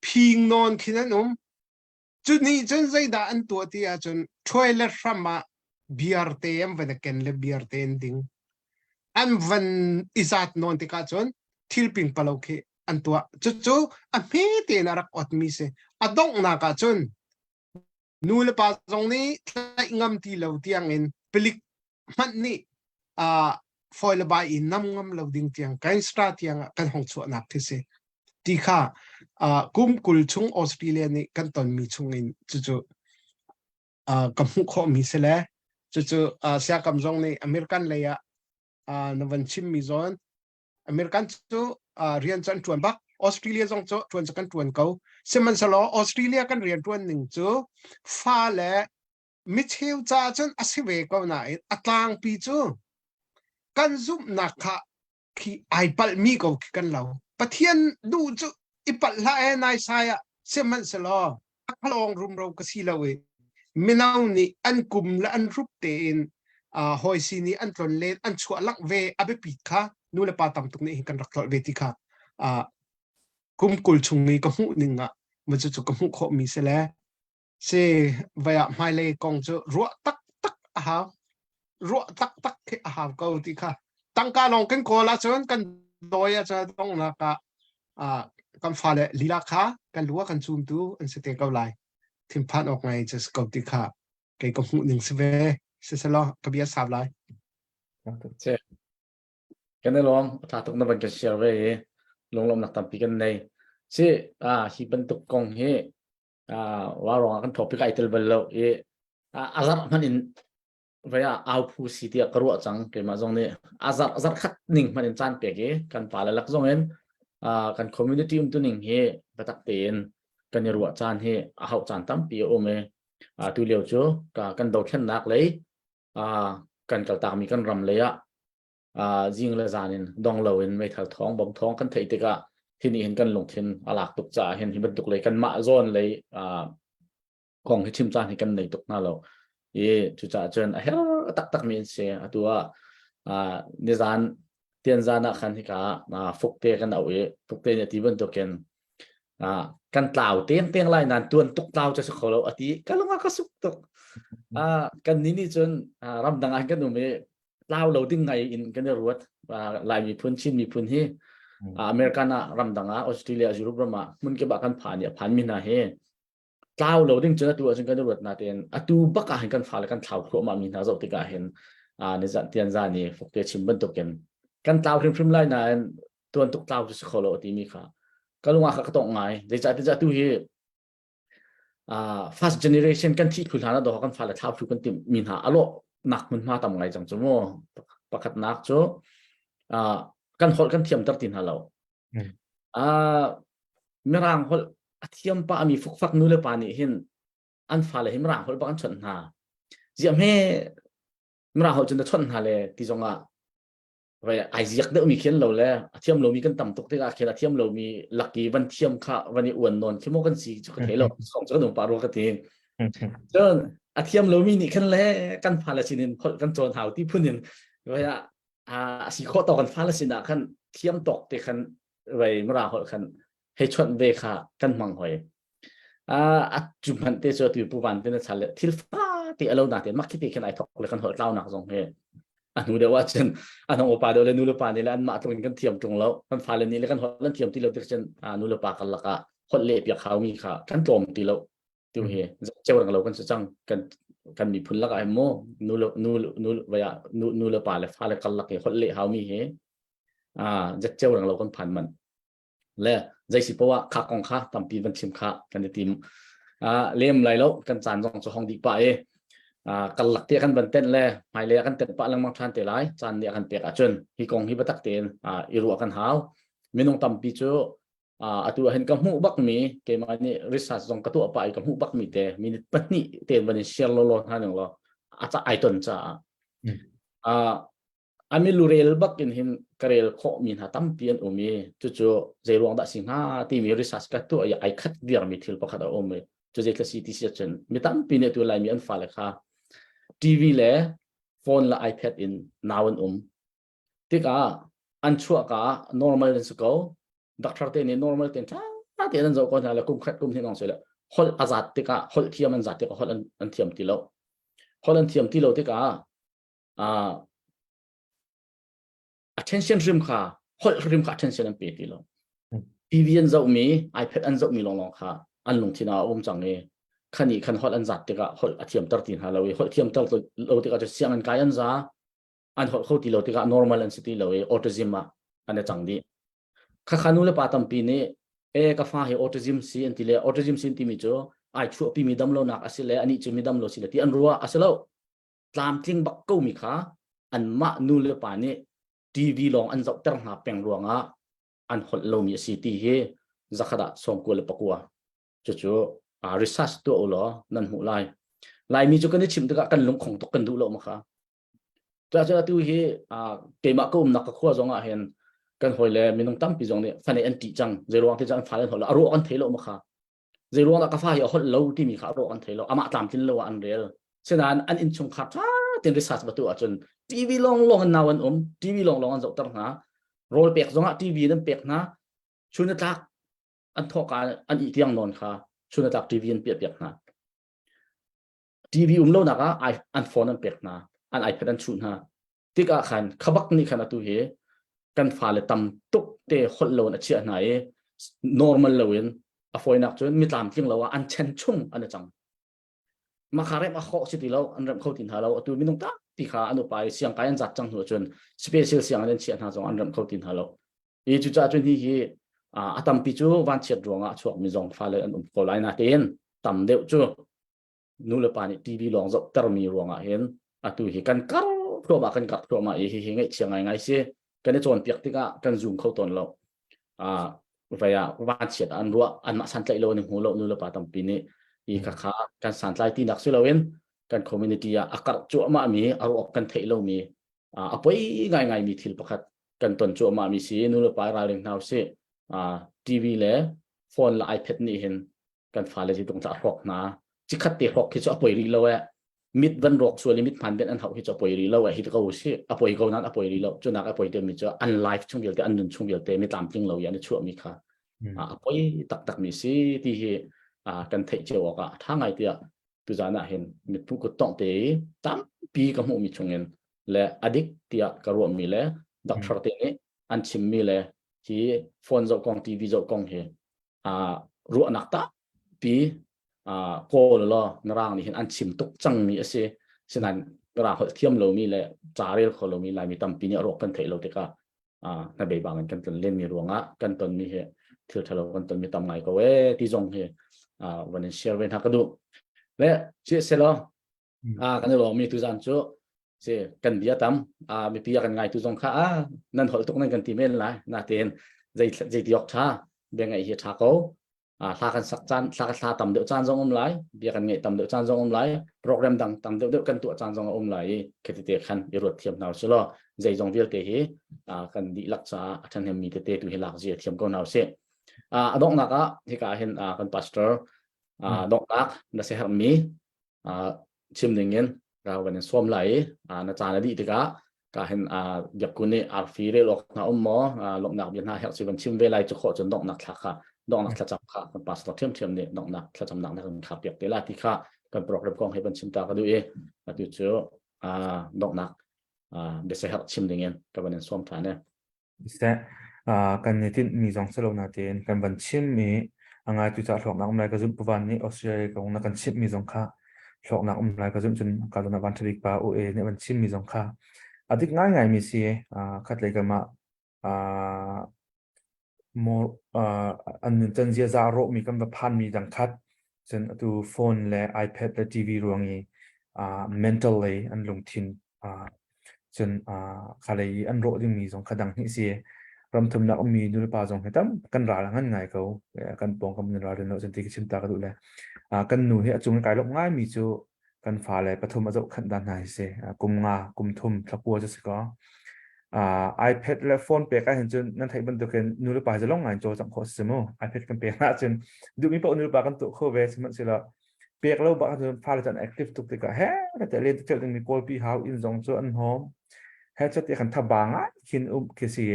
พิงนอนขินันจุดนี้จนใจด่าอันตัวที่จนช่วยเล็ดรามาบีอาร์เตมวันเกันเลบีอาร์เตนดิ้งอันวันอิสัตนอนที่กาจนทิลปิงปลาวเคอันตัวจู่อันไม่เตนรักอดมิเซอดงนักจนนูเลปาตรงนี้ใช้งำที่เราเตียงเองผลิตมันนี่ฟอยล์บายอินน้ำงำเราดิ้งเตียงการสตาร์เตียงกันห้องสวดนักที่เซที่ข้ากุมกุลชุงออสเตรเลียนี่กันตอนมีชุงอินจู่กำมุขมีเสลจู่เสียกำจงนี่อเมริกันเลยนวันชิมมีจอนอเมริกันจู่เรียนจันทวนบักออสเตรเลียจงจู่ทวนจักันทวนเขาเสมันสลออสเตรเลียกันเรียนทวนหนึ่งจู่ฟ้าและมิเชลจ้าจนอาศัยเวกเอาหน่อยอัตลางปีจู่กันซุ่มนักขะที่ไอปัลมีเขากันเราปะเทียนดูจู่อิปัลละเอนายสายเสมันสลอพลองรุมเรากสีเราไม่นาวนี่อันกุมและอันรูปเตนหอยซีนี่อันตรนเลนอันชัวลักเวอเบปิดค่ะนู่นเลยปาตำตรงนี้กันรักตลอดเวทีค่ะกุมกุลชุงนี้ก็หูหนึ่งมันจะก็หูขมีเสแล้วเสวายไม่เลยกองจะรัวตักรัวตักก็ที่ค่ะตั้งการลองกันโคลาชนกันโดยจะต้องนะกันฟ้าเลยลีลาค่ะกันรัวกันซูมดูอันเสด็จเกาไลทิมพันออกไงจะสกอตติค่ะเกี่ยวกับหูหนึ่งสิเวเสร็จแล้วก็เบียร์สามไล เช่กันได้ลองถ้าตุกนับกันเชียร์ไว้ลงนักตั้มปีกันในสิฮิบันตุกกงเฮว่ารองกันทอปิกไอเทลเบลล์อาซาร์มันอินเวียเอาผู้สิทธิ์กรัวจังเกี่ยมาตรงนี้อาซาร์ขัดนิ่งมันอินจานเปียกกันฝ่ายละลักตรงนี้กันคอมมูนิตี้ตัวหนึ่งเฮประตักเตียนกันรัวจานเฮเอาจานตั้มปีโอเมตัวเลี้ยวจูกันดอกแค่นักเลยกันกระตากมีกันรำเลยยิงเลยจานินดองเราเห็นไม่ทันท้องบ่มท้องกันเถิดก็ที่นี่เห็นกันลงทินอาลักตุกจ่าเห็นที่บรรทุกเลยกันมาโซนเลยของที่ทิมจานให้กันในตุกหน้าเราจุดจ่าเจนตักมีเสียตัวนิจานเตียนจานะคันที่กาฟุกเตกันเอาฟุกเตเนี่ยที่บรรทุกกันกันเต่าเตียงไรนั่นตัวตุกเต่าจะสุขเราอธิกันลงมาก็สุกตุกกันนี่จนรำดังกันดูไหมเล่าเราดิ้งไงอินกันรู้ว่าลายมีพื้นชินมีพื้นที่อเมริกันรำดังออสเตรเลียยุโรปมามันก็บักกันผ่านเนี่ยผ่านมินาเฮเล่าเราดิ้งเจอตัวจนกันรู้นาเตียนตัวบักเห็นกันฝ่ายกันเท่าครัวมามินาจะติกาเห็นในจันเตียนจานี่ฟุกเตชิมบันตุกันเต่าพริมไล่นั่นตัวตุกเต่าจะสุขเราอธิมีค่ะก็ลงมาก็ต้องไงเดี๋ยวจะตัวเฮfirst generation กันที่คุณหาแล้วดอกกันฝ่ายละเท่าทุกกันติมินาอโลหนักมันมาทำไงจังจู่โม่ประคัดนักจู่กันหดกันเทียมตัดตินฮะเราไม่ร่างหดเทียมป้ามีฟุกฟักนู่นเลยป่านี่เห็นอันฝ่ายเลยเห็นไม่ร่างหดป้ากันชนหาเจียมให้ไม่ร่างหดจนจะชนหาเลยที่จงไปไอเสียกเดิมมีเขียนเราแล้วเทียมเรามีกันต่ำตกที่อาเขียนเทียมเรามีลักกี้วันเทียมค่ะวันนี้อ้วนนอนขี้โมกันสีจุกเทเราสองจุกหนุ่มปารุกตีจนเทียมเรามีนี่กันแล้วกันพาลสินินกันโจนหาวที่พุ่นนินว่าสีข้อต่อกันพาลสินะกันเทียมตกที่กันไว้มราหดกันให้ชนเวค่ะกันมังหอยจุมันเตจตัวผู้บันเป็นชาเลทิลฟ้าที่เราหนาเตียนมักคิดที่กันไอทอกเลยกันหดเล่าหนักสองเฮนูเดียวว่าเช่นน้องโอปาเดียวเลยนูเลปานี่แหละมาตรงกันเทียมตรงแล้วกันฟ้าเลยนี่แล้วกันหดเล่นเทียมที่เราเด็กเช่นนูเลปากันละก็หดเละเปียกเขามีค่ะกันโจมตีเราตัวเฮเจ้าเรากันจะจังกันมีพุ่นละก็ไอ้โมนูเวียนูเลปาเลยฟ้าเลยกันละก็หดเละเขามีเฮจะเจ้าเรากันผ่านมันและใจสิเพราะว่าข้ากองข้าตามปีบันทิมข้ากันในทีมเลี้ยมไรแล้วกันจานจงห้องดีไปกันหลักเตียกันบันเต้นเลยหายเลยกันเต้นปะลังมังชันเตะไรจานเดียกันเปียกจนฮิกองฮิบัตักเต้นอิรัวกันหาวไม่น้องตามปีจูตัวเห็นกับหูบักมีเกมานี่ริษัทจงกระตัวไปกับหูบักมีเตมีนิดปันนี่เต้นบันเชียร์โลท่านหนึ่งเราอาจจะไอตุนจ้ามีลูเรลบักอินหินกระเรลโคมีหาตั้มเปียนอุมีจู่ๆใจรวงดัชสิงหาที่มีริษัทกระตัวไอคัดเดียร์มีทิลปะคัดอุมี จะจะสิที่เสียจนมีตั้งปีเนี่ยตัวไลมีอันฟ้าเลยค่ะทีวีและโฟนและ iPad in นาวันที่ก็อันชั่วก็ normal สกอดักทาร์เตนี่ normal เต็มช้าเต็มนั่นจะก็จะแล้วกุมขัดกุมที่น้องเสร็จแล้วฮอลอาจัดที่ก็ฮอลเทียมมันจัดที่ก็ฮอลอันเทียมที่เราฮอลอันเทียมที่เราที่ก็attention ริมค่ะฮอลริมค่ะ attention อันเปิดที่เราทีวีอันจะมี iPad อันจะมีลองค่ะอันลงที่น่าจังเอขันนี้ขันฮอลอันจัดที่ก็ฮอลเทียมตัดที่หาเราฮอลเทียมตัดเราที่ก็จะเสียงอันกายอันจ้าอันเขาที่เราที่ก็ normal อันสิที่เราautism อันนี้จังดีข้าขานุเลปาตัมปีนี้ก็ฟ้าให้ autism สิอันที่เลย autism สิที่มีจ้ะไอชัวปีมีดำโลนักอาศัยเลยอันนี้จะมีดำโลสิเลยที่อันรัวอาศัยเราตามทิ้งบักกู้มีค่ะอันมานุเลปานี้ทีวีลองอันจะตั้งหาเป็นรัวงะอันหดเรามีสิที่เฮจะขดาส่งกูเลปกัวจู่ๆresearch ตัวอุลอนั่นหูไลมีจุกันนี้ชิมตะกันลงของตกกันดูโลมาค่ะจะตัวเฮเกมก็นักขั้วจงเห็นกันหอยเลยมีน้องตั้มปีจงเนี่ยฟันในอันติจังเจรวงที่จะฟันในหอยแล้วรู้อันเทโลมาค่ะเจรวงก็ฟ้าอย่าหดเราที่มีค่ะรู้อันเทโลอามาตามที่เราอันเรียลฉะนั้นอันอินชงขัดเต็ม research ประตูจนทีวีลองอันนาวันทีวีลองอันจะตั้งหาโรลเปียกจงทีวีนั้นเปียกนะชุนจักอันทอการอันอีกที่ยังนอนค่ะชุนจักทีวีอันเปียกนะทีวีเราหนักอันโฟนอันเปียกนะอัน iPad อันชุนฮะที่ก็ขันขบักนี่ขนาดตัวเฮกันฟ้าเลยตำตุกเตะคนเราเนี่ยเชื่อไหน normal เราเองอฟอยนักจนมีตามจริงเราว่าอันเชนชุ่มอันนี้จังมาคาเรมาข้อสิที่เราอันเริ่มเข้าถิ่นหาเราตัวมีน้องตาที่ขาอันไปเสียงกายอันจัดจังหัวจน special เสียงอันเชียนหาจงอันเริ่มเข้าถิ่นหาเราอีจุดจ้าจนที่อาตำปิจูวันเชียดรวงช่วงมีจงฟ้าเลยอันก็ไลน์นาเต็นตำเดียวจู่นู่นเลยปานี่ทีวีลองจะตรมีรวงเห็นตัวเห็นกันกัดพวกมากันกัดพวกมาเห็นไงเชียงไงเสียกันในโซนเปียกที่ก็กันซูมเข้าตนเราไปวันเฉียดอันรัวอันมาสันใจเราหนึ่งหัวเรานู่นละป่าตั้มปีนี้อีกค่ะกันสันใจที่นักสุเราเองกันคอมมูนิตี้อากาศจั่วมามีอารมณ์กันเทเรามีไปง่ายมีทิลประคัดกันตนจั่วมามีสินู่นละป่ารายเรื่องน่าเสียทีวีเล่โฟนและ iPad นี่เห็นกันฟ้าเลยที่ตรงจะรอกนะจิคัดเตะรอกที่จะไปรีเรามิดวันรอกส่วนลิมิตพันเป็นอันเขาที่จะไปรีเราที่เขาเสียไปเขานั้นไปรีเราจนนักไปเดิมมีจะอันไลฟ์ช่วงเดียวแต่อันนึงช่วงเดียวแต่ไม่ตามจริงเราอย่างนี้ช่วงมีค่ะไปตักมีสิที่กันเทเจวกถ้าไงเดียตัวจานะเห็นมีผู้ก็ต้องเตะตามปีกับหูมีช่วงเงินและอดีตเดียกรวมมีเลยดักทาร์เตนี้อันชิมมีเลยที่โฟนจอกองทีวีจอกองเฮรัวนักตาปีโกลล้อนร่างนี่เห็นอันชิมตุกจังมีเสียฉะนั้นร่างเขาเทียมเรามีเลยจารีเขาเรามีลายมีตั้มปีนี้รวกันเทเราแต่ก็ในใบบางกันตนเล่นมีรวงกันตนมีเหตุเถื่อทะเลกันตนมีตั้มไงก็เว้ที่จงเหตุวันนี้เชียร์เวนฮักก็ดูและเชื่อเสร็จแล้วกันเรามีตัวจันทร์จู่เสียกันเดียตั้มมีปีกันไงตัวจงค่ะนั่นเขาตกนั่นกันทีเมนละน่าเตียนใจที่ยกช้าเบี่ยงไงเหตุช้าเขาถ้ากันสักจานถ้ากันต่ำเดือดจานจงไหลเบียกันไงต่ำเดือดจานจงไหลโปรแกรมดังต่ำเดือดกันตัวจานจงไหลแค่ที่เตะขันยรดเทียมนาเสลอใจจงเวียเตะกันดีลักษณะท่านเห็นมีเตะตัวเฮลักเจียเทียมก็นาเสดอกนักที่การเห็นกันพาสเตอร์ดอกนักนั่นเสียหมีชิมหนึ่งเงินเราวันนี้สวมไหลน่าจานดีที่การเห็นอยากคุณนี่ฟีเรลอกนาหมอลงนักเบียนหาเฮลซิวันชิมเวลัยจะขอจนดอกนักทักค่ะดอกนักขจับค่ะมันปัสต่อเทียมเนี่ยดอกนักขจับนักนักขับเปียกเตล่าที่ค่ะกันโปรแกรมกองให้เป็นชิมตาก็ดูดูเจอดอกนักเดซเฮลชิมหนึ่งเงินกับวันนี้สวมฐานเนี่ยแต่กันในที่มีสองสโลนาเตนกันบันชิมมีงานที่จะหลอกนักอเมริกาจุดวันนี้ออสเตรเลียกับนักกันชิมมีสองค่าหลอกนักอเมริกาจุดจนการนับวันทวีปป่าเนี่ยบันชิมมีสองค่าอาทิตย์ง่ายมีสิคัดเลยกันมาโมอันนึงจันเสียจารุมีกำลังพันมีดังคัดจนตัวโฟนและ iPad และทีวีรวงนี้mentally อันลงทินจนขาเลยอันโรดึงมีสองขดังนี่เสียรำทำนักมีดูแลป่าจงให้ตั้มกันราลังงั้นไงเขากันปองกันราเดินจนที่ชิมตากระดูเลยกันหนูที่จุงกายลงง่ายมีจูกันฟ้าเลยปฐมอจขันด้านไหนเสียกุมงากุมทุ่มทับปัวจะสิก็ iPad และ phone เปียกเห็นจนนั่นไทยบรรทุกกันนูรุปาจะลงงานโจจังโคสมอ iPad กันเปียกจนดูมีปะนูรุปากันตัวโคเวสมันสิละเปียกแล้วบักจนฟาลจัน active ตุกติกะเฮ้แต่เรียนเจอถึงมี call พี่หาวอินจงจอันหอมเฮ้จะตีกันทับบางอ่ะคินคิดสิ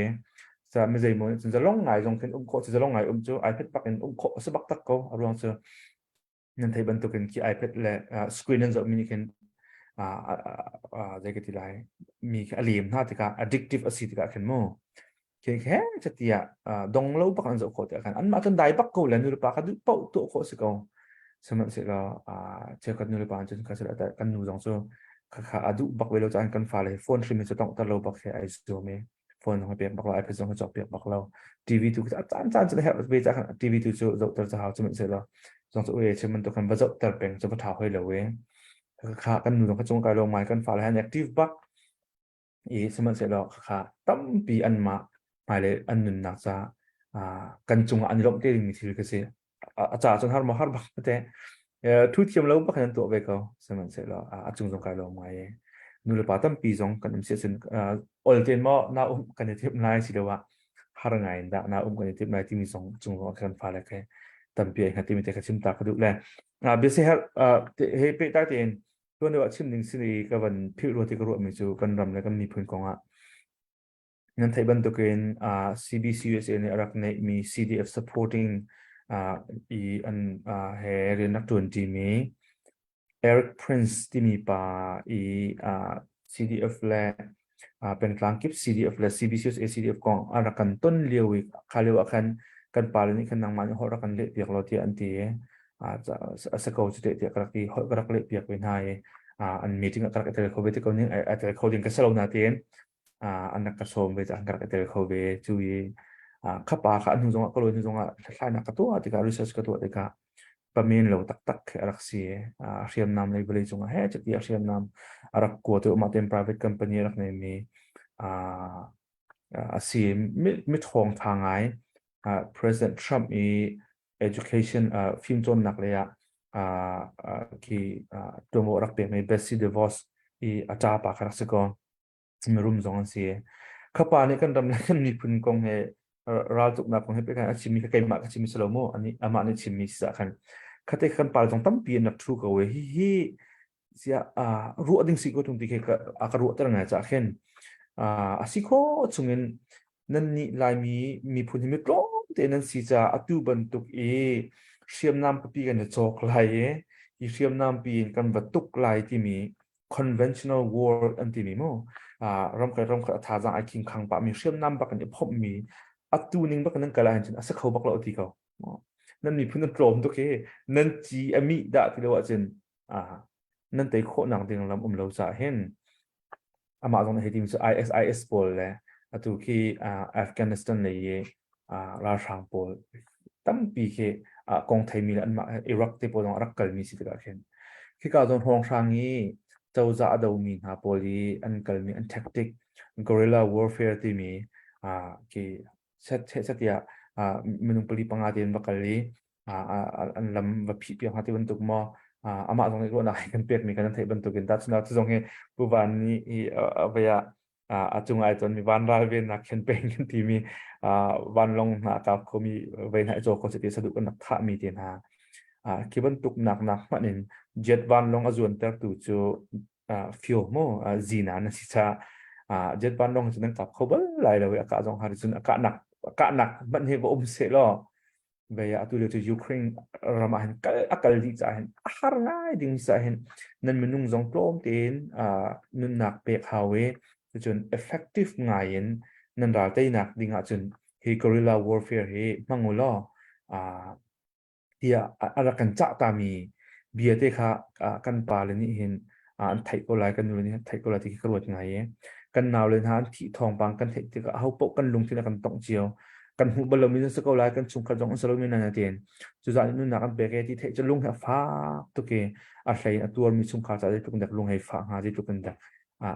จะไม่ใจมันจะลงงานจงคินโคจะลงงานจู iPad ปักกันโคสบักตักก็อารมณ์จะนั่นไทยบรรทุกกันที่ iPad และ screen นั่นจะมีกันได้ก็ที่ไรมีอารมณ์น่าติกา addictive สิ่งติกาขึ้นมั้งแค่จะที่ดงเล่าปักอันจะโคตรกันอันมาจนได้ปักกูเลยนูรุปากันดูเป้าตัวโคสิกงสมัยเสร็จแล้วเจ้ากันนูรุปาจนกันเสร็จแล้วแต่กันนูจงสู้ข้าอดูปักเวลาจะอันกันฟ้าเลยโฟนทรีมันจะต้องตลอดปักแค่ไอซูเมโฟนของเปียกปักเราไอเพจของจอบเปียกปักเราทีวีถูกอาจารย์จะได้เห็นไปจากทีวีถูกจะจะหาสมัยเสร็จแล้วจงสู้เช่นมันตัวกันบัจจับเป็นจะมาถ่ายให้เราเองข้ากันนูต้องกระจงการลงไม้กันฟ้าเลยแอคทีฟปักสมัยเสร็จแล้วข้าตั้มปีอันมาหมายเลยอันนึงนักจะกันจงอันนี้ลบได้มีทีก็เสียอาจารย์จนหามาหาบักแต่ทุกทีมเราบักนั้นตัวไปเขาสมัยเสร็จแล้วจงการลงไม้นูเลปาตั้มปีจงกันมีเสียสินออลเทนมาหน้ากันที่นายสิเดียวว่าหาไงด่าหน้ากันที่นายที่มีจงกันฟ้าเลยแค่ตั้มปีให้ที่มีแต่กระชิมตากระดูกแลเบสเฮเฮเปต้าเทนตัวนี้ว่าชิมหนึ่งสิกับวันพิรุธที่กระโดดมีจูกันรำแล้วก็มีพื้นกองงั้นไทยบันทุกนCBCUSA เนี่ยรักในมี CDF supporting อันเฮเรียนนักดนตรีมี Eric Prince ที่มีป่าCDF และเป็นกลางกิบ CDF และ CBCUSA CDF กองรักกันต้นเลี้ยวอีกขาเลี้ยวกันกันป่าเลยนี่กันนางมันเขารักกันเลี้ยเปียกเราที่อันที่จะสกอตจะเดียกรักที่เขารักเลี้ยเปียกเป็นไงอันมีถึงรักแต่เขาเวทีเขาเนี่ยแต่เขาเรียนกันสโลนาเตียนanak kasom beja angkat ketel khobe cui khapa kha anu zonga kolo ni zonga thlai na katua tika research katua tika pamin lo tak tak araksi riam nam nei bele zonga he chati riam nam arak ko to matem private company rak nei mi asi mit hong thangai president trump i education film zone nak le ya ki tomo rak pe mai best divorce i ata pa kharak se koมีรูมสองอันเสียข้าป่านี่กันดำแล้วกันมีพื้นกองเฮราตุกนักของเฮเป็นการชิมีใครมาชิมีสโลโมอันนี้อามานี่ชิมีสักคันข้าแต่ขันป่าตรงตั้มปีนักทรูกเอาไว้ฮีเสียรู้อันดิ้งสิโก้ตรงที่เขาอาการรู้ตั้งไงจากเห็นสิโก้จงเงินนั่นนี่ลายมีพื้นที่ไม่ตรงแต่นั่นสิจะอัตุบันตุกเชื่อมน้ำปีกันจะจอกลายเชื่อมน้ำปีกันวัตถุลายที่มี conventional war อันที่มีมั้งรำกันท่าจางไอคิงขังปะมีเชื่อมน้ำบักกันเนี่ยพบมีอัตุนิงบักกันนั่งกลายจนสักเขาบักเราที่เขานั่นมีพื้นตรงตัวเคนั่นจีอมีดาที่เราว่าจนนั่นแต่โคหนังที่เราเราจะเห็นมาตรงนี้ที่มีISIS โพลเลยอัตุที่อัฟกานิสถานเลยราชางโพลตั้มปีเคกองไทยมีอันมาอิรักที่โพลตรงรักกันมีสิทธิ์กันเห็นที่การตรงห้องช่างนี้เจ้าจะเอามีหาโพลีอันกันมีอันแท็กติก guerrilla warfare ที่มีที่เซตยามันต้องผลิตปังอาเดียนบักลีอันลำวับพี่ฮาที่บรรทุกมาอามาตรงนี้ก็น่าให้กันเปียกมีกันที่บรรทุกกันแต่สุดท้ายตรงนี้ผู้บ้านนี้เวียจุงไอตอนมีบ้านราเวนนักเขียนเพลงกันที่มีบ้านลงนักกับเขามีเวนให้โจคนสติสะดุกันนักท่ามีเตียนหาคิดบรรทุกหนักมันเองเจ็ดวันลงอาจวนแต่ตัวจูฟิวโมจีน่านั่นสิจ้าเจ็ดวันลงจะนั่งกับเขาบ่หลายเลยอากาศจงหาดิฉันอากาศหนักมันเห็นว่าเสียแล้วเบียตัวเดียวที่ยูเครนรามาเห็นอากาศดีจ้าเห็นอาหารง่ายดิ่งจ้าเห็นนั่นมันนุ่งจงโปร่งเต็นนุ่นหนักเปียกฮาวจน effective ง่ายนั่นราได้หนักดิ่งจนเฮ guerrilla warfare เฮมังโงล้อที่อะไรกันจ้าตามีเบียเตค่ะกันปาเลยนี่เห็นอันไทยก็ไล่กันดูนี่ไทยก็ไล่ที่กระโดดไงกันนาวเลยนะที่ทองบางกันไทยที่ก็เอาปกกันลงที่นั่นกันต้องเจียวกันหูบอลมีนสกอลไล่กันชุมกันจงอันสโลมีนันเตียนจุดนั้นนู่นนักกันเบรกที่ไทยจะลงให้ฟ้าตัวเกะอะไรตัวมีชุมขาจะได้ทุกคนดักลงให้ฟ้าหาได้ทุกคนดัก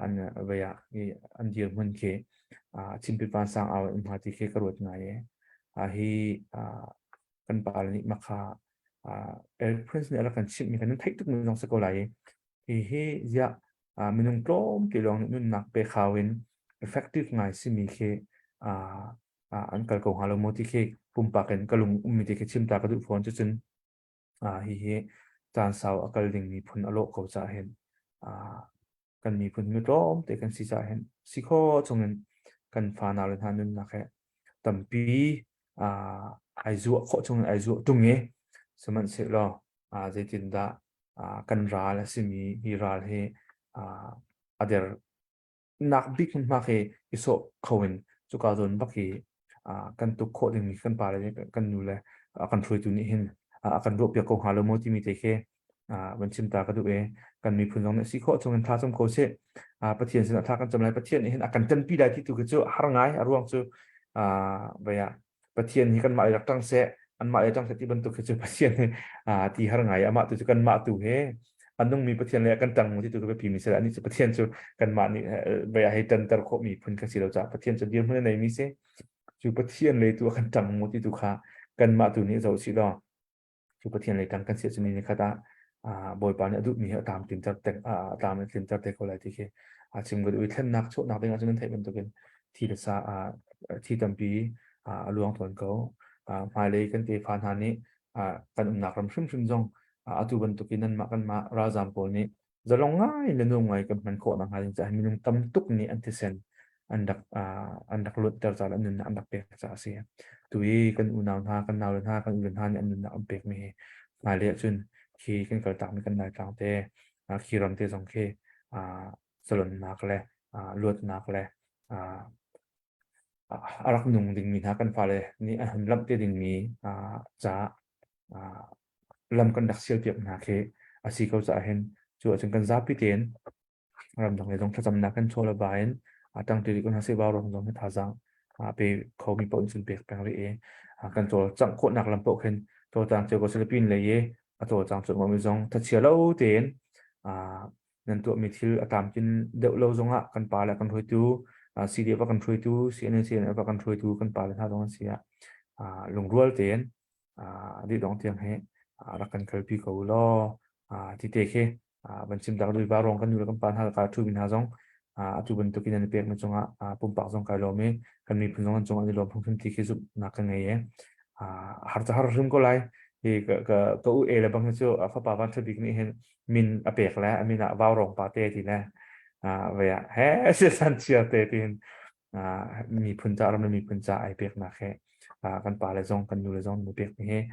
อันเบียอันเดียวมันเกะชิมพิพานสร้างเอามาที่เกะกระโดดไงให้กันปาเลยนี่มาค่ะเอริกพรินซ์เนี่ยเรากันชิมมีกันนั่นไทยทุกคนจงสกอลไล่เฮ้ยจะมีนุ่งกล้มกี่ลองนุ่นนักเปขาวเห็น effective ngai si mi khe an kal ko halo moti khe pumpa ken kalung mi te khe chimta ka du phone chu chun hi tan sau akal ding mi phun alo ko cha hen kan mi phun mi rom te kan si cha hen si kho chungen kan fa na len hanun na khe tampi aizu kho chung aizu tunge saman se lo je tin da kan ral simi hi ral he ader nak big ma khe iso khowin chu ka don baki kan tu kho ding mi kan pa le kan nu le kan throi tu ni hin kan ro pya ko halo mo ti mi te khe ban chim ta ka du e kan mi phun jong si kho chung tha chom ko se pathian sin tha kan chom lai pathian hin akan tan pi dai ti tu ke chu har ngai arwang chu baya pathian hi kan ma rak tang se an ma tang se ti ban tu ke chu pathian ti har ngai ama tu kan ma tu he anung mi pathian le kan tang mo ti tu ke pi mi se ani chu pathian chu kan ma ni baya he tan tar kho mi phun ka si lo cha pathian chu dir mun nei mi se chu pathian le tu kan tang mo ti tu kha kan ma tu ni zo si lo chu pathian le tang kan se chu ni kha ta boy pa ni adu mi tam tin tar tek tam tin tar tek ko lai ti ke chim go du thlen nak chu nak ding a chun thai ben tu ken thi da sa thi tampi luang thon ko mai le kan te phan han ni kan nak ram shum shum jong atu ban tu kinan ma kan ma razam pol ni zalong ngai le nu ngai kan man ko na ha cha minung tam tuk ni antisen andak lut tar cha an nun andak pek cha se tui kan unaw ha kan naw ha kan un ha ni an nun na pek mi mai le chun khi kan kal tak mi kan nai tang te khi ram te jong khe salon nak le lut nak le arak nung ding mi na kan fa le ni lam te ding mi cha lam kan dak sil piak na khe asi ko cha hen chu chung kan za pi ten ram dong le dong thacham na kan chola bain tang te kon ha se ba ro dong tha jang pe kho mi pon sun pek pang le e kan chol chang kho nak lam po khen to tang che ko silpin le ye to chang chu mi jong tha chia lo ten nan to mi thil atam kin de lo jong a kan pa la kan hoi tu CD pa kan throi tu CNN pa kan throi tu kan pa la tha dong sia lung rual ten di dong tiang he rakan kalpi ko lo ti te khe ban chim dak dui ba rong kan nu kan pan ha ka thu bin ha jong atu ban to kinan pek na chonga pum pa jong ka lo me kan mi phun jong chong ani lo phum ti khe zup na kan ngai ye har rim ko lai e ka u e la bang chu fa pa ban thabi ni hen min apek la amina ba rong pa te ti la vậy he se san chia te tin mi phun cha ram mi phun cha ai pek na khe kan pa le jong kan nu le jong mi pek ni he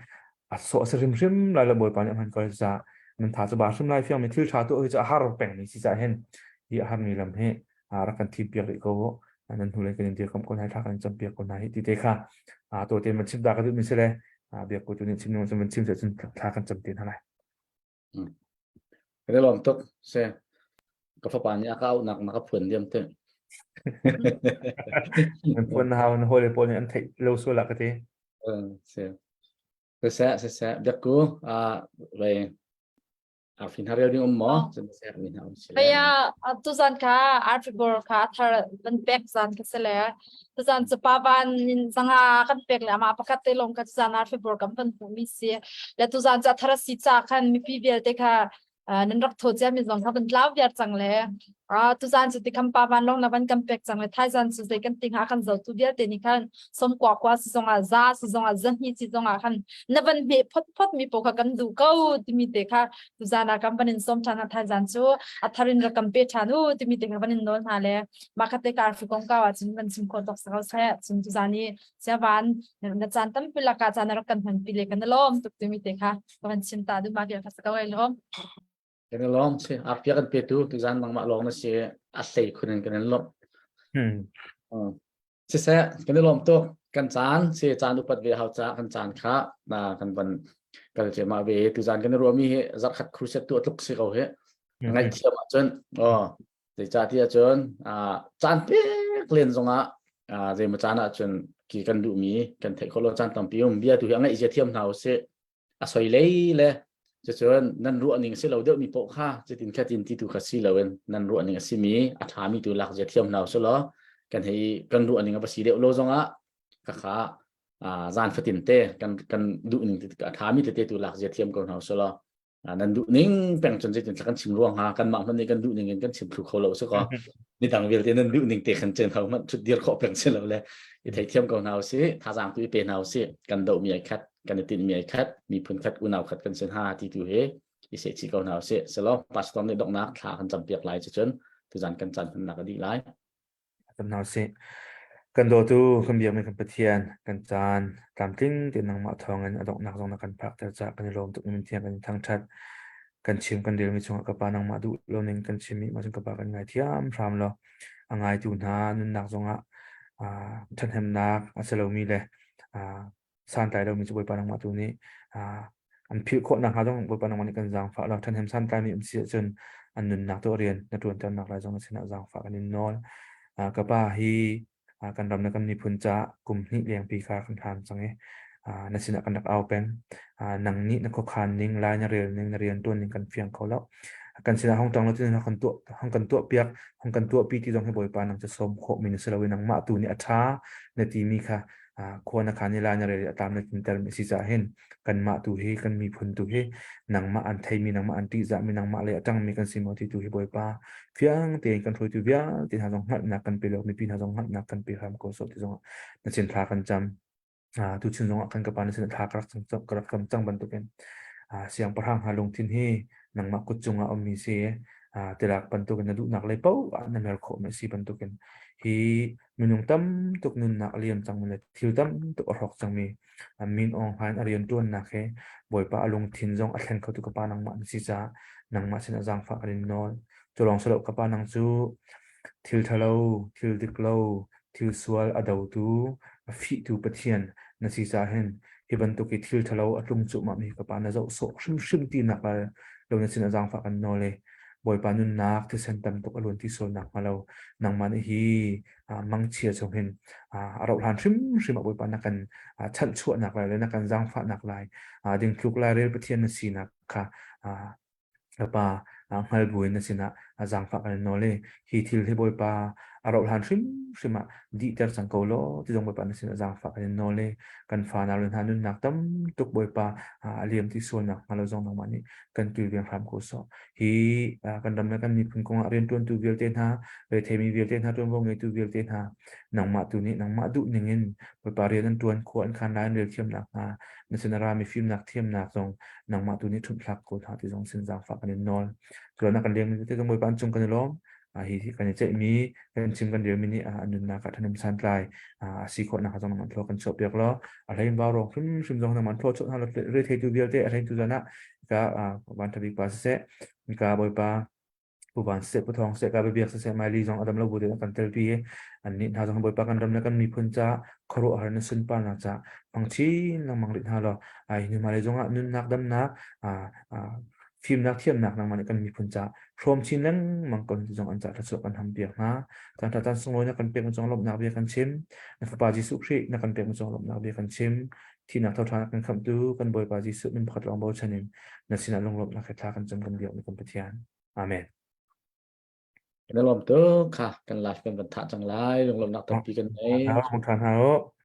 so se rim rim la la boy pa ni man ko cha man tha chu ba sim lai fiang mi thil tha to cha har peng ni si cha hen hi har mi lam he ra kan thi pek ri ko nan hu le kan ti kam kon hai tha kan cham pek kon hai ti te kha to te man chim da ka du mi se le bek ko tu ni chim no man chim se chun tha kan cham tin ha lai cái lom tok seก็พอปานนี้ก็เอาหนักนะครับเพื่อนเดียมเถอะ มันพวนหาวันโฮเลยปนอันไทยโลสุลักทีเสียเสียเด็กกูไปฟินฮาเรียลดิ้งหมอจะเสียฟินฮาเรียล Kaya tuzan ka artibor ka thar ban pek zan ka sele tuzan chupawan zanga kan pek le ama pakate long ka tuzan artibor kam pan mi si le tuzan cha thara si cha khan mi pi bel te kha nan rak tho cha mi zong ka ban tlaw biar chang le tuzan chu ti kam pa ban long na ban kam pek chang le thai zan chu ze kan ting ha kan zo tu biar te ni khan som kwa si zonga za si zonga zan hi si zonga khan na ban me phot mi po kha kan du ko ti mi te kha tuzan a kam panin som thana thai zan chu atharin ra kam pe thanu ti mi te kha panin non ha le makate kar fi kong ka wa chin ban sim ko dok sa sa chin tuzani sewan na chan tam pila ka chan ra kan han pi le kan lom tuk ti mi te kha ban sim ta du ma ge kha sa ka wai lom cái lom se apia kan pe tu tu zan bang ma long na se a sei khun kan lom se kan lom to kan chan se chan upat ve hau cha kan chan kha na kan ban kan che ma ve tu zan kan ro mi he zat khat khru se tu tuk se ko he ngai thiam a chen de cha ti a chen chan pe len zonga je ma chan a chen ki kan du mi kan thai ko lo chan tam pi bia tu ngai je thiam nau se a soi leจะชวนนั่นรู้อันนี้สิเราเดี๋ยวมีโปะค่าจะตินแค่ตินที่ถูกสิเราเองนั่นรู้อันนี้สิมีอัฐามีตัวหลักจะเทียมเราสิล้อกันให้กันรู้อันนี้กับภาษีเดียวโลจงอ่ะก็ขาจานฟตินเต้กันดูอันนี้อัฐามีตัวหลักจะเทียมกันเราสิล้อ นั่นดูนิ่งเป็นจนจะกันชิมร่วงหากันมามันนี่กันดูนิ่งกันชิมถูกเขาเราสักก็นี่ต่างเวลานั้นดูนิ่งเตะกันเจนเขามันชุดเดียวเขาเป็นเช่นเราเลยอีไทยเทียมกับเราสิท่าจางตัวเป็นเราสิกันโดมีไอ้คัดกันตินมีไอ้คัดมีพื้นคัดอุณเอาคัดกันเส้น5ที่ตัวเฮอีเสชิกับเราสิสลบปัสตอมในดอกนักขากันจำเปียกลายจะจนทุจานกันจันทร์นักดีหลาย จำนวนสิกันโดตูคำเบียไม่คำปะเทียนกันจานตามติ้งเตียนนางมาทองกันอดอกนักทองนักกันพักแต่จากกันลมตุกมันเทียนกันทางชัดกันชิมกันเดียวมีชงกับปานางมาดูโลนึงกันชิมมีมาชงกับปากันไงเทียมพรามเราอังไงจูนานุนนักทรงท่านแฮมนักอาเซโลมีเลยสานใจเรามีจุบปานางมาตัวนี้อันพิโคนักหาต้องบุปผานางมาในกันจางฝาเราท่านแฮมสานใจมีเสียจนอันนุนนักตัวเรียนนักตัวจำนักหลายจงเสนจางฝากันนินนอนกับป้าฮีกันรำนักกันนิพุนจะกลุ่มนี้เลี้ยงปีคาคันทานสังเกนักศิลป์กันนักเอาเป็นหนังนี้นักขคานนิ่งลายนักเรียนตัวนิ่งกันเฟียงเขาแล้วกันศิลป์ห้องตังเราที่นักกันตัวห้องกันตัวเปียกห้องกันตัวปีที่ต้องให้บ่อยปานังจะสมโคมินสลาวินังมาตูนี่อัฐาในทีมีค่ะควรนักขันนี่ลายนักเรียนตามในกินเตอร์มิสิจะเห็นกันมาตูเฮกันมีพุนตูเฮหนังมาอันไทยมีหนังมาอันติจะมีหนังมาเลยจังมีกันสิมอที่ตูเฮบ่อยปาเฟียงเตียงกันถอยตูเฟียงที่หาจงหัดนักกันไปแล้วมีปีหาจงหัดนักกันไปครับก็สดที่จงนักเรียนพากันจำทุกชิ้นจงกันกับปานนักเรียนพากรักกำจังบันตุเป็นเสียงประหังหาลงทินเฮหนังมากุจงเอามีเสียแต่ละปันตุกันนัดูนักเลยเป้านั่นเมลโคไม่สิปันตุกันฮีมินุงตั้มตุกนุนนักเรียนจังมันเลยทิวตั้มตุกรอกจังมีมินองหันเรียนตัวนักเฮบ่อยปะลงทินจงอัดเล่นเขาตุกปานังมันสิจ้านังมาเสนจางฝากเรียนนอนจะลองสลบกับปานังจูทิวทะเลทิวดิกโลทิวสวลอดาวตูฟีตูปะเทียนนัสิจ้าเห็นฮิบันตุกิทิวทะเลอัดลงจุมามีกับปานังจะโซ่ชิมตีนักเลยเราเนี่ยเสนจางฝากกันนอนเลยบ่อยปานุนนักที่เซนตัมตุกอลวนที่โซนักมาเรานังมันฮีมังเชียจงเห็นเราทานชิมบ่อยปานักกันชันชั่วนักเลยนักกันจางฝากนักลายดึงคลุกลายเรียปะเทียนนัสีนักค่ะแล้วปาฮัลบุยนัสินะจางฝากกันนอนเลยฮีทิลที่บ่อยปาเราทานชิมดีเตอร์สังกัวโลที่จงบ่อยปานัสินะจางฝากกันนอนเลยกันฟ้านาลุนทานุนนักตั้มตุกบ่อยปาเลียมที่โซนักมาเราจงนังมันนี่กันกิลเวียงพรามโคโซฮีกันดำเนินกันมีพุ่งกงเรียนตัวตูเวียลเตนฮาเลยเทมีเวียลเตนฮาตัววงเงตูเวียลเตนฮาหนังมาตัวนี้หนังมาดุหนึ่งเงินบ่อยปาเรียนตัวควรคันได้เรียนเทียมหนักนักศิลปะมีฟิล์มหนักเทียมหนักจงหนังมาตัวนี้ทุนพลักโคตรที่จงสินจางฝากกันนอนส่วนนักการเรียนที่ต้องบ่อยปานจงกันล้อมฮีที่กันจะมีกันชิมกันเดียวมินินุนนักธนมสันไลสีขวดนะครับจงมันโผล่กันชอบเปียกล้ออะไรบาร์องชิมจงนมันโผล่ชดฮัลโหลเรียกเทตูเวียลเตอะไรตุจานะก็วันทวีปาเสะมีการบ่อยปาผู้บันเสพผู้ทองเสกการไปเบียกเสมาลีจงอดัมเราบุตรกันเตลปีอันนี้ถ้าจงบ่อยปากันดำเนินกันมีพุ่นจะครุหารนสุนปานาจะบางทีนังมังลิทฮาลนี่มาเลยจงนุนนักดำนักฟิล์มนักเทียมนักนังมันกันมีพุ่นจะพร้อมชินนั้นมังกรจงอันจะทัศกันทำเบียกนะการทัดสงโลนักกันเปียกจงลบนักเบียกันชิมนักปาจิสุครีนักกันเปียกจงลบนักเบียกันชิมที่นักเท่าทานกันคำดูกันบ่อยปาจิสุมันพัดลองเบาชนิมนักสินะลงลบนักแค่กันจำกันเดียวในคำปฏิญาณอาเมนนั่นรวมตัวค่ะกันไลฟ์กันบรรทัดจังไรลงนักตัดปีกันไหน ของทานฮาโอ